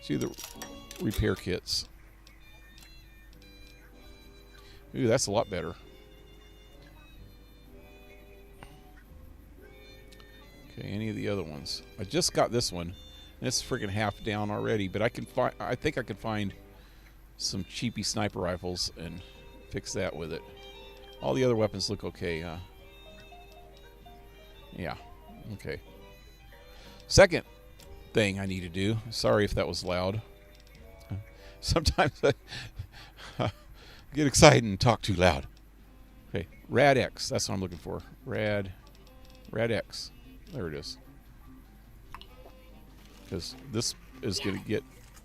See the repair kits. Ooh, that's a lot better. Okay, any of the other ones? I just got this one, and it's freaking half down already. But I think I could find some cheapy sniper rifles and fix that with it. All the other weapons look okay, huh? Yeah. Okay. Second thing I need to do. Sorry if that was loud. Sometimes I get excited and talk too loud. Okay, Rad X. That's what I'm looking for. Rad X. There it is. Because this is going to get...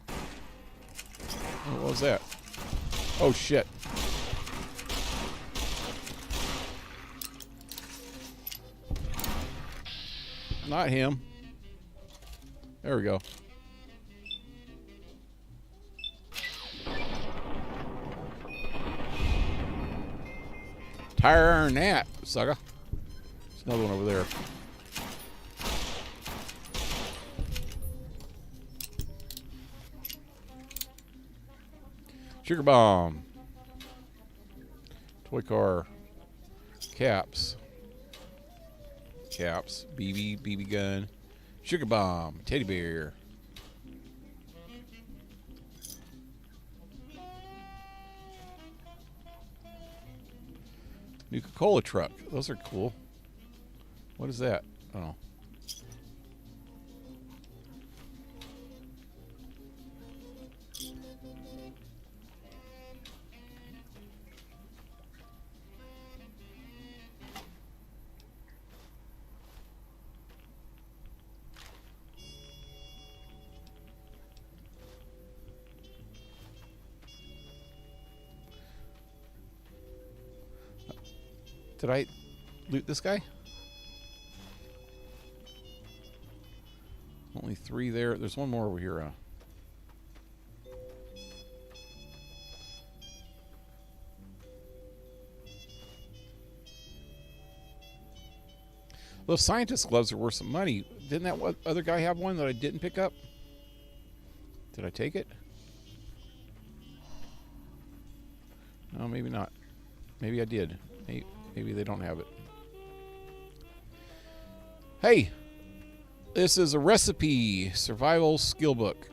Oh, what was that? Oh, shit. Not him. There we go. Turn that, sucker. There's another one over there. Sugar bomb. Toy car. Caps. Caps. BB gun. Sugar bomb. Teddy bear. Nuka-Cola truck. Those are cool. What is that? Oh. Did I loot this guy? Only 3 there. There's one more over here. Those scientist gloves are worth some money. Didn't that other guy have one that I didn't pick up? Did I take it? No, maybe not. Maybe I did. Maybe they don't have it. Hey, this is a recipe survival skill book.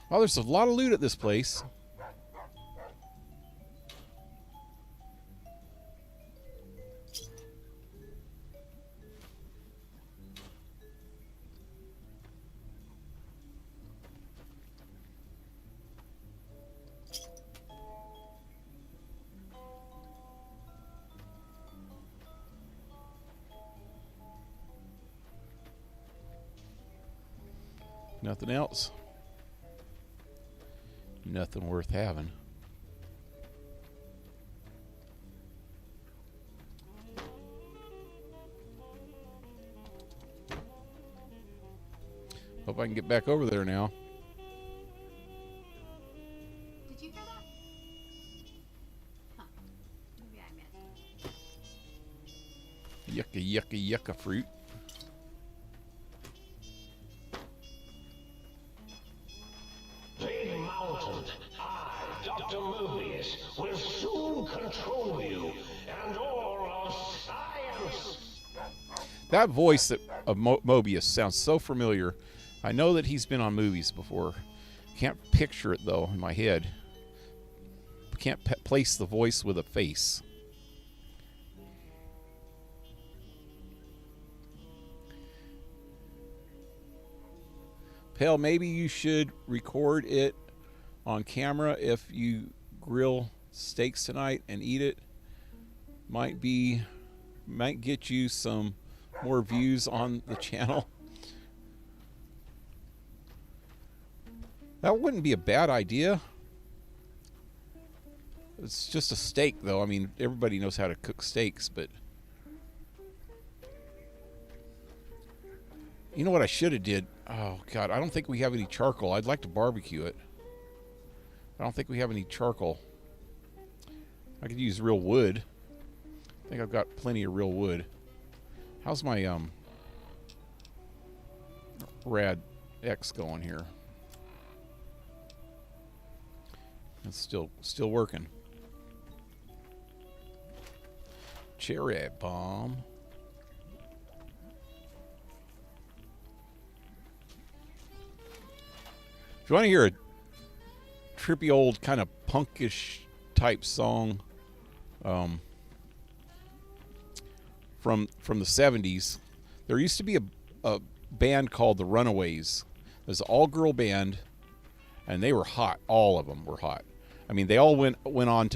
Well, there's a lot of loot at this place. Nothing else. Nothing worth having. Hope I can get back over there now. Did you hear that? Huh. Maybe I missed. Yucca fruit. Big Mountain, I, Dr. Mobius, will soon control you and all of science. That voice of Mobius sounds so familiar. I know that he's been on movies before. Can't picture it, though, in my head. Can't place the voice with a face. Pale, maybe you should record it on camera if you grill steaks tonight and eat it. Might get you some more views on the channel. That wouldn't be a bad idea. It's just a steak, though. I mean, everybody knows how to cook steaks, but you know what I should have did? Oh, God, I don't think we have any charcoal. I'd like to barbecue it. I don't think we have any charcoal. I could use real wood. I think I've got plenty of real wood. How's my Rad X going here? It's still working. Cherry bomb. If you want to hear a trippy old kind of punkish type song from the 70s, there used to be a band called the Runaways. It was an all-girl band, and they were hot. All of them were hot. I mean, they all went on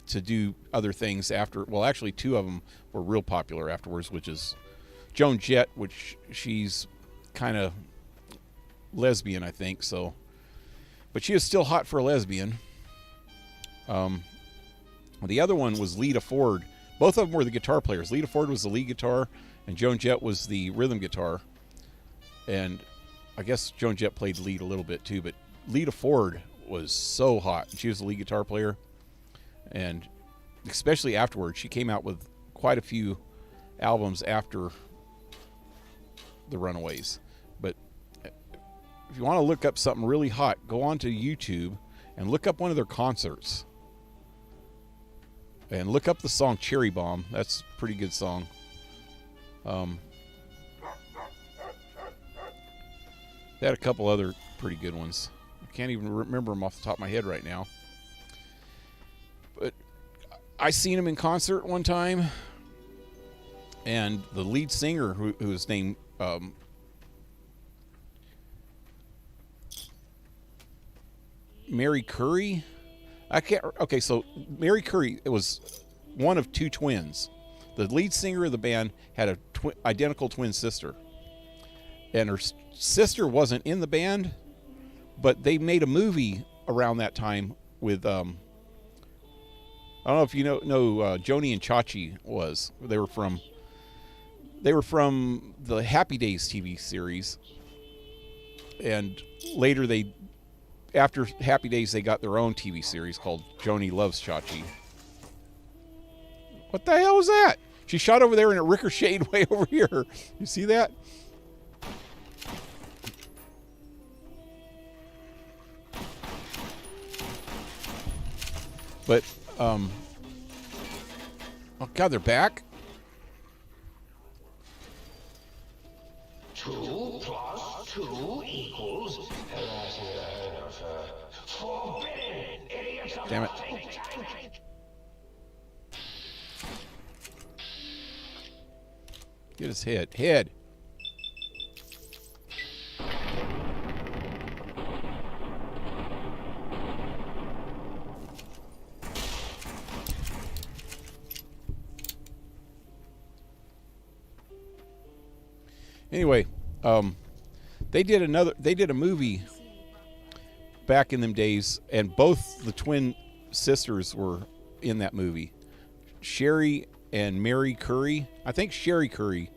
to do other things after. Well, actually, 2 of them were real popular afterwards, which is Joan Jett, which she's kind of lesbian, I think, so, but she is still hot for a lesbian. The other one was Lita Ford. Both of them were the guitar players. Lita Ford was the lead guitar, and Joan Jett was the rhythm guitar. And I guess Joan Jett played lead a little bit too, but Lita Ford was so hot. She was the lead guitar player, and especially afterwards. She came out with quite a few albums after the Runaways. But if you want to look up something really hot, go onto YouTube and look up one of their concerts. And look up the song Cherry Bomb. That's a pretty good song. They had a couple other pretty good ones. I can't even remember them off the top of my head right now. But I seen him in concert one time. And the lead singer, who was named Mary Curry. Okay, so Mary Curry, it was one of two twins. The lead singer of the band had a identical twin sister. And her sister wasn't in the band, but they made a movie around that time with, I don't know if you know Joni and Chachi was. They were from the Happy Days TV series. And later after Happy Days, they got their own TV series called Joni Loves Chachi. What the hell was that? She shot over there and it ricocheted way over here. You see that? But, oh God, they're back? 2 plus 2 equals... forbidden, idiots of Damn it. think tank. Get his head. Anyway, they did a movie back in them days, and both the twin sisters were in that movie. Sherry and Mary Curry. I think Cherry Curry.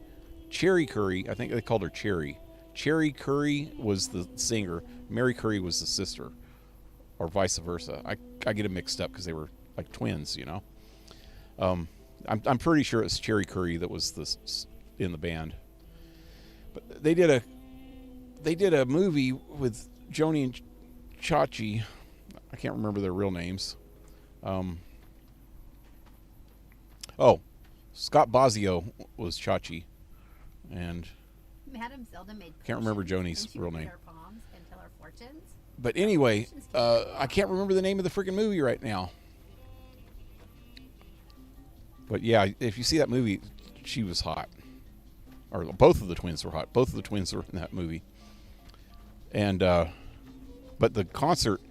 I think they called her Cherry. Cherry Curry was the singer. Mary Curry was the sister, or vice versa. I get them mixed up because they were like twins, you know. I'm pretty sure it's Cherry Curry that was in the band. But they did a movie with Joni and Chachi. I can't remember their real names. Scott Bosio was Chachi, and Madame Zelda made can't remember potions, Joni's and she real would read name. our palms and tell our fortunes. But anyway, I can't remember the name of the freaking movie right now. But yeah, if you see that movie, she was hot. Or both of the twins were hot. Both of the twins were in that movie. And but the concert,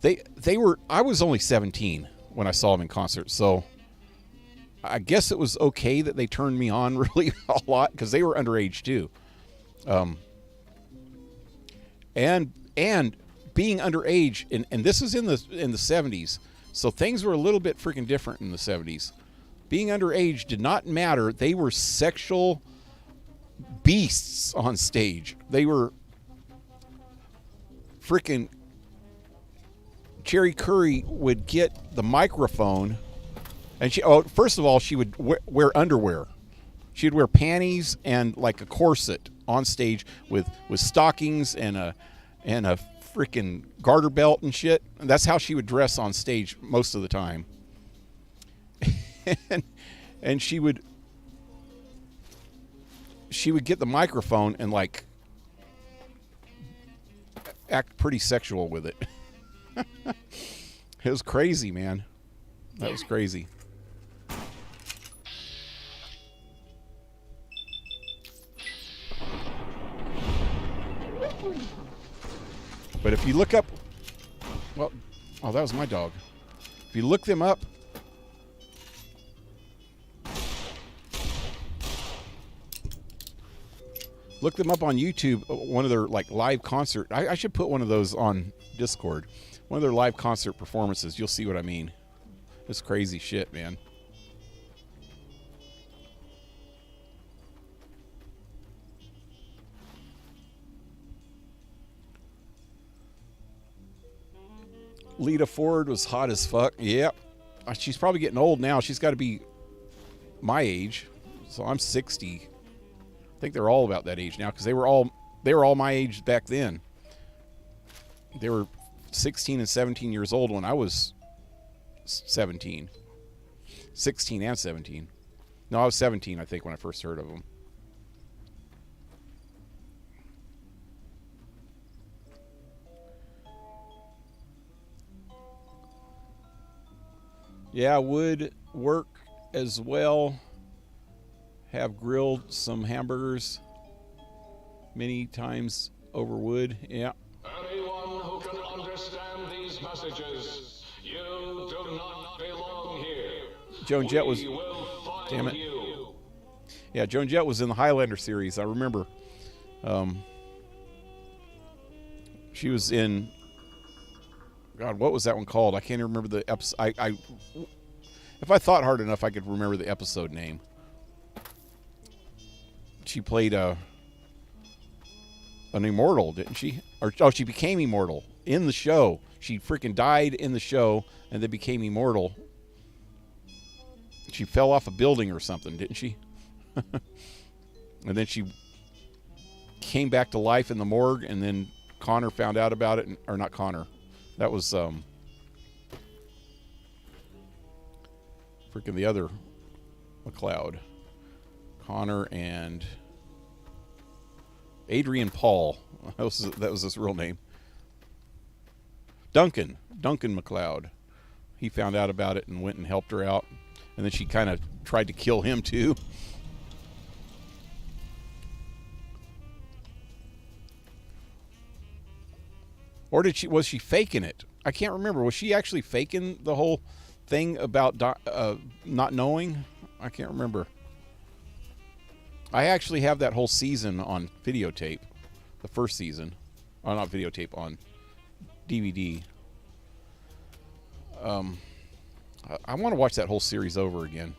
they were. I was only 17 when I saw them in concert, so I guess it was okay that they turned me on really a lot because they were underage too. And being underage, and this is in the 70s, so things were a little bit freaking different in the 70s. Being underage did not matter. They were sexual beasts on stage. They were freaking... Cherry Curry would get the microphone, and first of all, she would wear underwear. She'd wear panties and like a corset on stage with stockings and a freaking garter belt and shit. And that's how she would dress on stage most of the time. and she would get the microphone and like act pretty sexual with it. It was crazy, man. That was crazy. But if you look up, well, oh, that was my dog. If you look them up, on YouTube, one of their like live concert. I should put one of those on Discord. One of their live concert performances. You'll see what I mean. It's crazy shit, man. Lita Ford was hot as fuck. Yep. she's probably getting old now. She's got to be my age. So I'm 60. I think they're all about that age now because they were all my age back then. They were 16 and 17 years old when I was 17. 16 and 17. No, I was 17, I think, when I first heard of them. Yeah, would work as well. Have grilled some hamburgers many times over wood. Yeah. Anyone who can understand these messages, you do not belong here. Joan Jett was... We will find Damn it. you. Yeah, Joan Jett was in the Highlander series. I remember. She was in... God, what was that one called? I can't even remember the episode. If I thought hard enough, I could remember the episode name. She played an immortal, didn't she? She became immortal in the show. She freaking died in the show and then became immortal. She fell off a building or something, didn't she? And then she came back to life in the morgue, and then Connor found out about it, or not Connor. That was freaking the other McLeod. Connor and Adrian Paul. That was his real name. Duncan McLeod. He found out about it and went and helped her out. And then she kind of tried to kill him too. Or was she faking it? I can't remember. Was she actually faking the whole thing about not knowing? I can't remember. I actually have that whole season on videotape. The first season. Oh, not videotape, on DVD. I want to watch that whole series over again.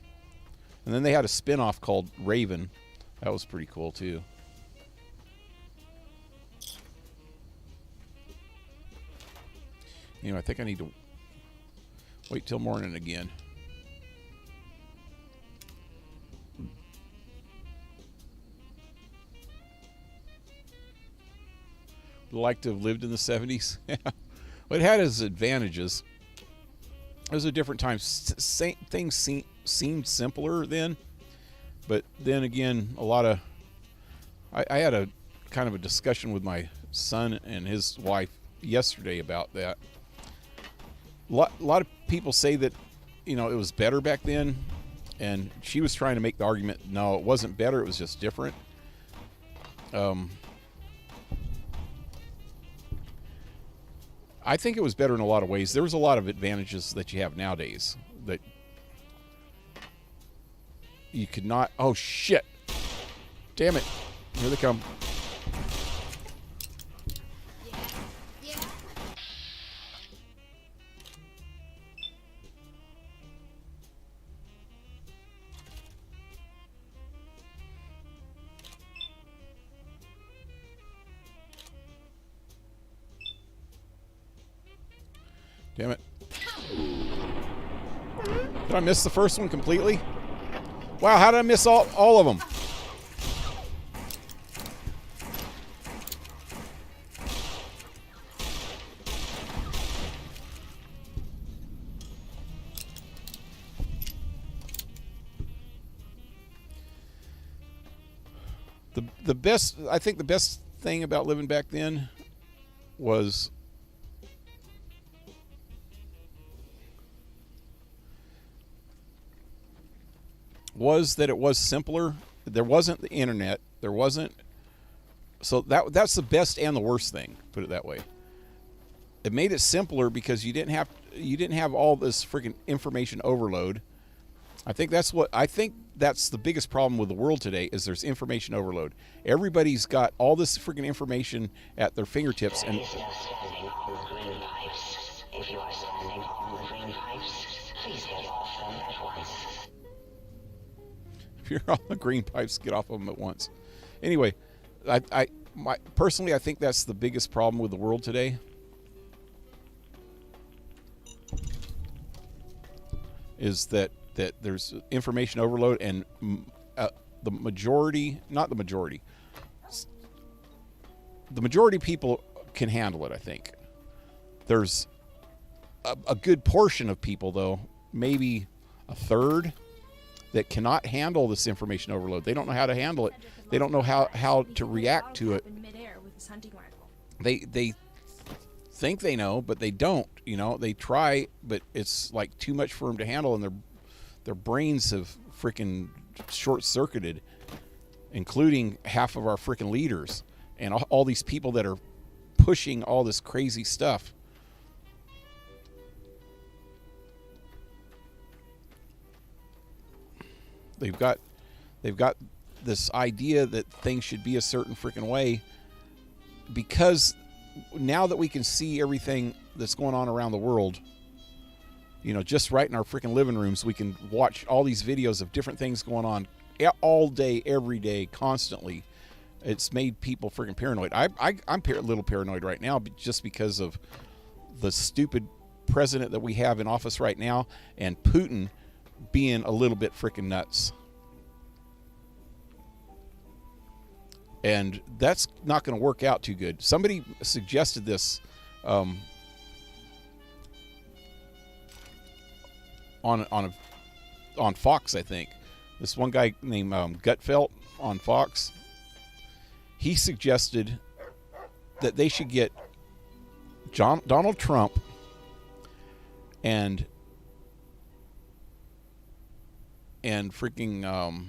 And then they had a spin-off called Raven. That was pretty cool too. Anyway, I think I need to wait till morning again. Like to have lived in the 70s. But it had its advantages. It was a different time. Things seemed simpler then. But then again, I had a kind of a discussion with my son and his wife yesterday about that. A lot of people say that, it was better back then. And she was trying to make the argument, no, it wasn't better, it was just different. I think it was better in a lot of ways. There was a lot of advantages that you have nowadays that you could not. Oh, shit. Damn it. Here they come. Yeah. Damn it. Did I miss the first one completely? Wow, how did I miss all of them? I think the best thing about living back then was that it was simpler. There wasn't the internet. There wasn't. So that's the best and the worst thing. Put it that way. It made it simpler because you didn't have all this freaking information overload. I think that's the biggest problem with the world today is there's information overload. Everybody's got all this freaking information at their fingertips. There is no standing on the green pipes. If you are standing on the green pipes, please get off them at once. If you're on the green pipes, get off of them at once. Anyway, personally, I think that's the biggest problem with the world today. is that there's information overload, and the majority, not the majority, the majority of people can handle it, I think. There's a good portion of people, though, maybe a third, that cannot handle this information overload. They don't know how to handle it. They don't know how to react to it. They think they know, but they don't. You know, they try, but it's like too much for them to handle, and their brains have freaking short-circuited, including half of our freaking leaders and all these people that are pushing all this crazy stuff. They've got this idea that things should be a certain freaking way, because now that we can see everything that's going on around the world, you know, just right in our freaking living rooms, we can watch all these videos of different things going on all day, every day, constantly. It's made people freaking paranoid. I'm a little paranoid right now, just because of the stupid president that we have in office right now, and Putin being a little bit freaking nuts. And that's not going to work out too good. Somebody suggested this on Fox, I think. This one guy named Gutfeld on Fox. He suggested that they should get Donald Trump and freaking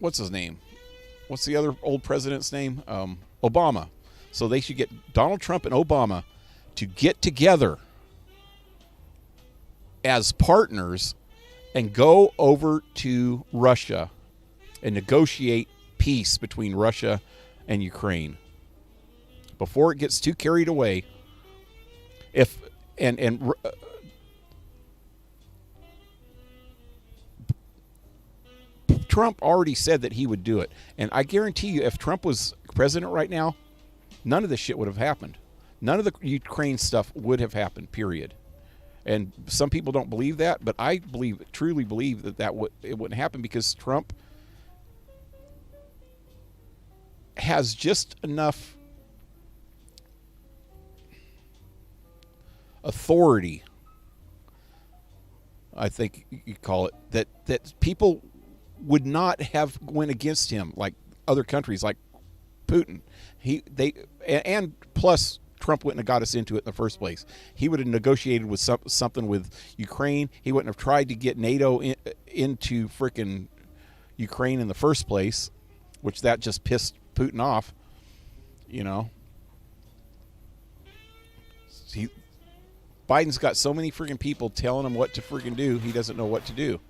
what's his name? What's the other old president's name? Obama. So they should get Donald Trump and Obama to get together as partners and go over to Russia and negotiate peace between Russia and Ukraine before it gets too carried away. Trump already said that he would do it, and I guarantee you, if Trump was president right now, none of this shit would have happened. None of the Ukraine stuff would have happened, period. And some people don't believe that, but I truly believe that it wouldn't happen, because Trump has just enough authority, I think you call it, that people would not have went against him like other countries, like Putin. And plus, Trump wouldn't have got us into it in the first place. He would have negotiated with something with Ukraine. He wouldn't have tried to get NATO into frickin' Ukraine in the first place, which that just pissed Putin off, you know. Biden's got so many freaking people telling him what to freaking do, he doesn't know what to do.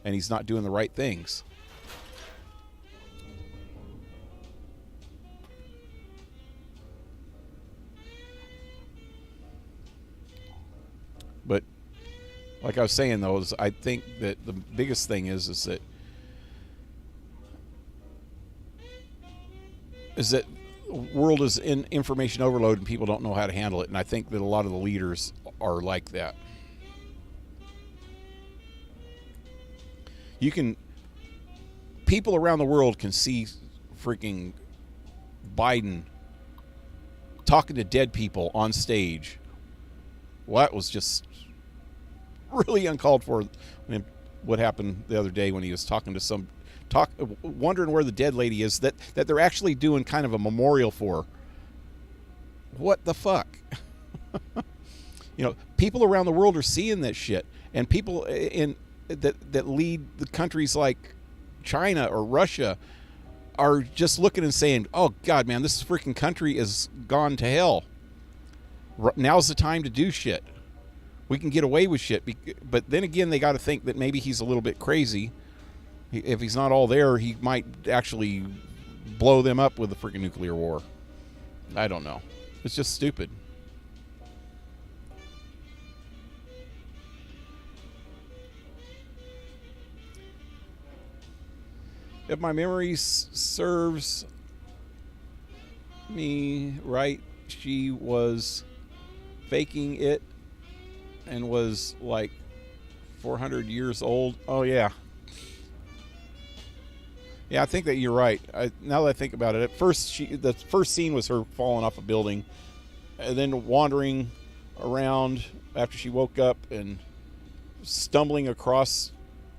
And he's not doing the right things. But like I was saying, though, I think that the biggest thing is that the world is in information overload and people don't know how to handle it. And I think that a lot of the leaders are like that. People around the world can see freaking Biden talking to dead people on stage. Well, that was just really uncalled for. What happened the other day when he was talking to wondering where the dead lady is that they're actually doing kind of a memorial for. What the fuck? You know, people around the world are seeing this shit, and people that lead the countries like China or Russia are just looking and saying, "Oh God, man, this freaking country is gone to hell. Now's the time to do shit. We can get away with shit." But then again, they got to think that maybe he's a little bit crazy. If he's not all there, he might actually blow them up with a freaking nuclear war. I don't know. It's just stupid. If my memory serves me right, she was faking it and was like 400 years old. Oh yeah. Yeah, I think that you're right. Now that I think about it, at first the first scene was her falling off a building, and then wandering around after she woke up and stumbling across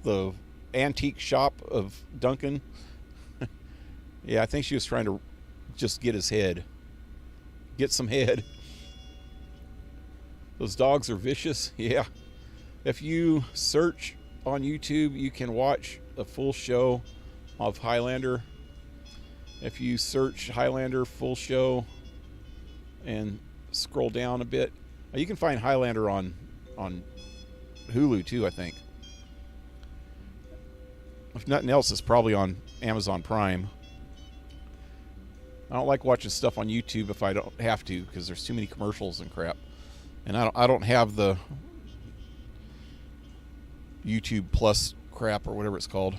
the antique shop of Duncan. Yeah, I think she was trying to just get his head. Get some head. Those dogs are vicious. Yeah. If you search on YouTube, you can watch a full show of Highlander. If you search Highlander full show and scroll down a bit, you can find Highlander on Hulu too, I think. If nothing else, it's probably on Amazon Prime. I don't like watching stuff on YouTube if I don't have to, because there's too many commercials and crap. And I don't have the YouTube Plus crap or whatever it's called.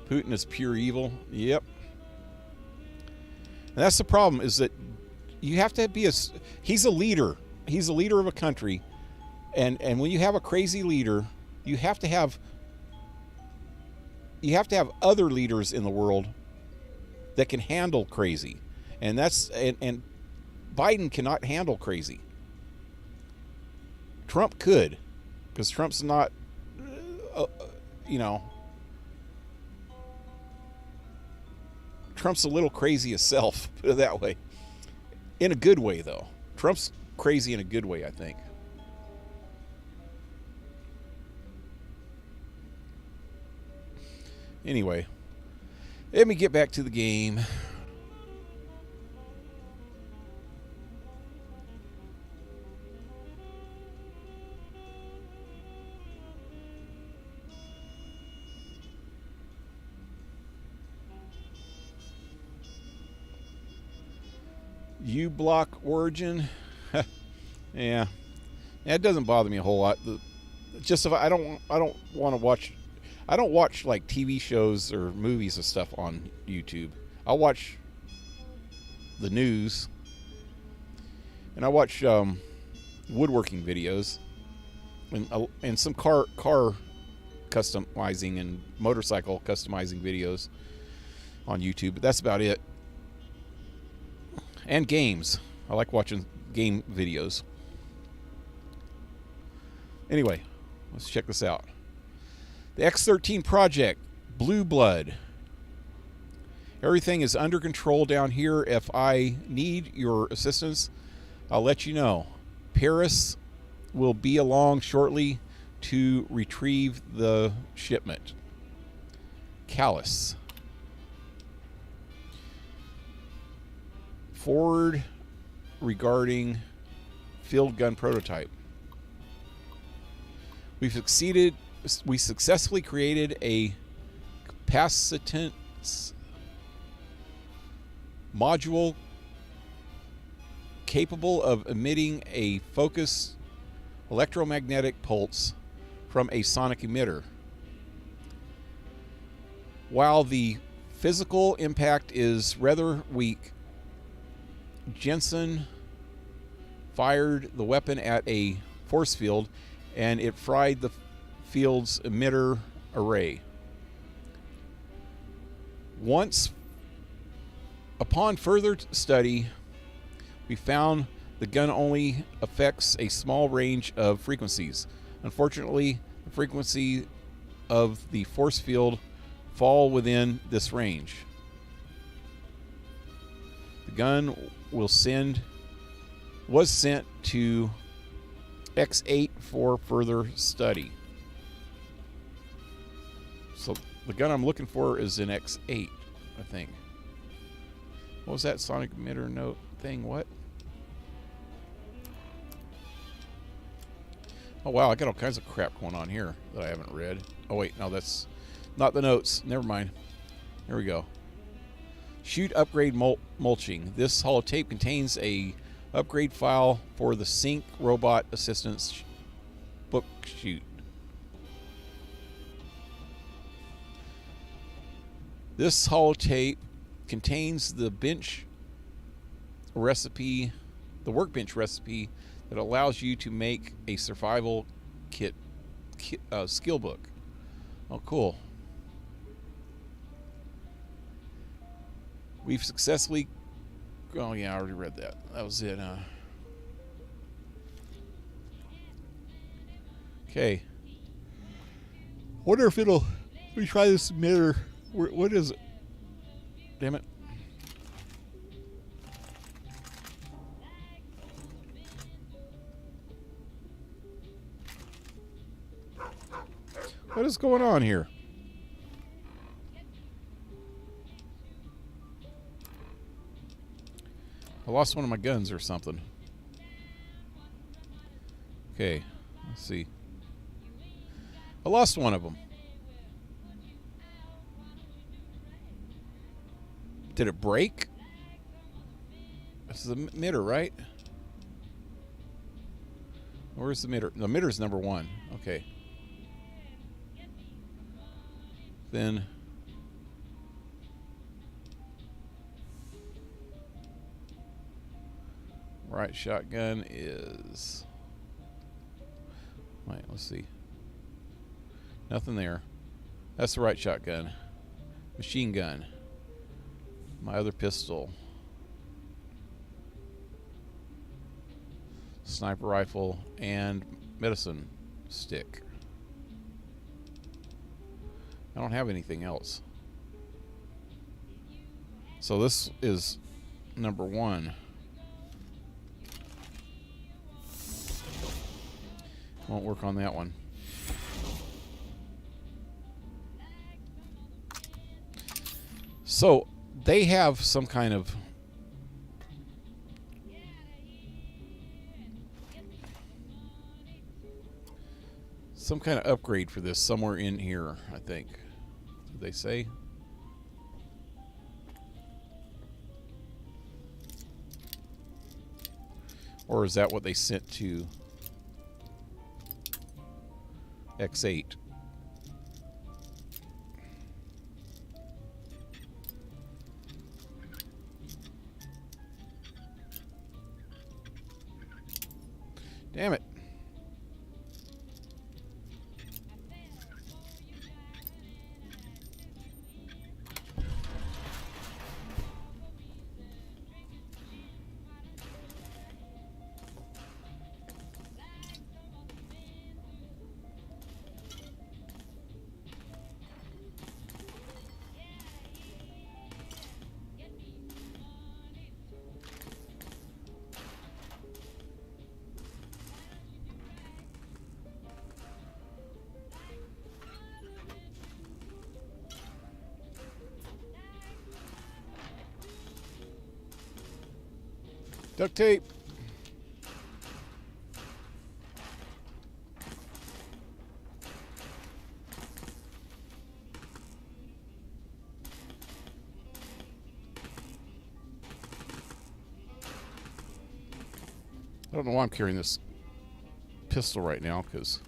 Putin is pure evil. Yep. And that's the problem, is that you have to be he's a leader. He's a leader of a country. And when you have a crazy leader, you have to have other leaders in the world that can handle crazy. And and Biden cannot handle crazy. Trump could, because Trump's not Trump's a little crazy himself, put it that way. In a good way, though. Trump's crazy in a good way, I think. Anyway, let me get back to the game. U-block origin. Yeah. It doesn't bother me a whole lot. Just if I don't want to watch. I don't watch like TV shows or movies and stuff on YouTube. I watch the news, and I watch woodworking videos, and some car customizing and motorcycle customizing videos on YouTube. But that's about it. And games. I like watching game videos. Anyway, let's check this out. The X-13 project, Blue Blood. Everything is under control down here. If I need your assistance, I'll let you know. Paris will be along shortly to retrieve the shipment. Callus. Forward regarding field gun prototype. We successfully created a capacitance module capable of emitting a focused electromagnetic pulse from a sonic emitter. While the physical impact is rather weak, Jensen fired the weapon at a force field and it fried the field's emitter array. Upon further study, we found the gun only affects a small range of frequencies. Unfortunately, the frequency of the force field fall within this range. The gun was sent to X8 for further study. So the gun I'm looking for is in X8, I think. What was that sonic emitter note thing? What? Oh wow, I got all kinds of crap going on here that I haven't read. Oh wait, no, that's not the notes. Never mind. Here we go. Shoot upgrade mulching. This holotape contains a upgrade file for the Sync Robot Assistance book shoot. This holotape contains the bench recipe the workbench recipe that allows you to make a survival kit skill book. Oh, cool. We've successfully... Oh, yeah, I already read that. That was it. Okay. Wonder if it'll... Let me try this emitter. What is it? Damn it. What is going on here? I lost one of my guns or something. Okay, let's see. I lost one of them. Did it break? This is the emitter, right? Where's the emitter? The emitter's number 1. Okay. Then right shotgun is... Wait, let's see. Nothing there. That's the right shotgun. Machine gun. My other pistol. Sniper rifle and medicine stick. I don't have anything else. So this is number 1. Won't work on that one. So they have some kind of upgrade for this somewhere in here, I think. Did they say? Or is that what they sent to X8? Damn it. Duct tape. I don't know why I'm carrying this pistol right now, because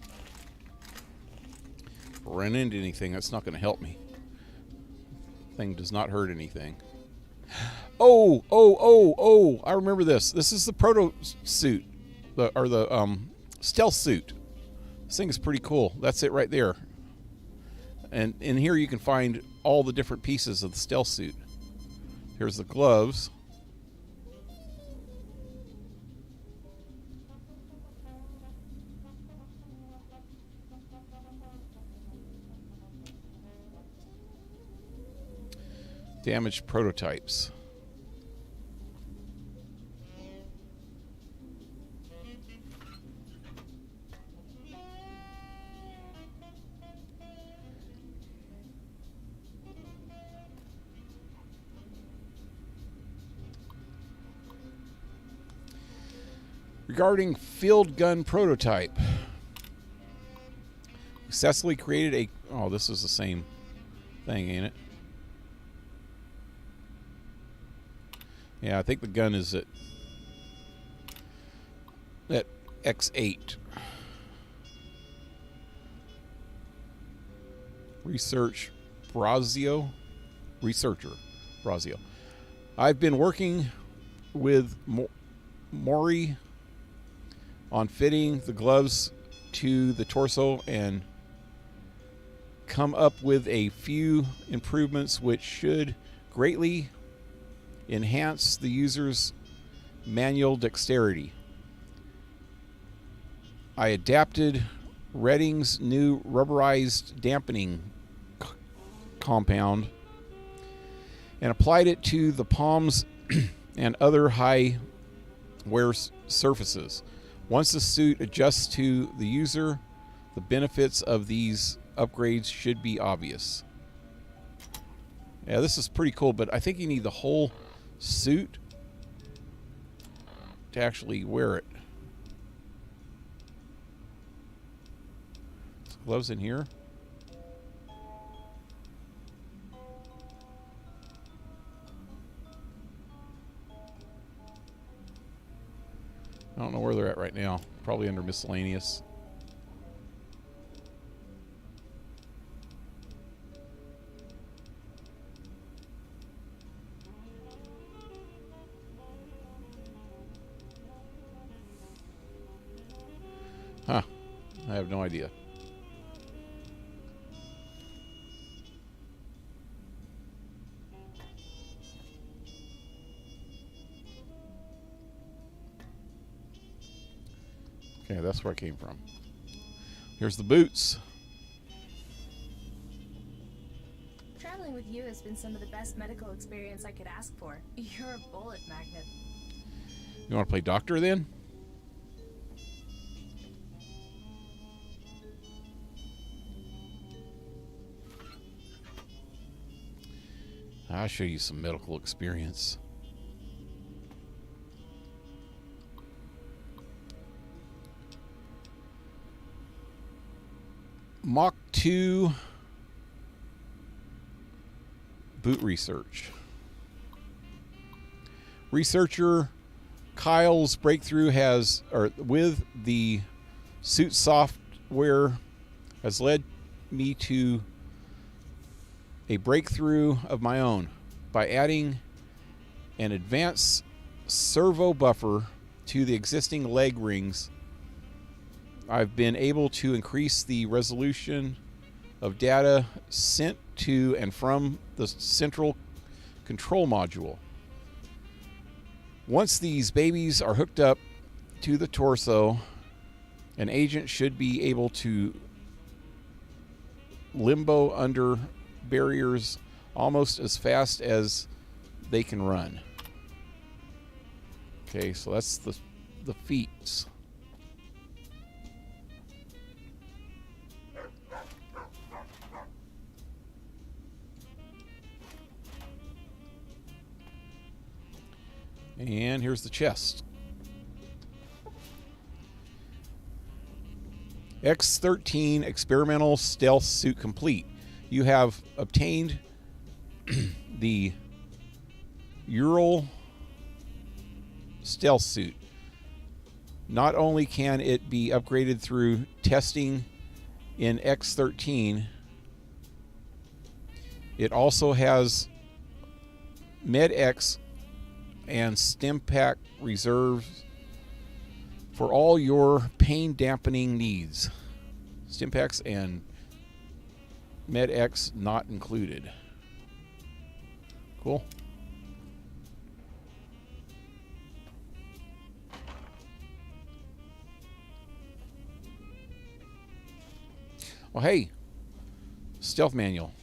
if I run into anything, that's not going to help me. Thing does not hurt anything. Oh, I remember this. This is the proto suit, the stealth suit. This thing is pretty cool. That's it right there. And in here you can find all the different pieces of the stealth suit. Here's the gloves. Damaged prototypes. Regarding field gun prototype. Successfully created a... Oh, this is the same thing, ain't it? Yeah, I think the gun is at X8. Researcher Brazio. I've been working with Mori on fitting the gloves to the torso and come up with a few improvements which should greatly enhance the user's manual dexterity. I adapted Redding's new rubberized dampening compound and applied it to the palms and other high wear surfaces. Once the suit adjusts to the user, the benefits of these upgrades should be obvious. Yeah, this is pretty cool, but I think you need the whole suit to actually wear it. Gloves in here. I don't know where they're at right now. Probably under miscellaneous. Huh. I have no idea. Okay, that's where I came from. Here's the boots. Traveling with you has been some of the best medical experience I could ask for. You're a bullet magnet. You want to play doctor then? I'll show you some medical experience. Mach 2 boot research. Researcher Kyle's breakthrough with the suit software has led me to a breakthrough of my own. By adding an advanced servo buffer to the existing leg rings, I've been able to increase the resolution of data sent to and from the central control module. Once these babies are hooked up to the torso, an agent should be able to limbo under barriers almost as fast as they can run. Okay, so that's the feats. And here's the chest. X-13 experimental stealth suit complete. You have obtained the Ural stealth suit. Not only can it be upgraded through testing in X-13, it also has MedX and Stimpack reserves for all your pain dampening needs. Stimpaks and MedX not included. Cool. Well, hey, stealth manual.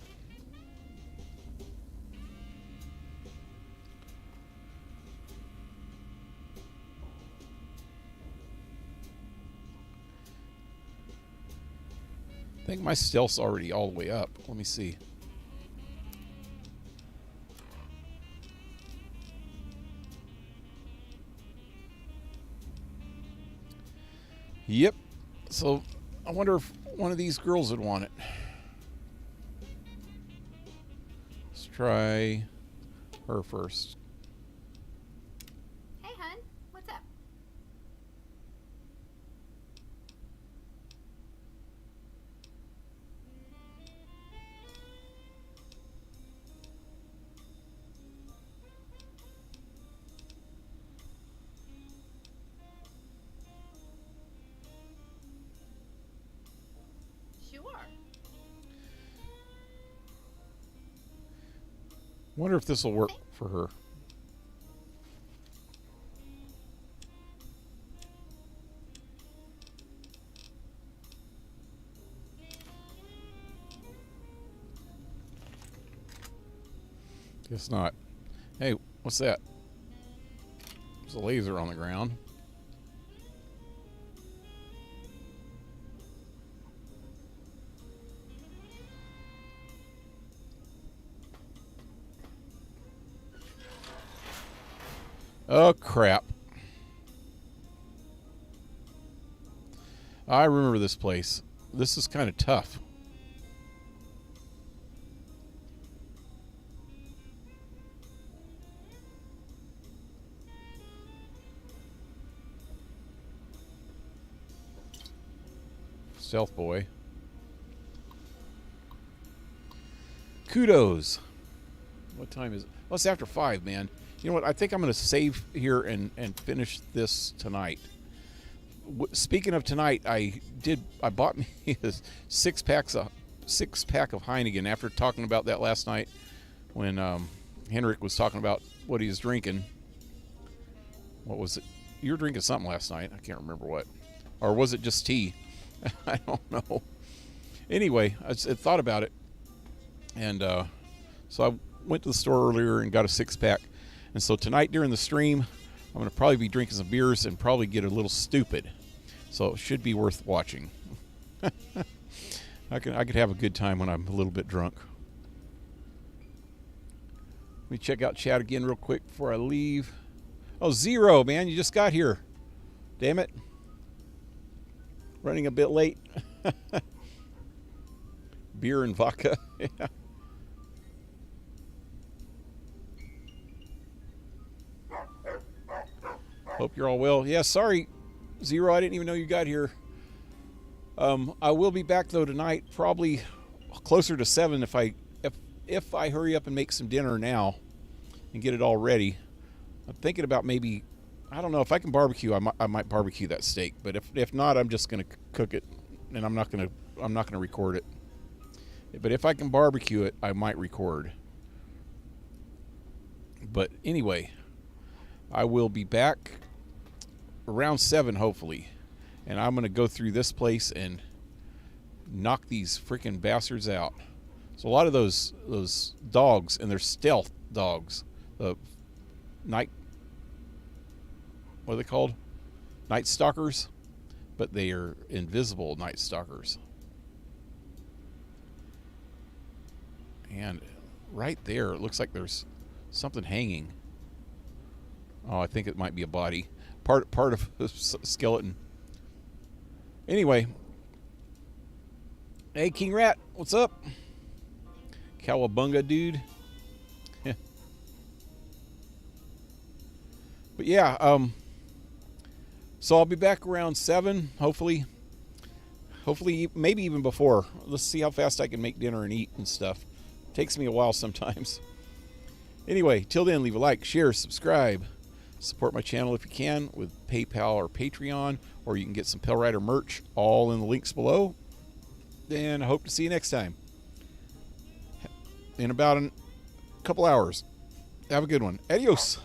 I think my stealth's already all the way up. Let me see. Yep. So I wonder if one of these girls would want it. Let's try her first. Hey, hun. What's up? Wonder if this will work for her. Guess not. Hey, what's that? There's a laser on the ground. Oh, crap. I remember this place. This is kind of tough. Stealth boy. Kudos. What time is it? Well, it's after 5, man. You know what? I think I'm going to save here and finish this tonight. Speaking of tonight, I bought me a 6-pack of Heineken after talking about that last night when Henrik was talking about what he was drinking. What was it? You were drinking something last night. I can't remember what. Or was it just tea? I don't know. Anyway, I thought about it. And so I went to the store earlier and got a 6-pack. And so tonight during the stream, I'm going to probably be drinking some beers and probably get a little stupid. So it should be worth watching. I could have a good time when I'm a little bit drunk. Let me check out chat again real quick before I leave. Oh, Zero, man, you just got here. Damn it. Running a bit late. Beer and vodka. Yeah. Hope you're all well. Yeah, sorry, Zero. I didn't even know you got here. I will be back though tonight, probably closer to 7 if I hurry up and make some dinner now and get it all ready. I'm thinking about maybe, I don't know, if I can barbecue, I might barbecue that steak. But if not, I'm just gonna cook it, and I'm not gonna record it. But if I can barbecue it, I might record. But anyway, I will be back around 7 hopefully, and I'm gonna go through this place and knock these freaking bastards out. So a lot of those dogs, and they're stealth dogs, the what are they called? Night stalkers, but they are invisible night stalkers. And right there, it looks like there's something hanging. Oh, I think it might be a body. Part of a skeleton. Anyway. Hey, King Rat. What's up? Cowabunga, dude. But yeah, so I'll be back around 7, hopefully. Hopefully, maybe even before. Let's see how fast I can make dinner and eat and stuff. Takes me a while sometimes. Anyway, till then, leave a like, share, subscribe. Support my channel if you can with PayPal or Patreon, or you can get some Pale Rider merch, all in the links below. And I hope to see you next time. In about a couple hours. Have a good one. Adios.